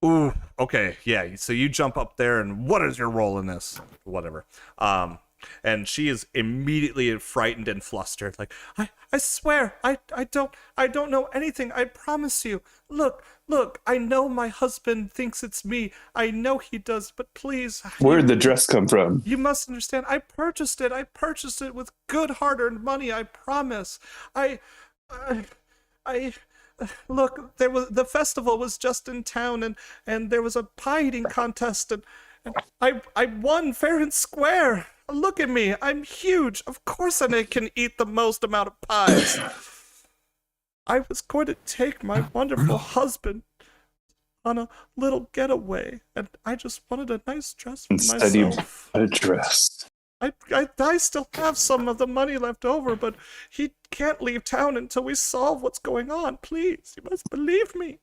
Ooh, okay, yeah. So you jump up there, and what is your role in this? Whatever. And she is immediately frightened and flustered. Like, I swear, I don't know anything. I promise you. Look, I know my husband thinks it's me. I know he does, but please. Where'd the dress come from? You must understand. I purchased it with good hard-earned money. I promise. Look, the festival was just in town, and there was a pie eating contest, and I won fair and square. Look at me, I'm huge. Of course I can eat the most amount of pies. I was going to take my wonderful husband on a little getaway, and I just wanted a nice dress for Instead, you myself. bought a dress. I still have some of the money left over, but he can't leave town until we solve what's going on. Please, you must believe me.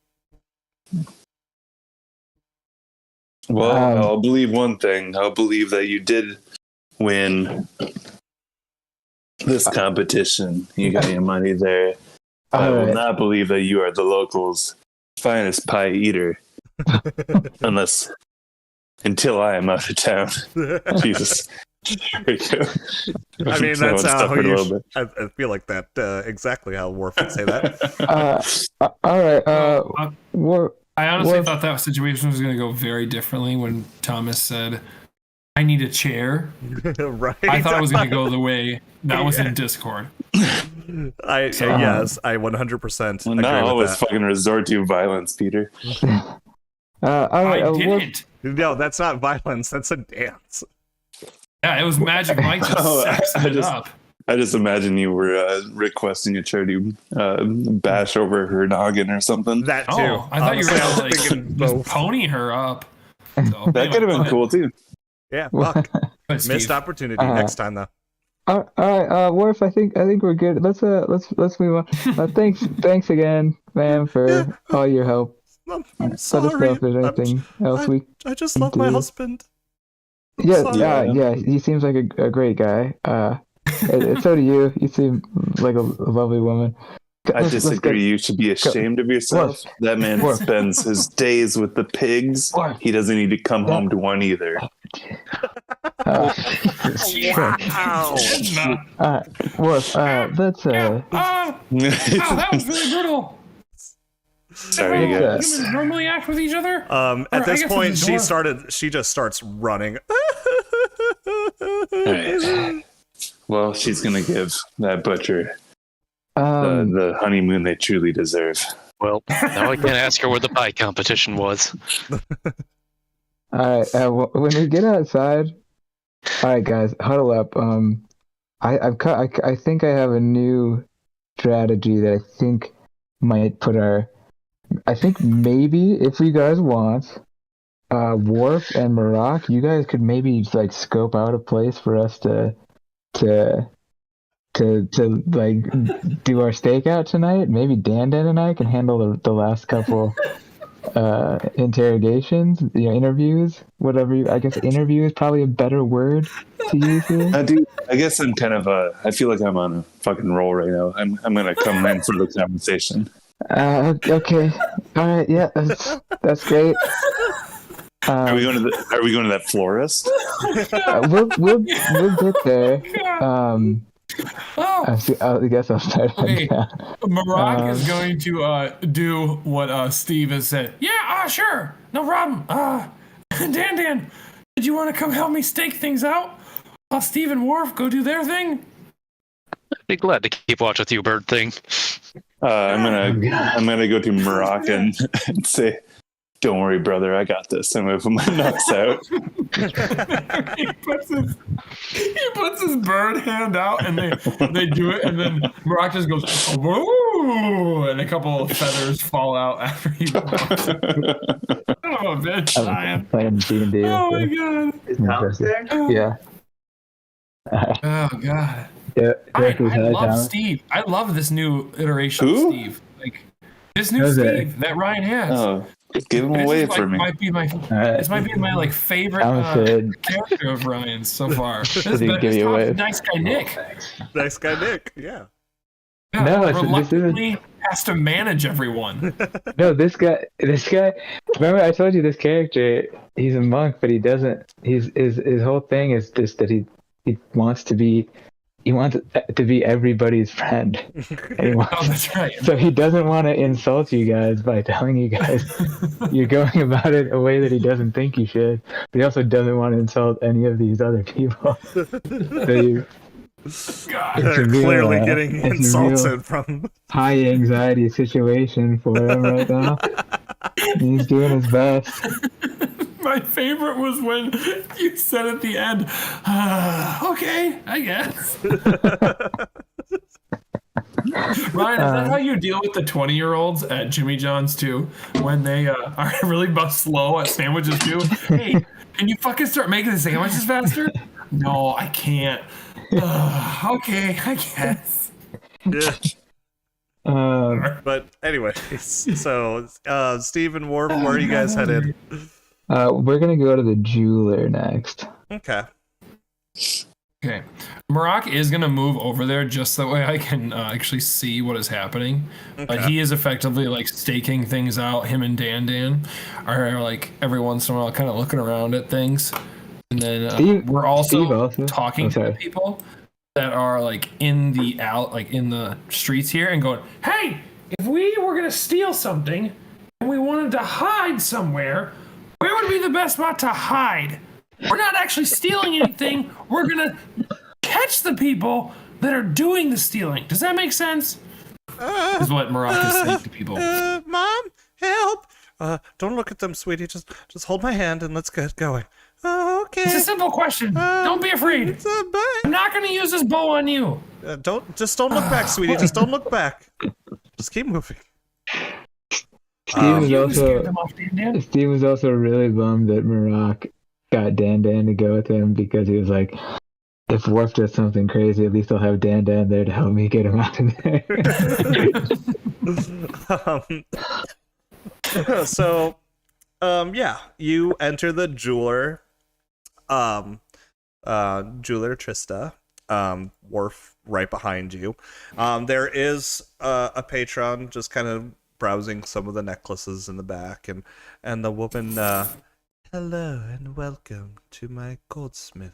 Well, I'll believe one thing. I'll believe that you did win this competition. You got your money there. I will not believe that you are the locals' finest pie eater. Until I am out of town. Jesus. I mean, that's how you. I feel like that exactly how Worf would say that. All right. I honestly thought that situation was going to go very differently when Thomas said, "I need a chair." Right. I thought it was going to go the way that was in Discord. Yes, I 100% Well, agree now with always that. fucking resort to violence, Peter. All right, I didn't. No, that's not violence. That's a dance. Yeah, it was Magic Mike just Oh, sexing it just- up. I just imagine you were requesting a chair to bash over her noggin or something. That too. Oh, I thought you were Honestly, I was going to thinking like both. just pony her up. So, That could have been cool too. Yeah, fuck. But Missed Steve, opportunity next time though. All right, Worf. I think we're good. Let's move on. Thanks again, ma'am, for all your help. I'm Let sorry. us know if there's anything else we. I just love my do. husband. Yeah, sorry. yeah. He seems like a great guy. So do you. You seem like a lovely woman. I Let's disagree. get- You should be ashamed of yourself. That man Worf. spends his days with the pigs. Worf. He doesn't need to come home to one either. Wow. Worf. Let's that was really brutal. Sorry, Yeah. guys. Humans normally act with each other. At I this guess point, it's a she just starts running. Alright. Well, she's gonna give that butcher the honeymoon they truly deserve. Well, now I can't ask her where the pie competition was. All right. When we get outside, all right, guys, huddle up. I think I have a new strategy that I think might put our. I think maybe if you guys want, Worf and Marak, you guys could maybe like scope out a place for us to like do our stakeout tonight. Maybe Dan and I can handle the last couple interrogations, interviews, whatever. I guess interview is probably a better word to use here. Dude, I guess I'm kind of I feel like I'm on a fucking roll right now. I'm gonna come in for the conversation. Okay. All right. Yeah, that's great. Are we going to that florist? We'll get there. Oh, I guess I'll start. okay. Marak is Um, going to do what Steve has said. Yeah, sure, no problem. Dan, did you want to come help me stake things out while Steve and Worf go do their thing? I'd be glad to keep watch with you, bird thing. I'm gonna go to Marak and say, "Don't worry, brother, I got this." I'm gonna put my nuts out. he puts his bird hand out and they do it, and then Marak just goes, "Whoa!" and a couple of feathers fall out after he walks. Oh, bitch, Ryan. Playing D&D. Oh my god. Yeah. Oh god. Yeah. I love Steve. I love this new iteration of Who? Steve. Like this new Who's that? Steve that Ryan has. Oh, give him This away is, like, for me. Might be my right. this might be my like favorite Thomas said, character of Ryan's so far. This is he better give you than away? Nice Guy Nick. Nice guy, Nick. Yeah. Yeah, No, this reluctantly has to manage everyone. no, this guy. Remember, I told you this character. He's a monk, but he doesn't. His whole thing is just that he wants to be. He wants to be everybody's friend. And he wants, Oh, that's right. so he doesn't want to insult you guys by telling you guys you're going about it a way that he doesn't think you should. But he also doesn't want to insult any of these other people. So you, God. it's a real, Clearly getting it's a real insulted from. high anxiety situation for him right now. He's doing his best. My favorite was when you said at the end, okay, I guess. Ryan, is that how you deal with the 20-year-olds at Jimmy John's too? When they are really slow at sandwiches too? Hey, can you fucking start making the sandwiches faster? No, I can't. Okay, I guess. Yeah. But anyway, so Steve and Worf, where are you guys headed? we're gonna go to the jeweler next. Okay. Okay. Marak is going to move over there just that way I can actually see what is happening. Okay. He is effectively like staking things out. Him and Dan are like every once in a while kind of looking around at things. And then we're also talking to the people that are like in the streets here and going, hey, if we were going to steal something, and we wanted to hide somewhere, where would be the best spot to hide? We're not actually stealing anything. We're gonna catch the people that are doing the stealing. Does that make sense? Is what Marak is saying to people. Mom, help! Don't look at them, sweetie. Just hold my hand and let's get going. Oh, okay. It's a simple question. Don't be afraid. Bye. I'm not gonna use this bow on you. Don't look back, sweetie. Just don't look back. Just keep moving. Steve was also really bummed that Marak got Dan to go with him because he was like, if Worf does something crazy, at least I'll have Dan there to help me get him out of there. So, yeah, you enter the jeweler, jeweler Trista, Worf right behind you. There is a patron just kind of browsing some of the necklaces in the back, and the woman, hello and welcome to my goldsmithing.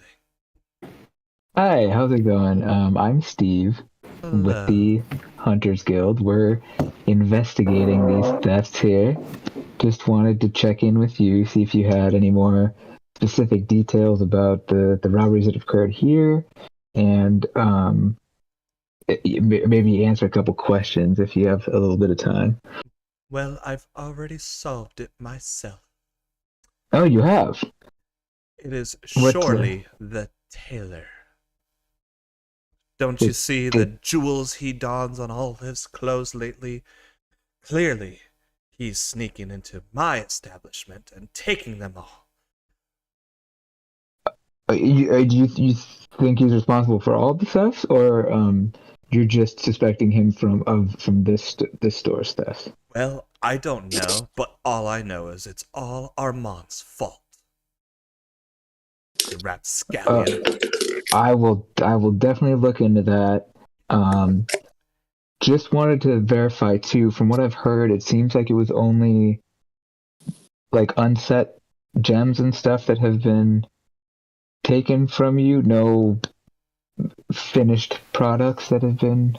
Hi, how's it going? I'm Steve with the Hunters Guild. We're investigating these thefts here. Just wanted to check in with you, see if you had any more specific details about the robberies that have occurred here, and maybe answer a couple questions if you have a little bit of time. Well, I've already solved it myself. Oh, you have? It is surely the tailor. Don't you see the jewels he dons on all his clothes lately? Clearly, he's sneaking into my establishment and taking them all. Do you think he's responsible for all the thefts, or you're just suspecting him from this store's theft? Well, I don't know, but all I know is it's all Armand's fault. You rapscallion. I will definitely look into that. Just wanted to verify too. From what I've heard, it seems like it was only like unset gems and stuff that have been taken from you. No finished products that have been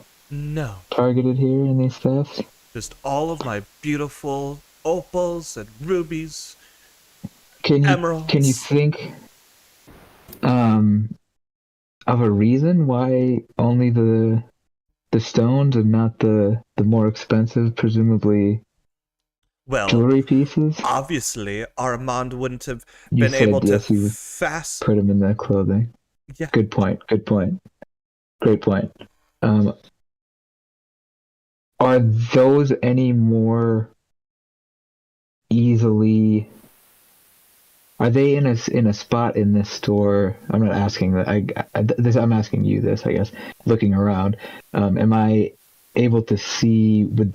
targeted here in these thefts. Just all of my beautiful opals and rubies, emeralds. Can you think of a reason why only the stones and not the more expensive, presumably jewelry pieces? Obviously, Armand wouldn't have been able to put them in that clothing. Yeah. Good point. Great point. Are those any more easily? Are they in a spot in this store? I'm not asking that. I'm asking you this, I guess. Looking around, am I able to see with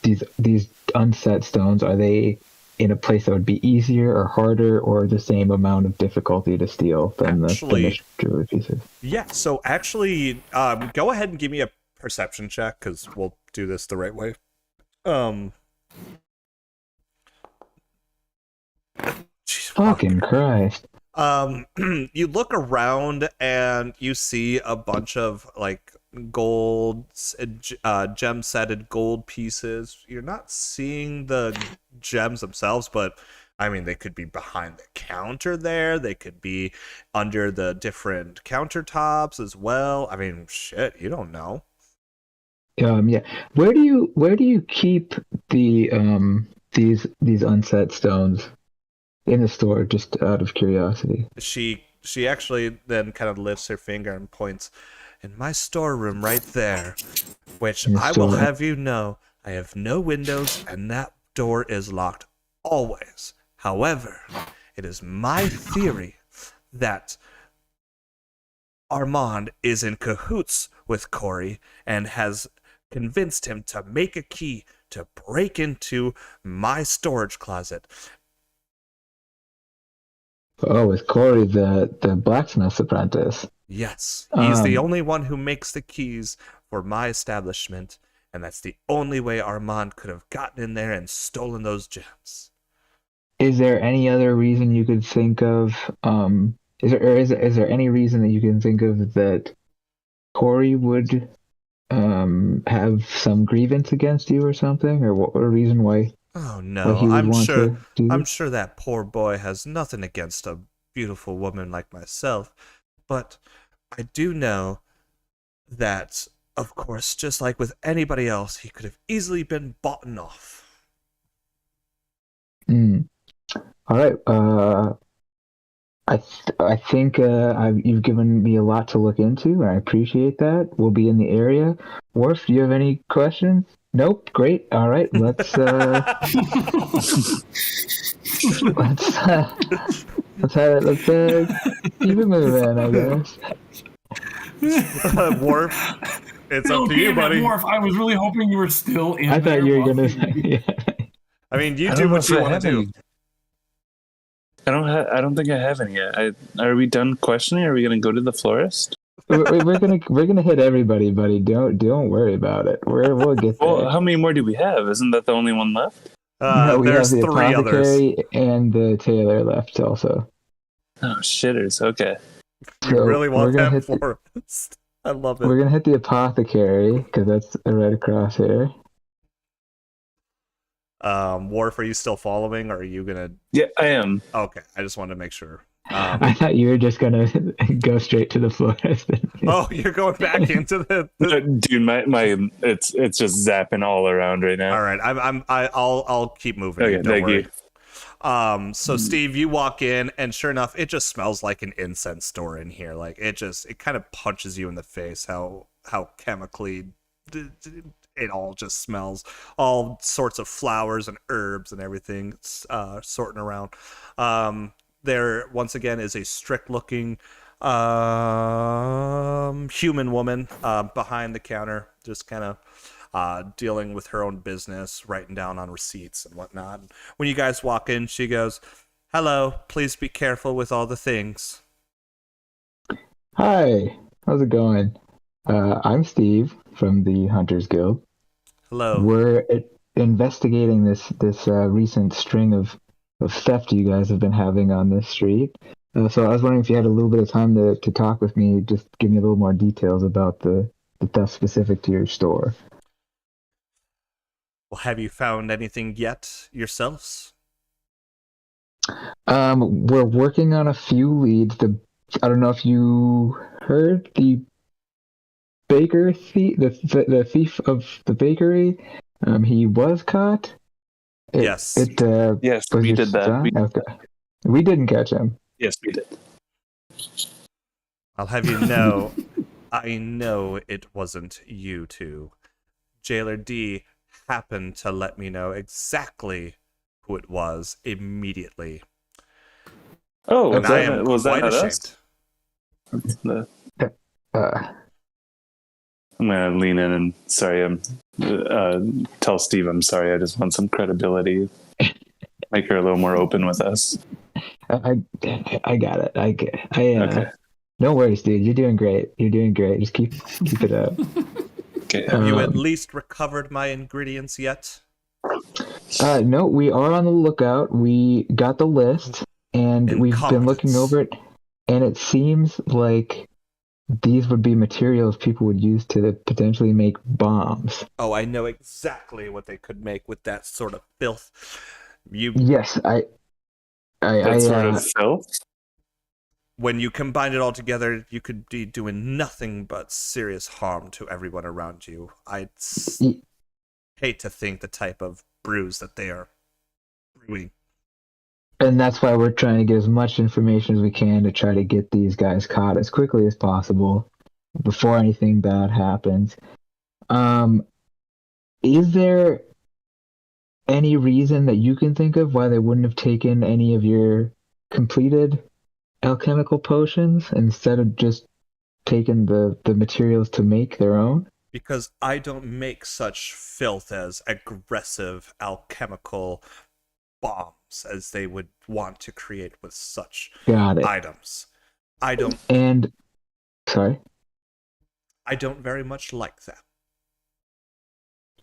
these unset stones? Are they in a place that would be easier or harder, or the same amount of difficulty to steal than the finished jewelry pieces? Yeah. So actually, go ahead and give me a perception check because we'll do this the right way. Fucking Christ. You look around and you see a bunch of like gold, gem-setted gold pieces. You're not seeing the gems themselves, but I mean, they could be behind the counter there. They could be under the different countertops as well. I mean, shit, you don't know. Yeah. Where do you keep the these unset stones in the store? Just out of curiosity. She actually then kind of lifts her finger and points in my storeroom right there, which I will have you know I have no windows and that door is locked always. However, it is my theory that Armand is in cahoots with Corey and has convinced him to make a key to break into my storage closet. Oh, with Corey, the blacksmith's apprentice. Yes, he's the only one who makes the keys for my establishment, and that's the only way Armand could have gotten in there and stolen those gems. Is there any other reason you could think of? Is there any reason that you can think of that Corey would have some grievance against you or something, or what a reason why Oh Why no, he would want to do I'm this? sure that poor boy has nothing against a beautiful woman like myself, but I do know that, of course, just like with anybody else, he could have easily been bought off. Mm. All right. I think you've given me a lot to look into, and I appreciate that. We'll be in the area. Worf, do you have any questions? Nope. Great. All right. Let's keep it moving, I guess. Worf, it's up Oh, to you, damn it, buddy. Morph. I was really hoping you were still in I there. thought you were while gonna we say, were- yeah. I mean, you I do don't know what if you I want have to do. any. I don't think I have any yet. Are we done questioning? Are we gonna go to the florist? We're gonna hit everybody, buddy. Don't worry about it. We'll get there. Well, how many more do we have? Isn't that the only one left? No, we have There's the 3 others. apothecary and the tailor left also. Oh, shitters. Okay. You So really we're want gonna that hit the, forest? I love we're it. gonna hit the apothecary because that's right across here. Worf, are you still following, or are you gonna? Yeah, I am. Okay, I just wanted to make sure. I thought you were just gonna go straight to the florist. Oh, you're going back into the. Dude, my it's just zapping all around right now. All right, I'll keep moving. Okay, Don't thank worry. you. So Steve, you walk in, and sure enough, it just smells like an incense store in here. Like it kind of punches you in the face how chemically it all just smells. All sorts of flowers and herbs and everything sorting around. There once again is a strict looking human woman behind the counter, just kind of dealing with her own business, writing down on receipts and whatnot. When you guys walk in, she goes, "Hello, please be careful with all the things." Hi, how's it going? I'm Steve from the Hunters Guild. Hello. We're investigating this recent string of theft you guys have been having on this street. So I was wondering if you had a little bit of time to talk with me, just give me a little more details about the theft specific to your store. Well, have you found anything yet yourselves? We're working on a few leads. I don't know if you heard the baker thief, the thief of the bakery. He was caught. Yes. Yes, was we your did that. son? Okay. We didn't catch him. Yes, we did. I'll have you know, I know it wasn't you two. Jailer D happened to let me know exactly who it was immediately. Oh, And I am was that quite not ashamed. us? The- Uh, I'm gonna lean in and tell Steve I'm sorry. I just want some credibility. Make her a little more open with us. I got it. Okay. No worries, dude. You're doing great. You're doing great. Just keep it up. Okay. Have you Um, at least recovered my ingredients yet? No, we are on the lookout. We got the list, and we've been looking Incompetence. over it, and it seems like these would be materials people would use to potentially make bombs. Oh, I know exactly what they could make with that sort of filth. Yes, That sort of filth. When you combine it all together, you could be doing nothing but serious harm to everyone around you. Y- hate to think the type of brews that they are brewing. And that's why we're trying to get as much information as we can to try to get these guys caught as quickly as possible before anything bad happens. Is there any reason that you can think of why they wouldn't have taken any of your completed alchemical potions instead of just taking the materials to make their own? Because I don't make such filth as aggressive alchemical bombs as they would want to create with such Got it. items. I don't Sorry. very much like them.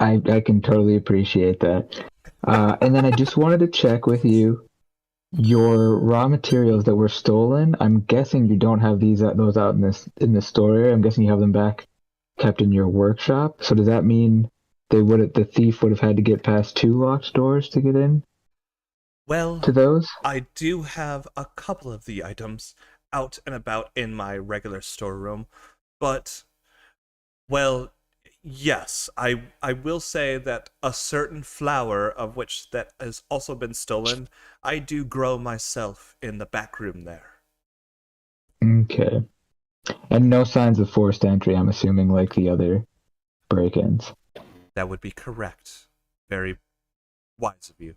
I can totally appreciate that. And then I just wanted to check with you your raw materials that were stolen. I'm guessing you don't have those out in the store area. I'm guessing you have them kept in your workshop. So does that mean the thief would have had to get past 2 locked doors to get in Well, to those? I do have a couple of the items out and about in my regular storeroom, but, well, yes, I will say that a certain flower of which that has also been stolen, I do grow myself in the back room there. Okay. And no signs of forced entry, I'm assuming, like the other break-ins. That would be correct. Very wise of you.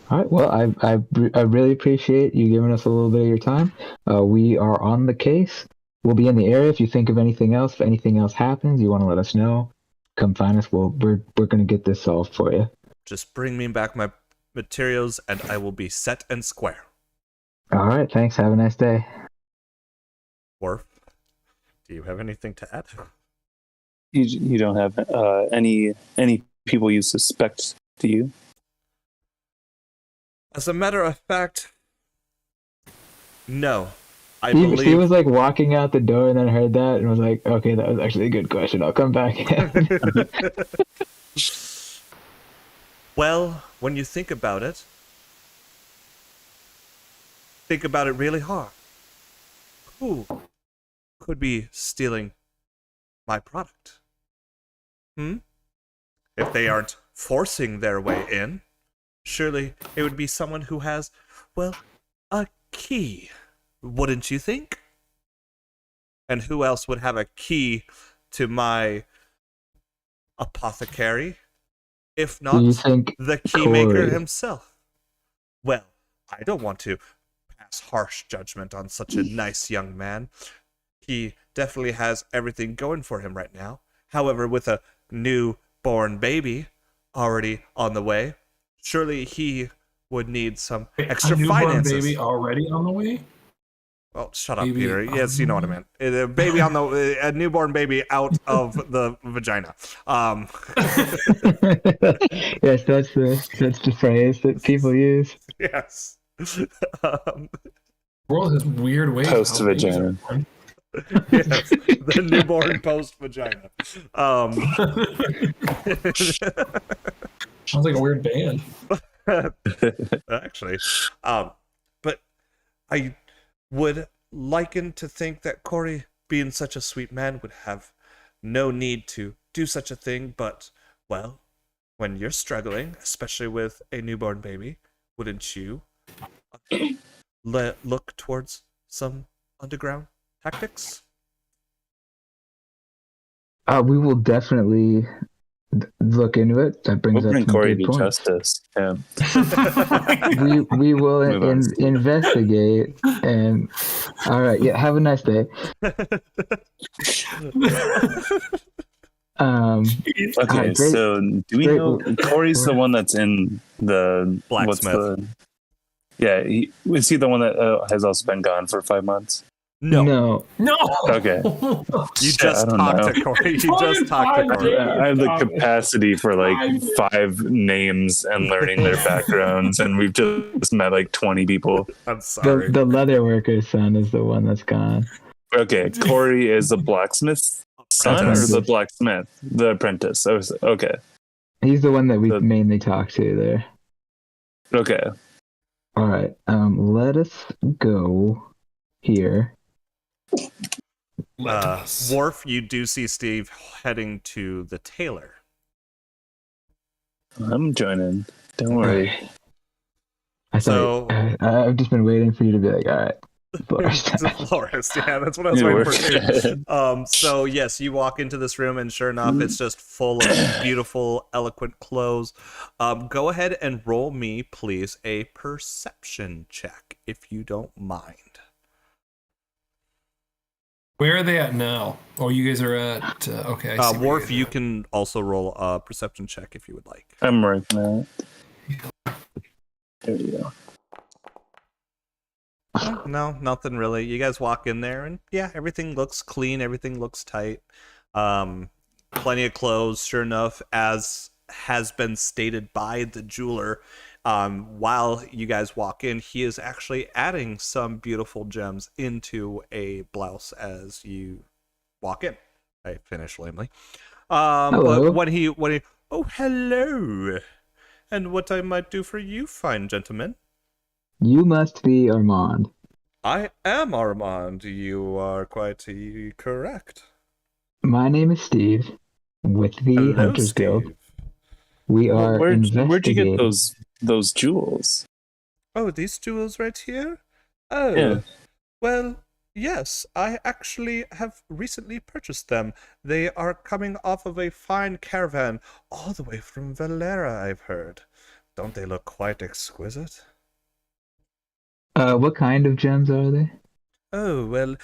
All right. Well, I really appreciate you giving us a little bit of your time. We are on the case. We'll be in the area if you think of anything else. If anything else happens, you want to let us know. Come find us. We're going to get this solved for you. Just bring me back my materials, and I will be set and square. All right. Thanks. Have a nice day. Worf, do you have anything to add? You don't have any people you suspect, do you? As a matter of fact, no. I He believe was like walking out the door and then heard that and was like, okay, that was actually a good question. I'll come back. Well, when you think about it really hard. Who could be stealing my product? If they aren't forcing their way in, surely it would be someone who has, well, a key. Wouldn't you think? And who else would have a key to my apothecary? If not Do you think the keymaker Corey- himself. Well, I don't want to pass harsh judgment on such a nice young man. He definitely has everything going for him right now. However, with a newborn baby already on the way, surely he would need some extra a newborn finances. baby already on the way? Oh, shut up, Baby Peter. on Yes, you know what I meant. A newborn baby out of the vagina. Yes, that's the phrase that people use. Yes. The world has weird ways. Post how babies are vagina. born. Yes, the newborn post vagina. Sounds like a weird band. Actually, but I would liken to think that Corey, being such a sweet man, would have no need to do such a thing. But, well, when you're struggling, especially with a newborn baby, wouldn't you look towards some underground tactics? We will definitely look into it. That brings We'll up bring some Corey good to points. justice. Yeah. We will Move on. investigate and all right. Yeah. Have a nice day. Okay, great- so do we great- know Corey's the one that's in the Blacksmith. is he the one that has also been gone for 5 months? No. No. Okay. You Shit, I just don't talked know. to Corey. You just talked to Corey. I have the capacity for like 5 names and learning their backgrounds, and we've just met like 20 people. I'm sorry. The leather worker's son is the one that's gone. Okay, Corey is the blacksmith's son or Apprentice. the blacksmith, the apprentice. Okay, He's the one that we The- mainly talk to there. okay. All right. Let us go here. Worf, you do see Steve heading to the tailor. I'm joining. Don't worry. I So- thought I've just been waiting for you to be like, all right. Florist. Florist, yeah, that's what I was You waiting were. for too. So yes, you walk into this room, and sure enough, it's just full of beautiful, eloquent clothes. Go ahead and roll me, please, a perception check, if you don't mind. Where are they at now? Oh, you guys are at. Okay. I see where Worf, you you guys can also roll a perception check if you would like. I'm working on it. There you go. No, nothing really. You guys walk in there, and yeah, everything looks clean. Everything looks tight. Plenty of clothes, sure enough, as has been stated by the jeweler. While you guys walk in, he is actually adding some beautiful gems into a blouse as you walk in. I finish lamely. But Hello. when he oh, hello, and what I might do for you, fine gentlemen. You must be Armand. I am Armand. You are quite correct. My name is Steve, with the Hello, Hunters Guild. Steve. We Well, are where'd you get investigating. those jewels? Oh, these jewels right here? Yeah. Oh, well, yes, I actually have recently purchased them. They are coming off of a fine caravan all the way from Valera, I've heard. Don't they look quite exquisite? What kind of gems are they? Oh, well,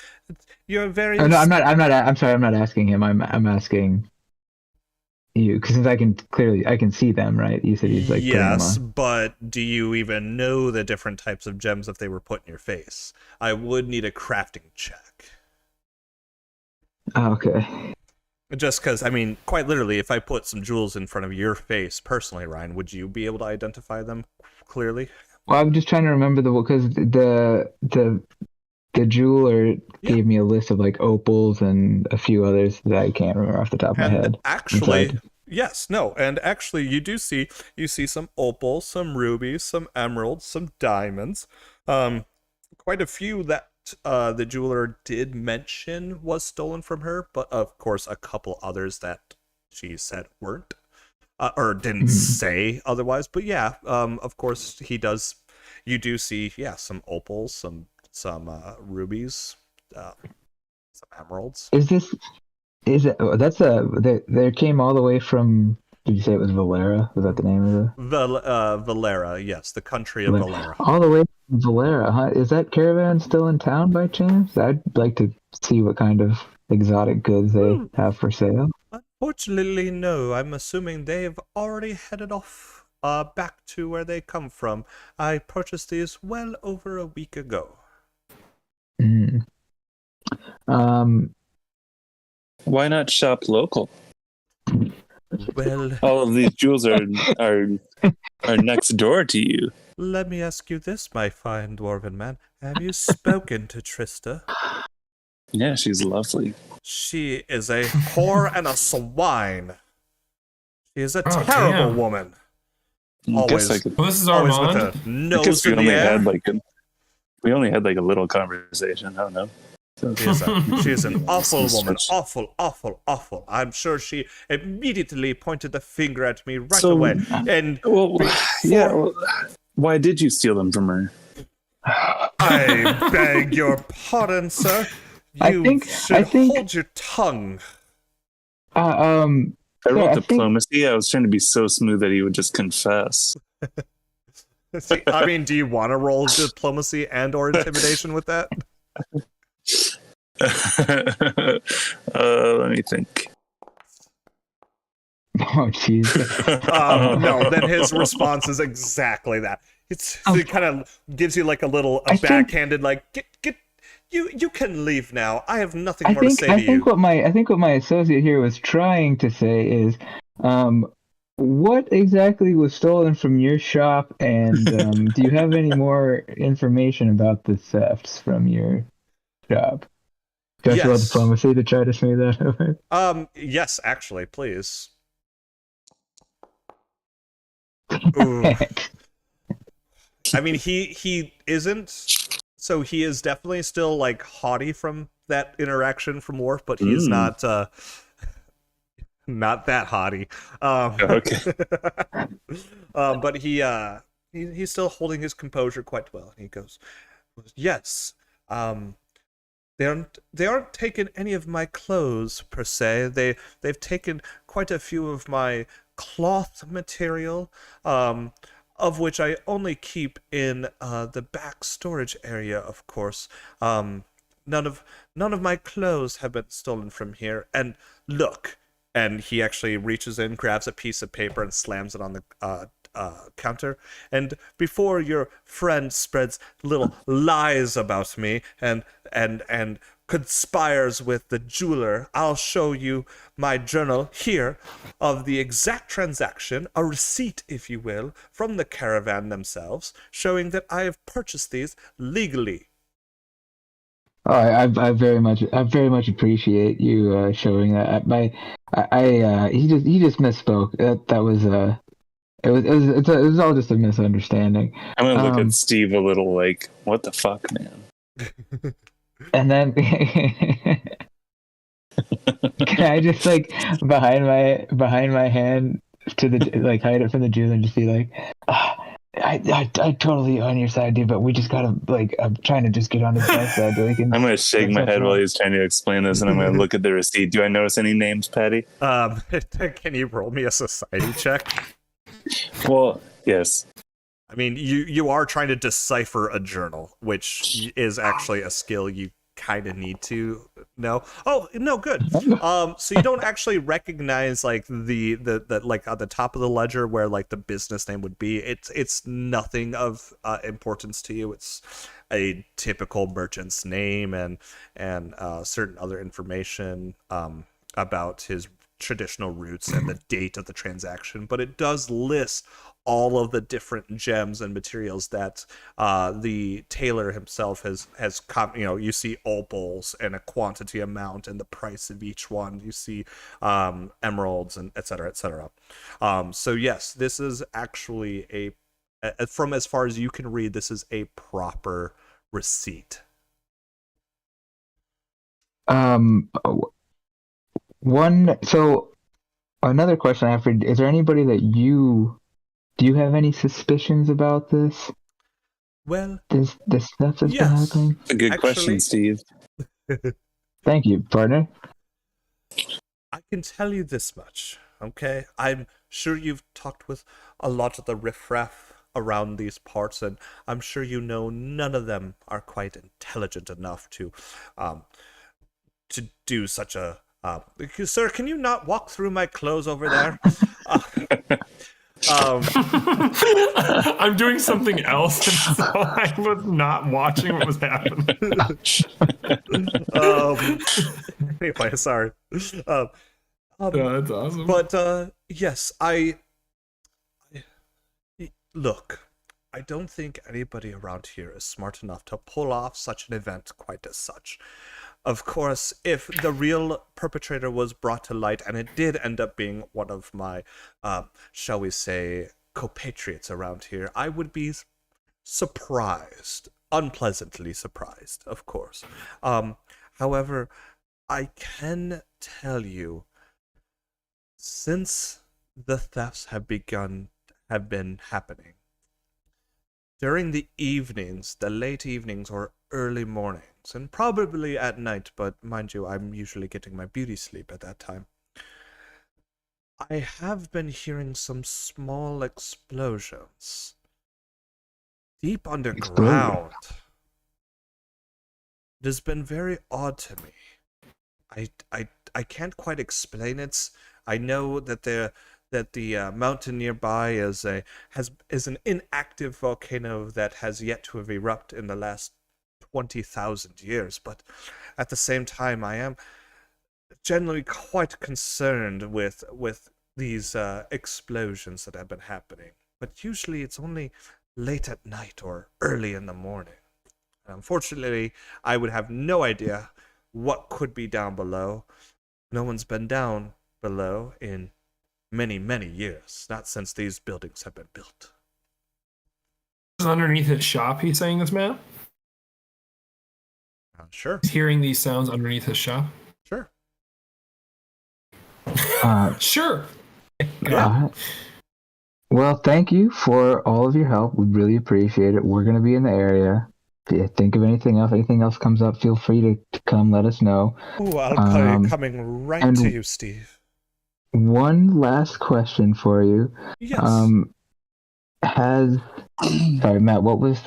you're very... Oh no, I'm not. I'm sorry. I'm not asking him. I'm asking you, because since I can see them, right? You said he's like putting them Yes, on. but do you even know the different types of gems if they were put in your face? I would need a crafting check. Oh, okay. Just because, I mean, quite literally, if I put some jewels in front of your face personally, Ryan, would you be able to identify them clearly? Well, I'm just trying to remember because the jeweler gave me a list of like opals and a few others that I can't remember off the top of my And head. actually, yes, no, and actually, you see some opals, some rubies, some emeralds, some diamonds, quite a few that the jeweler did mention was stolen from her, but of course, a couple others that she said weren't, or didn't say otherwise. But yeah, of course, he does. You do see, yeah, some opals, some rubies, some emeralds. Is it? Oh, that's they came all the way from. Did you say it was Valera? Was that the name of Valera, yes, the country of Valera. All the way from Valera, huh? Is that caravan still in town by chance? I'd like to see what kind of exotic goods they have for sale. Unfortunately, no. I'm assuming they've already headed off back to where they come from. I purchased these well over a week ago. Mm. Why not shop local? Well, All of these jewels are next door to you. let me ask you this, my fine dwarven man. Have you spoken to Trista? Yeah, she's lovely. She is a whore and a swine. She is a Oh, terrible damn. would I guess I could. Well, this is always with Armand. a I nose guess in the air. we only had like a little conversation. I don't know. She is an awful woman. Switch. Awful, awful, awful. I'm sure she immediately pointed the finger at me right So- away. And Well, yeah. Well, why did you steal them from her? I beg your pardon, sir. I You think- should hold your tongue. I So wrote I think- diplomacy. I was trying to be so smooth that he would just confess. See, I mean, do you want to roll diplomacy and or intimidation with that? Let me think. Oh, jeez. No, then his response is exactly that. It kind of gives you like a I think- backhanded, like, get, you can leave now. I have nothing more to say I to think you. what my associate here was trying to say is, what exactly was stolen from your shop, and do you have any more information about the thefts from your shop? Do I roll Yes. diplomacy to try to smooth that over? Yes, actually, please. Ooh. I mean, he isn't. So he is definitely still like haughty from that interaction from Worf, but he is not not that haughty. Okay. But he's still holding his composure quite well, and he goes, "Yes, they aren't taking any of my clothes per se. They've taken quite a few of my cloth material, of which I only keep in the back storage area, of course. None of my clothes have been stolen from here. And look," and he actually reaches in, grabs a piece of paper, and slams it on the counter. "And before your friend spreads little lies about me and conspires with the jeweler, I'll show you my journal here of the exact transaction, a receipt, if you will, from the caravan themselves, showing that I have purchased these legally." Oh, I very much appreciate you showing that. he just misspoke. That was it was all just a misunderstanding. I'm gonna look Um, at Steve a little like, what the fuck, man? And then can I just like behind my hand to the like hide it from the Jews and just be like, ah, I totally on your side, dude, but we just gotta like I'm trying to just get on his best side so he can. I'm gonna shake my That's head while wrong. he's trying to explain this, and I'm gonna look at the receipt. Do I notice any names, Patty? Can you roll me a society check? Well, yes. I mean, you are trying to decipher a journal, which is actually a skill you kind of need to know. Oh no, good. So you don't actually recognize like the like at the top of the ledger where like the business name would be. It's nothing of importance to you. It's a typical merchant's name and certain other information about his traditional roots and the date of the transaction, but it does list all of the different gems and materials that the tailor himself has you see opals and a quantity amount and the price of each one. You see emeralds and etc etc. So yes, this is actually a from as far as you can read, this is a proper receipt. So another question I have for is there anybody that do you have any suspicions about this? Well, This stuff that's been yes. happening? A good Actually- question, Steve. Thank you, partner. I can tell you this much, okay? I'm sure you've talked with a lot of the riffraff around these parts, and I'm sure you know none of them are quite intelligent enough to do such a. Sir, can you not walk through my clothes over there? I'm doing something else, and so I was not watching what was happening. Anyway, sorry. That's awesome. But yes, look. I don't think anybody around here is smart enough to pull off such an event quite as such. Of course, if the real perpetrator was brought to light, and it did end up being one of my, shall we say, compatriots around here, I would be surprised, unpleasantly surprised, of course. However, I can tell you, since the thefts have been happening, during the evenings, the late evenings or early mornings, and probably at night, but mind you, I'm usually getting my beauty sleep at that time, I have been hearing some small explosions deep underground. It has been very odd to me. I can't quite explain it. I know that the mountain nearby is an inactive volcano that has yet to have erupted in the last 20,000 years, but at the same time, I am generally quite concerned with these explosions that have been happening. But usually, it's only late at night or early in the morning. And unfortunately, I would have no idea what could be down below. No one's been down below in many, many years, not since these buildings have been built. Is underneath his shop, he's saying this, man? Sure. He's hearing these sounds underneath his shop? Sure. Sure. Well, thank you for all of your help. We really appreciate it. We're going to be in the area. If you think of anything else comes up, feel free to come let us know. Ooh, I'll be coming right to you, Steve. One last question for you. Yes. Sorry, Matt, what was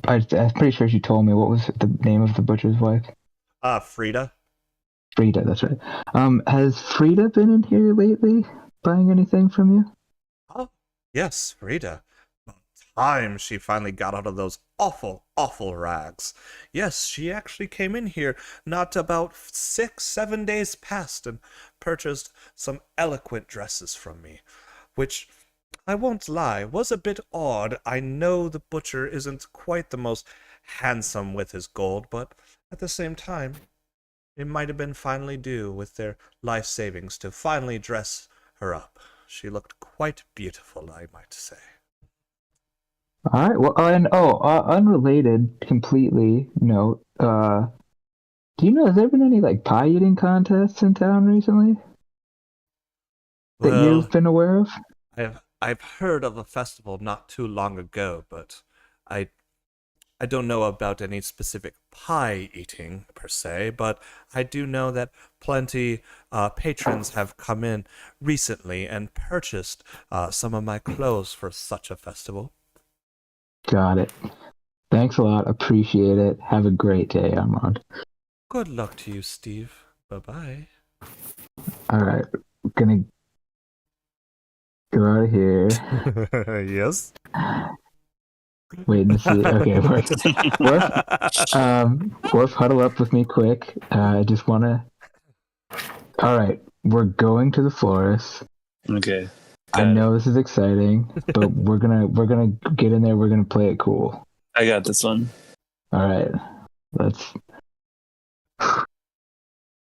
I'm pretty sure she told me what was the name of the butcher's wife? Frida. Frida, that's right. Has Frida been in here lately, buying anything from you? Oh, yes, Frida. About time she finally got out of those awful, awful rags. Yes, she actually came in here not about 6-7 days past and purchased some eloquent dresses from me, which, I won't lie, was a bit odd. I know the butcher isn't quite the most handsome with his gold, but at the same time, It might have been finally due with their life savings to finally dress her up. She looked quite beautiful, I might say. All right. Well, unrelated completely note. Do you know, has there been any like pie eating contests in town recently that Well, you've been aware of? I've heard of a festival not too long ago, but I I don't know about any specific pie eating per se, but I do know that plenty patrons have come in recently and purchased some of my clothes for such a festival. Got it. Thanks a lot. Appreciate it. Have a great day, Armand. Good luck to you, Steve. Bye bye. All right. Gonna go out of here. Yes. Waiting to see. Okay, Worf, huddle up with me quick. I just wanna. All right, we're going to the florist. Okay. I know this is exciting, but we're gonna get in there. We're gonna play it cool. I got this one. All right, let's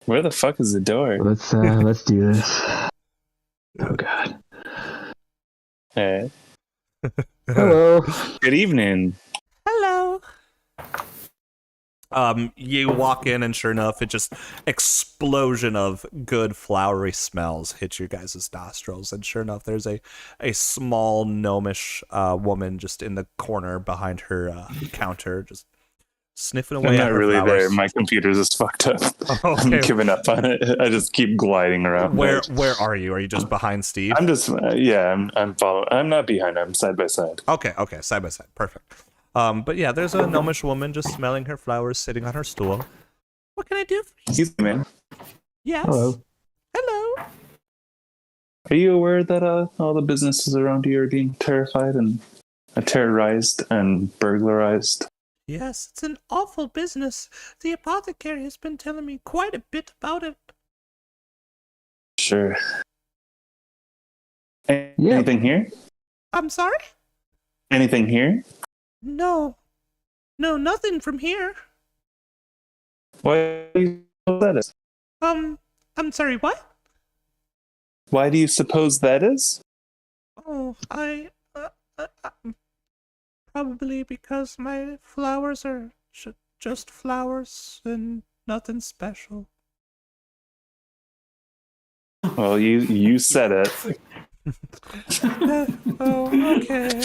Where the fuck is the door? let's do this. Oh God. All right. Hello. Good evening. Hello. You walk in and sure enough, it just explosion of good flowery smells hit your guys' nostrils. And sure enough, there's a small gnomish woman just in the corner behind her counter, just sniffing away I'm at not her really flowers. there. My computer's just fucked up. I'm Okay. giving up on it. I just keep gliding around. Where are you? Are you just behind Steve? I'm just I'm following. I'm not behind. I'm side by side. Okay, side by side, perfect. But yeah, there's a gnomish woman just smelling her flowers, sitting on her stool. What can I do for you? Excuse me, man. Yes. Hello. Hello. Are you aware that all the businesses around here are being terrified and terrorized and burglarized? Yes, it's an awful business. The apothecary has been telling me quite a bit about it. Sure. Anything here? I'm sorry? Anything here? No, nothing from here. Why do you suppose that is? I'm sorry, what? Why do you suppose that is? Oh, probably because my flowers are just flowers and nothing special. Well, you said it. Oh, okay.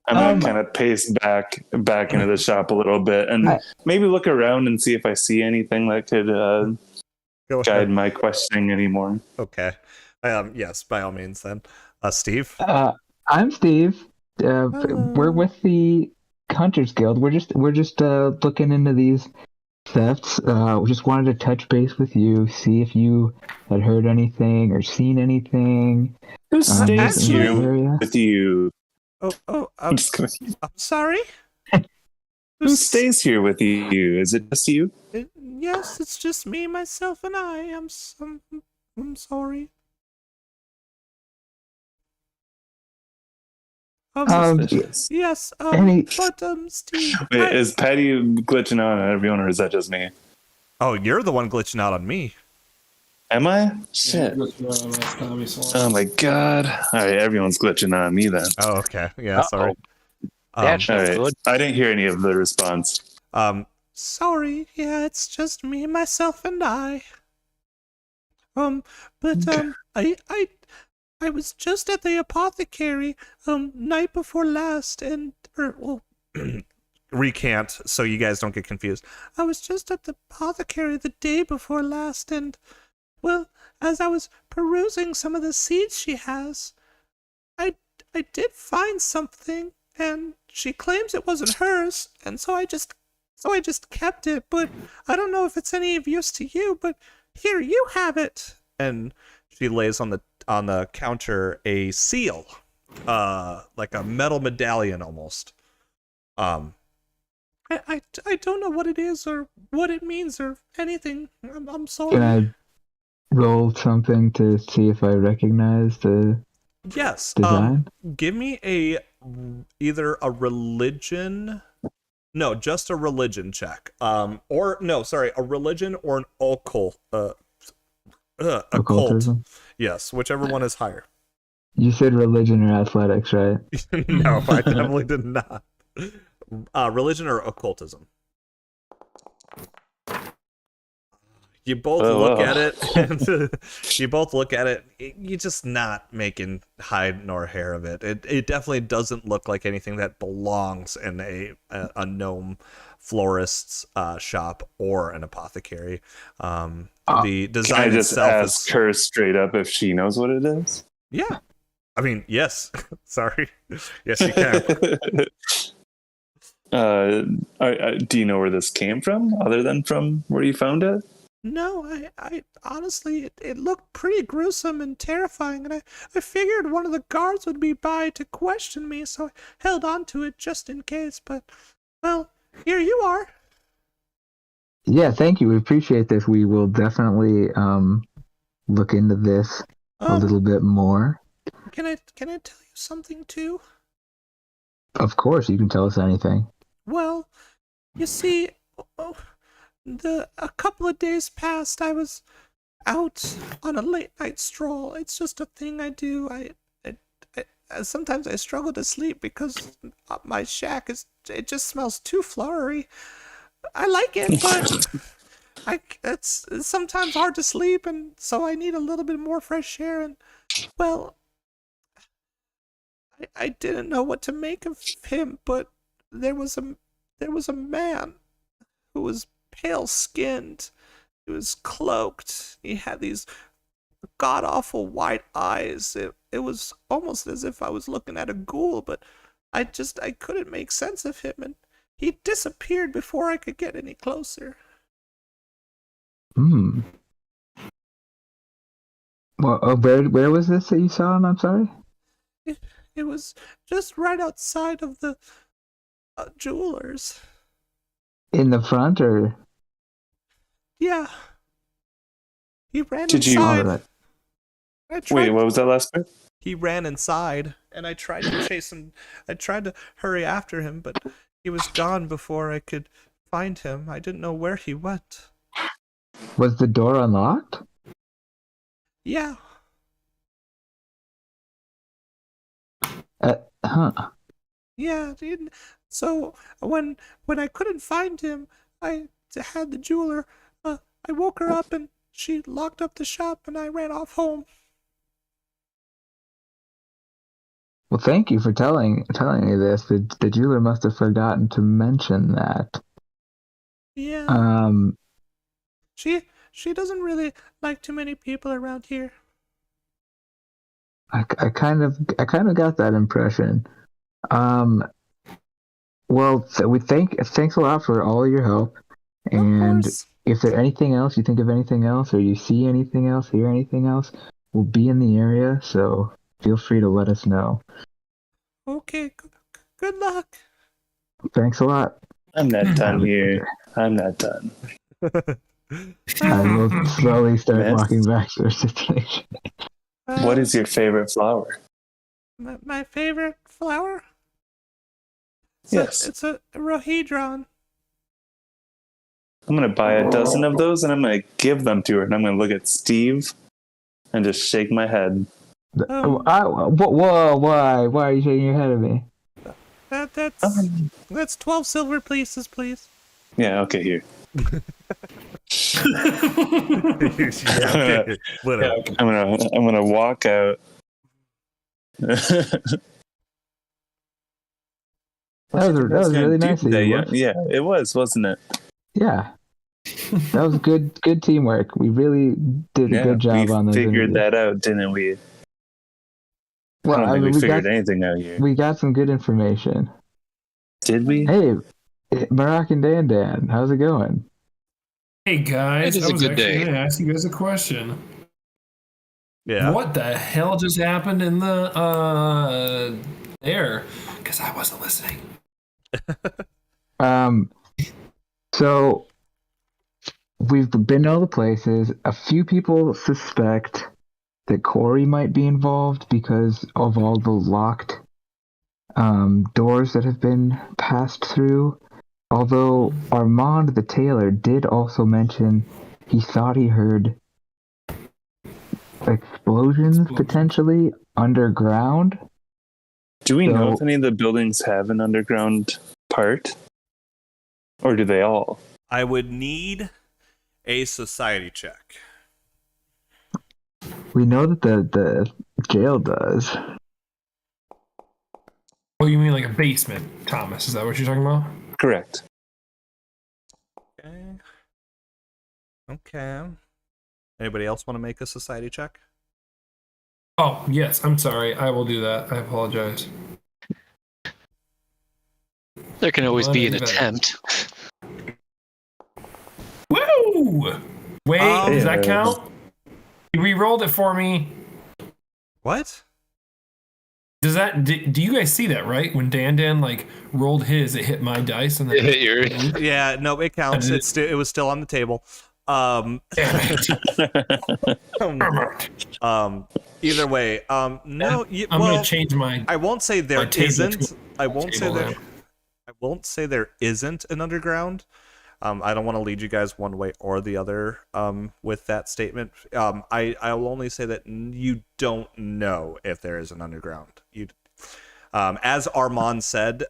I'm gonna kind of pace back into the shop a little bit and maybe look around and see if I see anything that could Go guide ahead. my questioning anymore. Okay. Yes, by all means then. Steve? I'm Steve. We're with the Hunters Guild. We're just looking into these thefts. We just wanted to touch base with you, see if you had heard anything or seen anything. Who stays in the here area? with you? I'm just gonna, sorry? who stays here with you? Is it just you? Yes, it's just me, myself, and I. I'm sorry. Suspicious. Yes, Steve. Wait, is Patty glitching out on everyone, or is that just me? Oh, you're the one glitching out on me. Am I? Shit. Oh my god. Alright, everyone's glitching on me then. Oh, okay. Yeah, sorry. That's no Alright. good. I didn't hear any of the response. Sorry. Yeah, it's just me, myself, and I. I was just at the apothecary, night before last, recant so you guys don't get confused. I was just at the apothecary the day before last, and, well, as I was perusing some of the seeds she has, I did find something, and she claims it wasn't hers, and so I just kept it, but I don't know if it's any of use to you, but here, you have it. And she lays on the counter a seal, like a metal medallion almost. I don't know what it is or what it means or anything. I'm sorry. Can I roll something to see if I recognize the Yes. design? Give me either a religion No, just a religion check. Or no, sorry, a religion or an occult. Occult. Occultism. Yes, whichever one is higher. You said religion or athletics, right? No, I definitely did not. Religion or occultism. You both look at it. And you both look at it. You're just not making hide nor hair of it. It definitely doesn't look like anything that belongs in a gnome florist's shop or an apothecary. The design Can I just itself ask is her straight up if she knows what it is? yeah. I mean, yes. Sorry. Yes, you can. Do you know where this came from, other than from where you found it? No, I honestly, it looked pretty gruesome and terrifying, and I figured one of the guards would be by to question me, so I held on to it just in case, but, well, here you are. Yeah, thank you. We appreciate this. We will definitely look into this a little bit more. Can I tell you something, too? Of course, you can tell us anything. Well, you see, a couple of days past, I was out on a late night stroll. It's just a thing I do. Sometimes I struggle to sleep because my shack it just smells too flowery. I like it, but it's sometimes hard to sleep, and so I need a little bit more fresh air. And well, I didn't know what to make of him, but there was a man who was pale-skinned. He was cloaked. He had these god-awful white eyes. It was almost as if I was looking at a ghoul, but I couldn't make sense of him, and he disappeared before I could get any closer. Hmm. Well, where was this that you saw him? I'm sorry. It was just right outside of the jewelers. In the front, or? Yeah. He ran Did you- inside. Alright. Wait, what was that last part? He ran inside, and I tried to chase him. I tried to hurry after him, but he was gone before I could find him. I didn't know where he went. Was the door unlocked? Yeah. Huh. Yeah. So when I couldn't find him, I had the jeweler. I woke her up, and she locked up the shop, and I ran off home. Well, thank you for telling me this. The jeweler must have forgotten to mention that. Yeah. She doesn't really like too many people around here. I kind of got that impression. Well, so thanks a lot for all your help. And Of course. if there's anything else, you think of anything else, or you see anything else, hear anything else, we'll be in the area. So feel free to let us know. Okay. Good luck. Thanks a lot. I'm not done here. I'm not done. I will slowly start Yes. walking back to our situation. What is your favorite flower? my favorite flower? Yes. It's a rhododendron. I'm gonna buy a dozen of those and I'm gonna give them to her, and I'm gonna look at Steve and just shake my head. Um, Whoa! Why are you shaking your head at me? That's 12 silver pieces, please. Yeah, okay, here. Yeah, whatever. I'm gonna walk out. That was really nice of you. Yeah, it was, wasn't it? Yeah. That was good teamwork. We really did a good job on those. We figured interviews. that out, didn't we? Well, I don't think we figured got, anything out here. we got some good information. Did we? Hey, Barack and Dan, how's it going? Hey guys, It is I a was good actually day. going to ask you guys a question. Yeah. What the hell just happened in the there? Because I wasn't listening. So we've been to all the places. A few people suspect that Corey might be involved because of all the locked doors that have been passed through. Although Armand the tailor did also mention he thought he heard explosions potentially underground. Do we know if So- any of the buildings have an underground part? Or do they all? I would need a society check. We know that the jail does. Oh, you mean like a basement, Thomas? Is that what you're talking about? Correct. Okay. Okay. Anybody else want to make a society check? Oh, yes. I'm sorry. I will do that. I apologize. There can always be an Well, attempt. Woo! Wait, does that Yeah. count? You re-rolled it for me. What? Does that? Do you guys see that? Right when Dan like rolled his, it hit my dice and then. Hit your- Yeah, no, it counts. It was still on the table. Damn it. Either way, no. I'm gonna change my. I won't say there my table isn't. to- I won't say table there. there. I won't say there isn't an underground. I don't want to lead you guys one way or the other with that statement. I will only say that you don't know if there is an underground. As Armand said,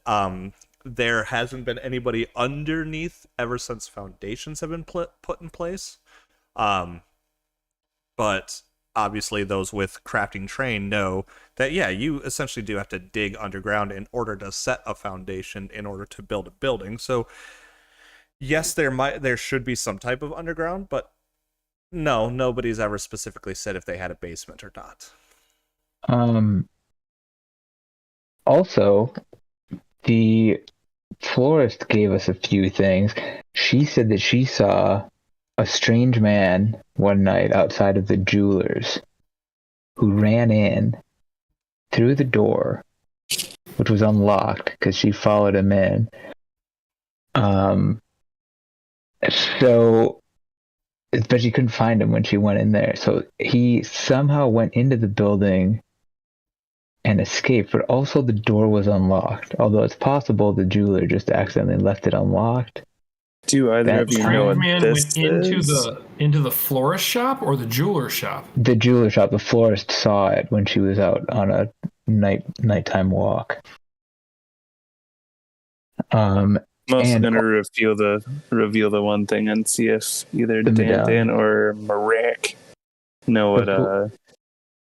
there hasn't been anybody underneath ever since foundations have been put in place. But obviously those with crafting train know that, yeah, you essentially do have to dig underground in order to set a foundation in order to build a building. So yes, there should be some type of underground, but no, nobody's ever specifically said if they had a basement or not. Also, the florist gave us a few things. She said that she saw a strange man one night outside of the jeweler's who ran in through the door, which was unlocked because she followed him in. So, but she couldn't find him when she went in there. So he somehow went into the building and escaped, but also the door was unlocked. Although it's possible the jeweler just accidentally left it unlocked. Do either of you know what Man this went is? into the florist shop or the jeweler shop. The jeweler shop, the florist saw it when she was out on a nighttime walk. I'm also and- gonna reveal the one thing and see if either The medallion. Dan or Marek know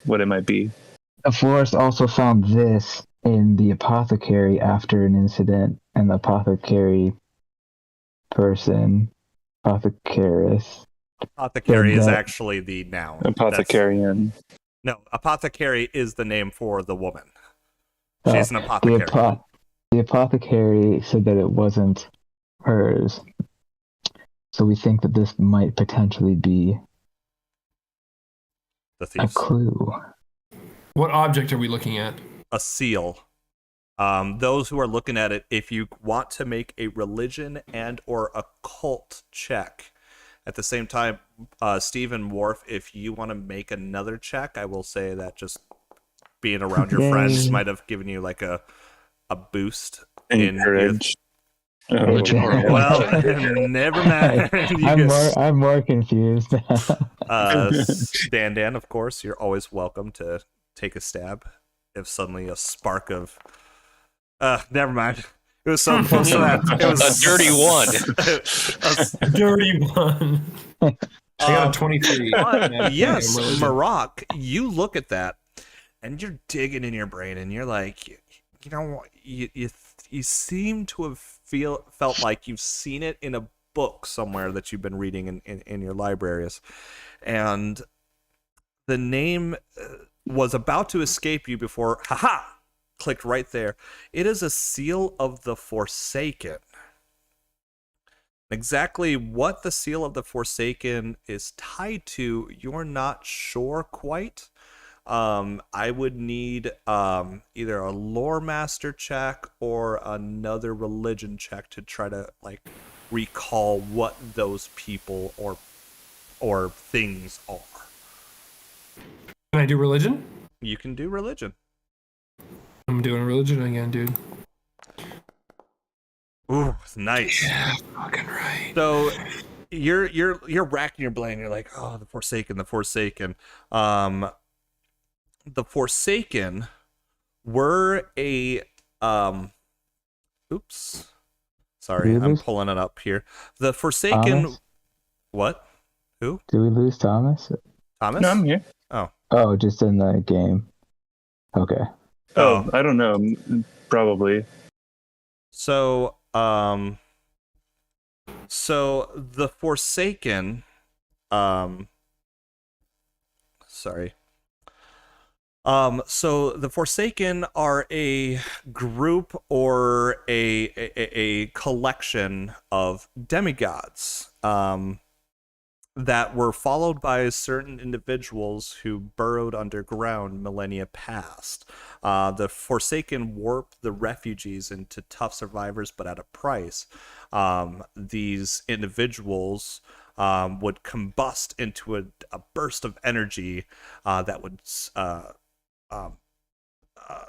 what it might be. The florist also found this in the apothecary after an incident, and the apothecary apothecarist. Apothecary is that- actually the noun. Apothecarian. No, apothecary is the name for the woman. Uh, She's an apothecary. The apothecary said that it wasn't hers. So we think that this might potentially be The a thieves. clue. What object are we looking at? A seal. Those who are looking at it, if you want to make a religion and or occult check, at the same time, Steve and Worf, if you want to make another check, I will say that just being around your friends Yay. might have given you like a boost in Encourage. Religion or your, well, never mind. I'm more confused. Dan, of course, you're always welcome to take a stab if suddenly a spark of never mind. It was so close to that. It was A dirty one. Dirty one. I got a 23. But yes, Religion. Maroc, you look at that and you're digging in your brain and you're like, you know, you seem to have felt like you've seen it in a book somewhere that you've been reading in your libraries. And the name was about to escape you before, haha, clicked right there. It is a seal of the Forsaken. Exactly what the seal of the Forsaken is tied to, you're not sure quite. I would need either a lore master check or another religion check to try to like recall what those people or things are. Can I do religion? You can do religion. I'm doing religion again, dude. Ooh, nice. Yeah, fucking right. So you're racking your brain. You're like, oh, the Forsaken, the Forsaken. The Forsaken were a oops. Sorry, Did we I'm lose pulling it up here. The Forsaken. Thomas? What? Who? Did we lose Thomas? Thomas? No, I'm here. Oh. Oh, just in the game. Okay. Oh, I don't know. Probably. So, so the Forsaken, sorry. So the Forsaken are a group or a collection of demigods, that were followed by certain individuals who burrowed underground millennia past. The Forsaken warped the refugees into tough survivors, but at a price. These individuals would combust into a burst of energy that would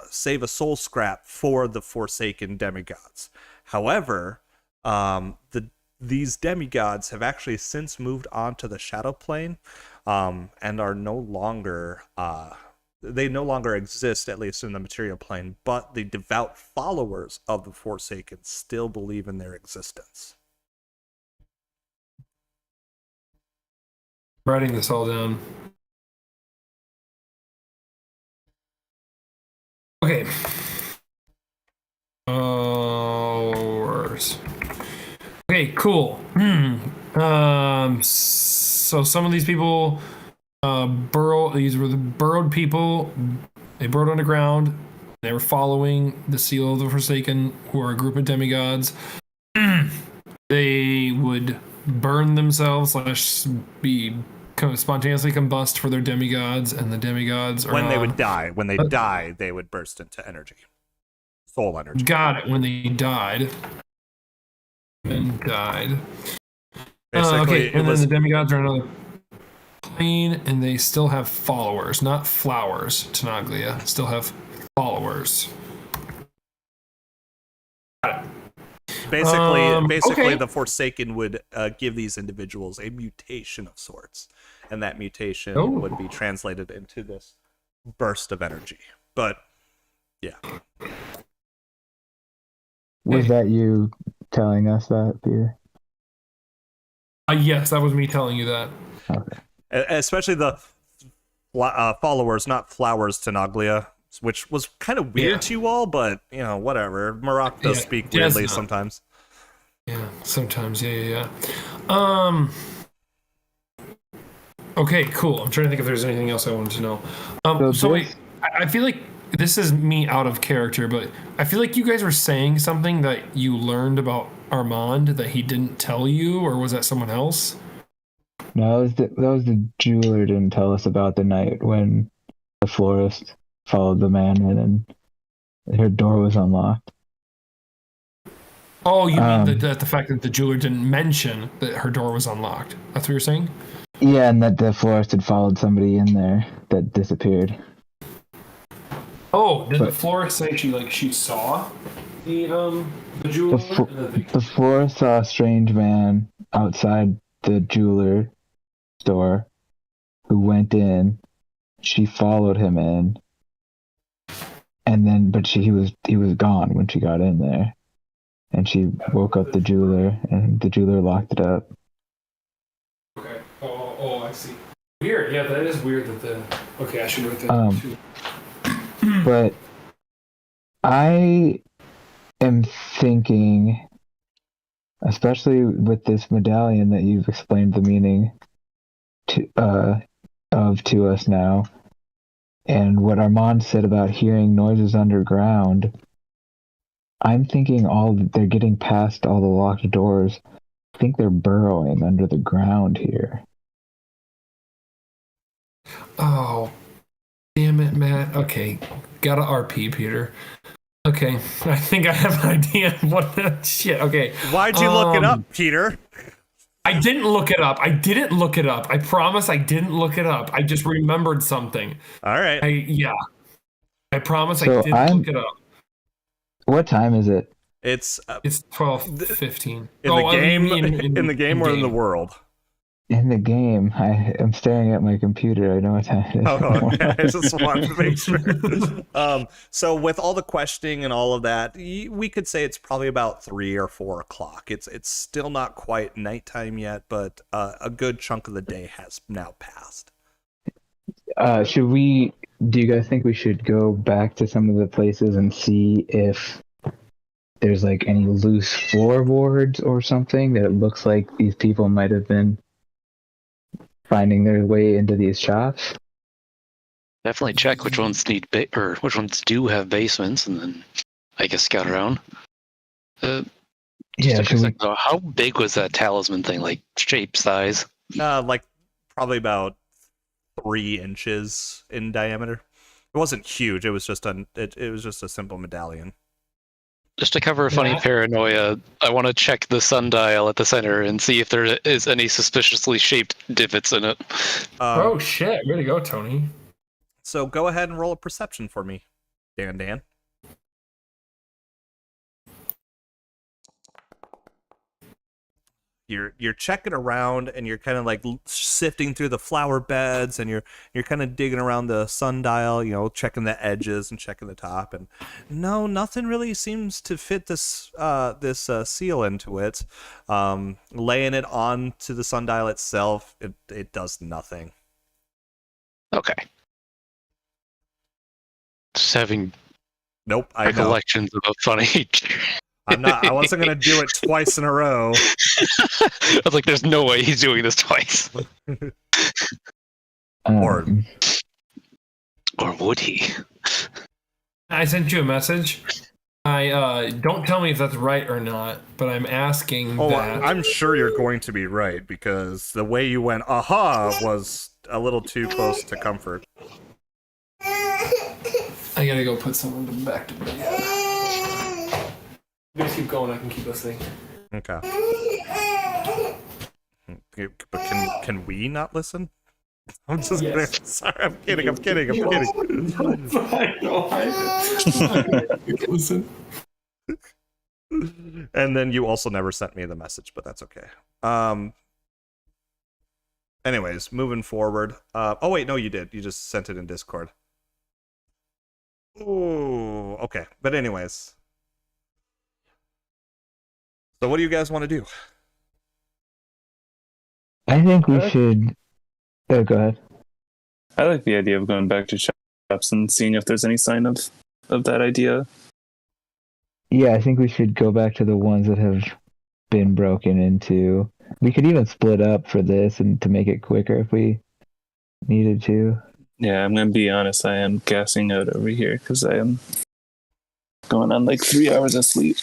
save a soul scrap for the Forsaken demigods. However, these demigods have actually since moved on to the shadow plane, and are no longer they no longer exist, at least in the material plane, but the devout followers of the Forsaken still believe in their existence. Writing this all down. Okay. Worse. Okay, cool. So some of these people these were the burrowed people. They burrowed underground. They were following the seal of the Forsaken, who are a group of demigods. They would burn themselves / be spontaneously combust for their demigods, and the demigods are When they would die, they would burst into energy. Soul energy. got it. When they died. And died. Basically, okay, it and was then the demigods are another plane, and they still have followers, not flowers. Tenaglia still have followers. Got it. basically okay. the Forsaken would give these individuals a mutation of sorts, and that mutation Oh. would be translated into this burst of energy. But yeah, Was that you telling us that, Peter? Yes, that was me telling you that. Okay. especially the followers, not flowers, Tenaglia, which was kind of weird to you all, but you know, whatever. Marak does speak weirdly sometimes. Yeah, sometimes. Yeah. Okay, cool. I'm trying to think if there's anything else I wanted to know. So wait, I feel like this is me out of character, but I feel like you guys were saying something that you learned about Armand that he didn't tell you, or was that someone else? No, that was the jeweler didn't tell us about the night when the florist followed the man in and her door was unlocked. Oh, you mean the fact that the jeweler didn't mention that her door was unlocked? That's what you're saying? Yeah, and that the florist had followed somebody in there that disappeared. Oh, did the florist say she saw the jeweler? The florist saw a strange man outside the jeweler store who went in. She followed him in, and then he was gone when she got in there, and she woke up the jeweler, and the jeweler locked it up. Okay. Oh, I see. Weird. Yeah, that is weird that the. Okay, I should write that down too. But I am thinking, especially with this medallion that you've explained the meaning to us now, and what Armand said about hearing noises underground, I'm thinking they're getting past all the locked doors. I think they're burrowing under the ground here. Oh, damn it, Matt. Okay, gotta RP, Peter. Okay, I think I have an idea of what the shit. Okay. Why'd you look it up, Peter? I didn't look it up. I promise I didn't look it up. I just remembered something. All right. I promise So I didn't look it up. What time is it? It's It's 12, 15. in the game, in the game or in the world. In the game, I'm staring at my computer. I know what time it is. Oh, okay. I just wanted to make sure. So with all the questioning and all of that, we could say it's probably about 3 or 4 o'clock. It's still not quite nighttime yet, but a good chunk of the day has now passed. Do you guys think we should go back to some of the places and see if there's like any loose floorboards or something that it looks like these people might have been finding their way into these shops? Definitely check which ones need or which ones do have basements, and then I guess scout around. Yeah, How big was that talisman thing? Like shape, size? Like probably about 3 inches in diameter. It wasn't huge. It was just it was just a simple medallion. Just to cover funny paranoia, I want to check the sundial at the center and see if there is any suspiciously shaped divots in it. Oh shit! Way to go, Tony. So go ahead and roll a perception for me, Dan. You're checking around and you're kind of like sifting through the flower beds and you're kind of digging around the sundial, checking the edges and checking the top, and no, nothing really seems to fit this seal into it. Laying it onto the sundial itself, it does nothing. Okay. Just having Nope, I know. recollections of a funny. I wasn't gonna do it twice in a row. I was like, "There's no way he's doing this twice." Or would he? I sent you a message. I don't tell me if that's right or not, but I'm asking that. I'm sure you're going to be right because the way you went, aha, was a little too close to comfort. I gotta go put someone back to bed. You guys keep going. I can keep listening. Okay. But can we not listen? I'm just kidding. Sorry, I'm kidding. Listen. And then you also never sent me the message, but that's okay. Anyways, moving forward. Oh wait, no, you did. You just sent it in Discord. Ooh, okay. But anyways. So what do you guys want to do? I think we should... Oh, go ahead. I like the idea of going back to shops and seeing if there's any sign of that idea. Yeah, I think we should go back to the ones that have been broken into. We could even split up for this and to make it quicker if we needed to. Yeah, I'm going to be honest. I am gassing out over here because I am going on like 3 hours of sleep.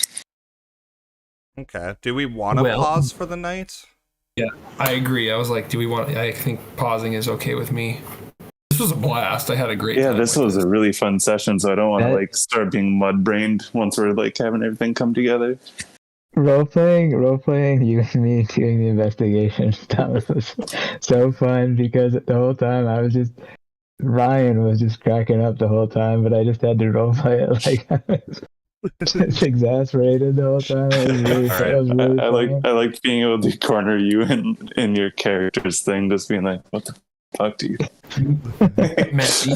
Okay. Do we want to pause for the night? Yeah, I agree. I was like, I think pausing is okay with me. This was a blast. I had a great time. Yeah, this was a really fun session, so I don't want to like start being mud-brained once we're like having everything come together. Role playing, you and me doing the investigation stuff was so fun because the whole time Ryan was just cracking up the whole time, but I just had to roleplay it like I was just exasperated the whole time. It was really, Right. it was really I like being able to corner you in your character's thing, just being like, what the fuck do you Messy.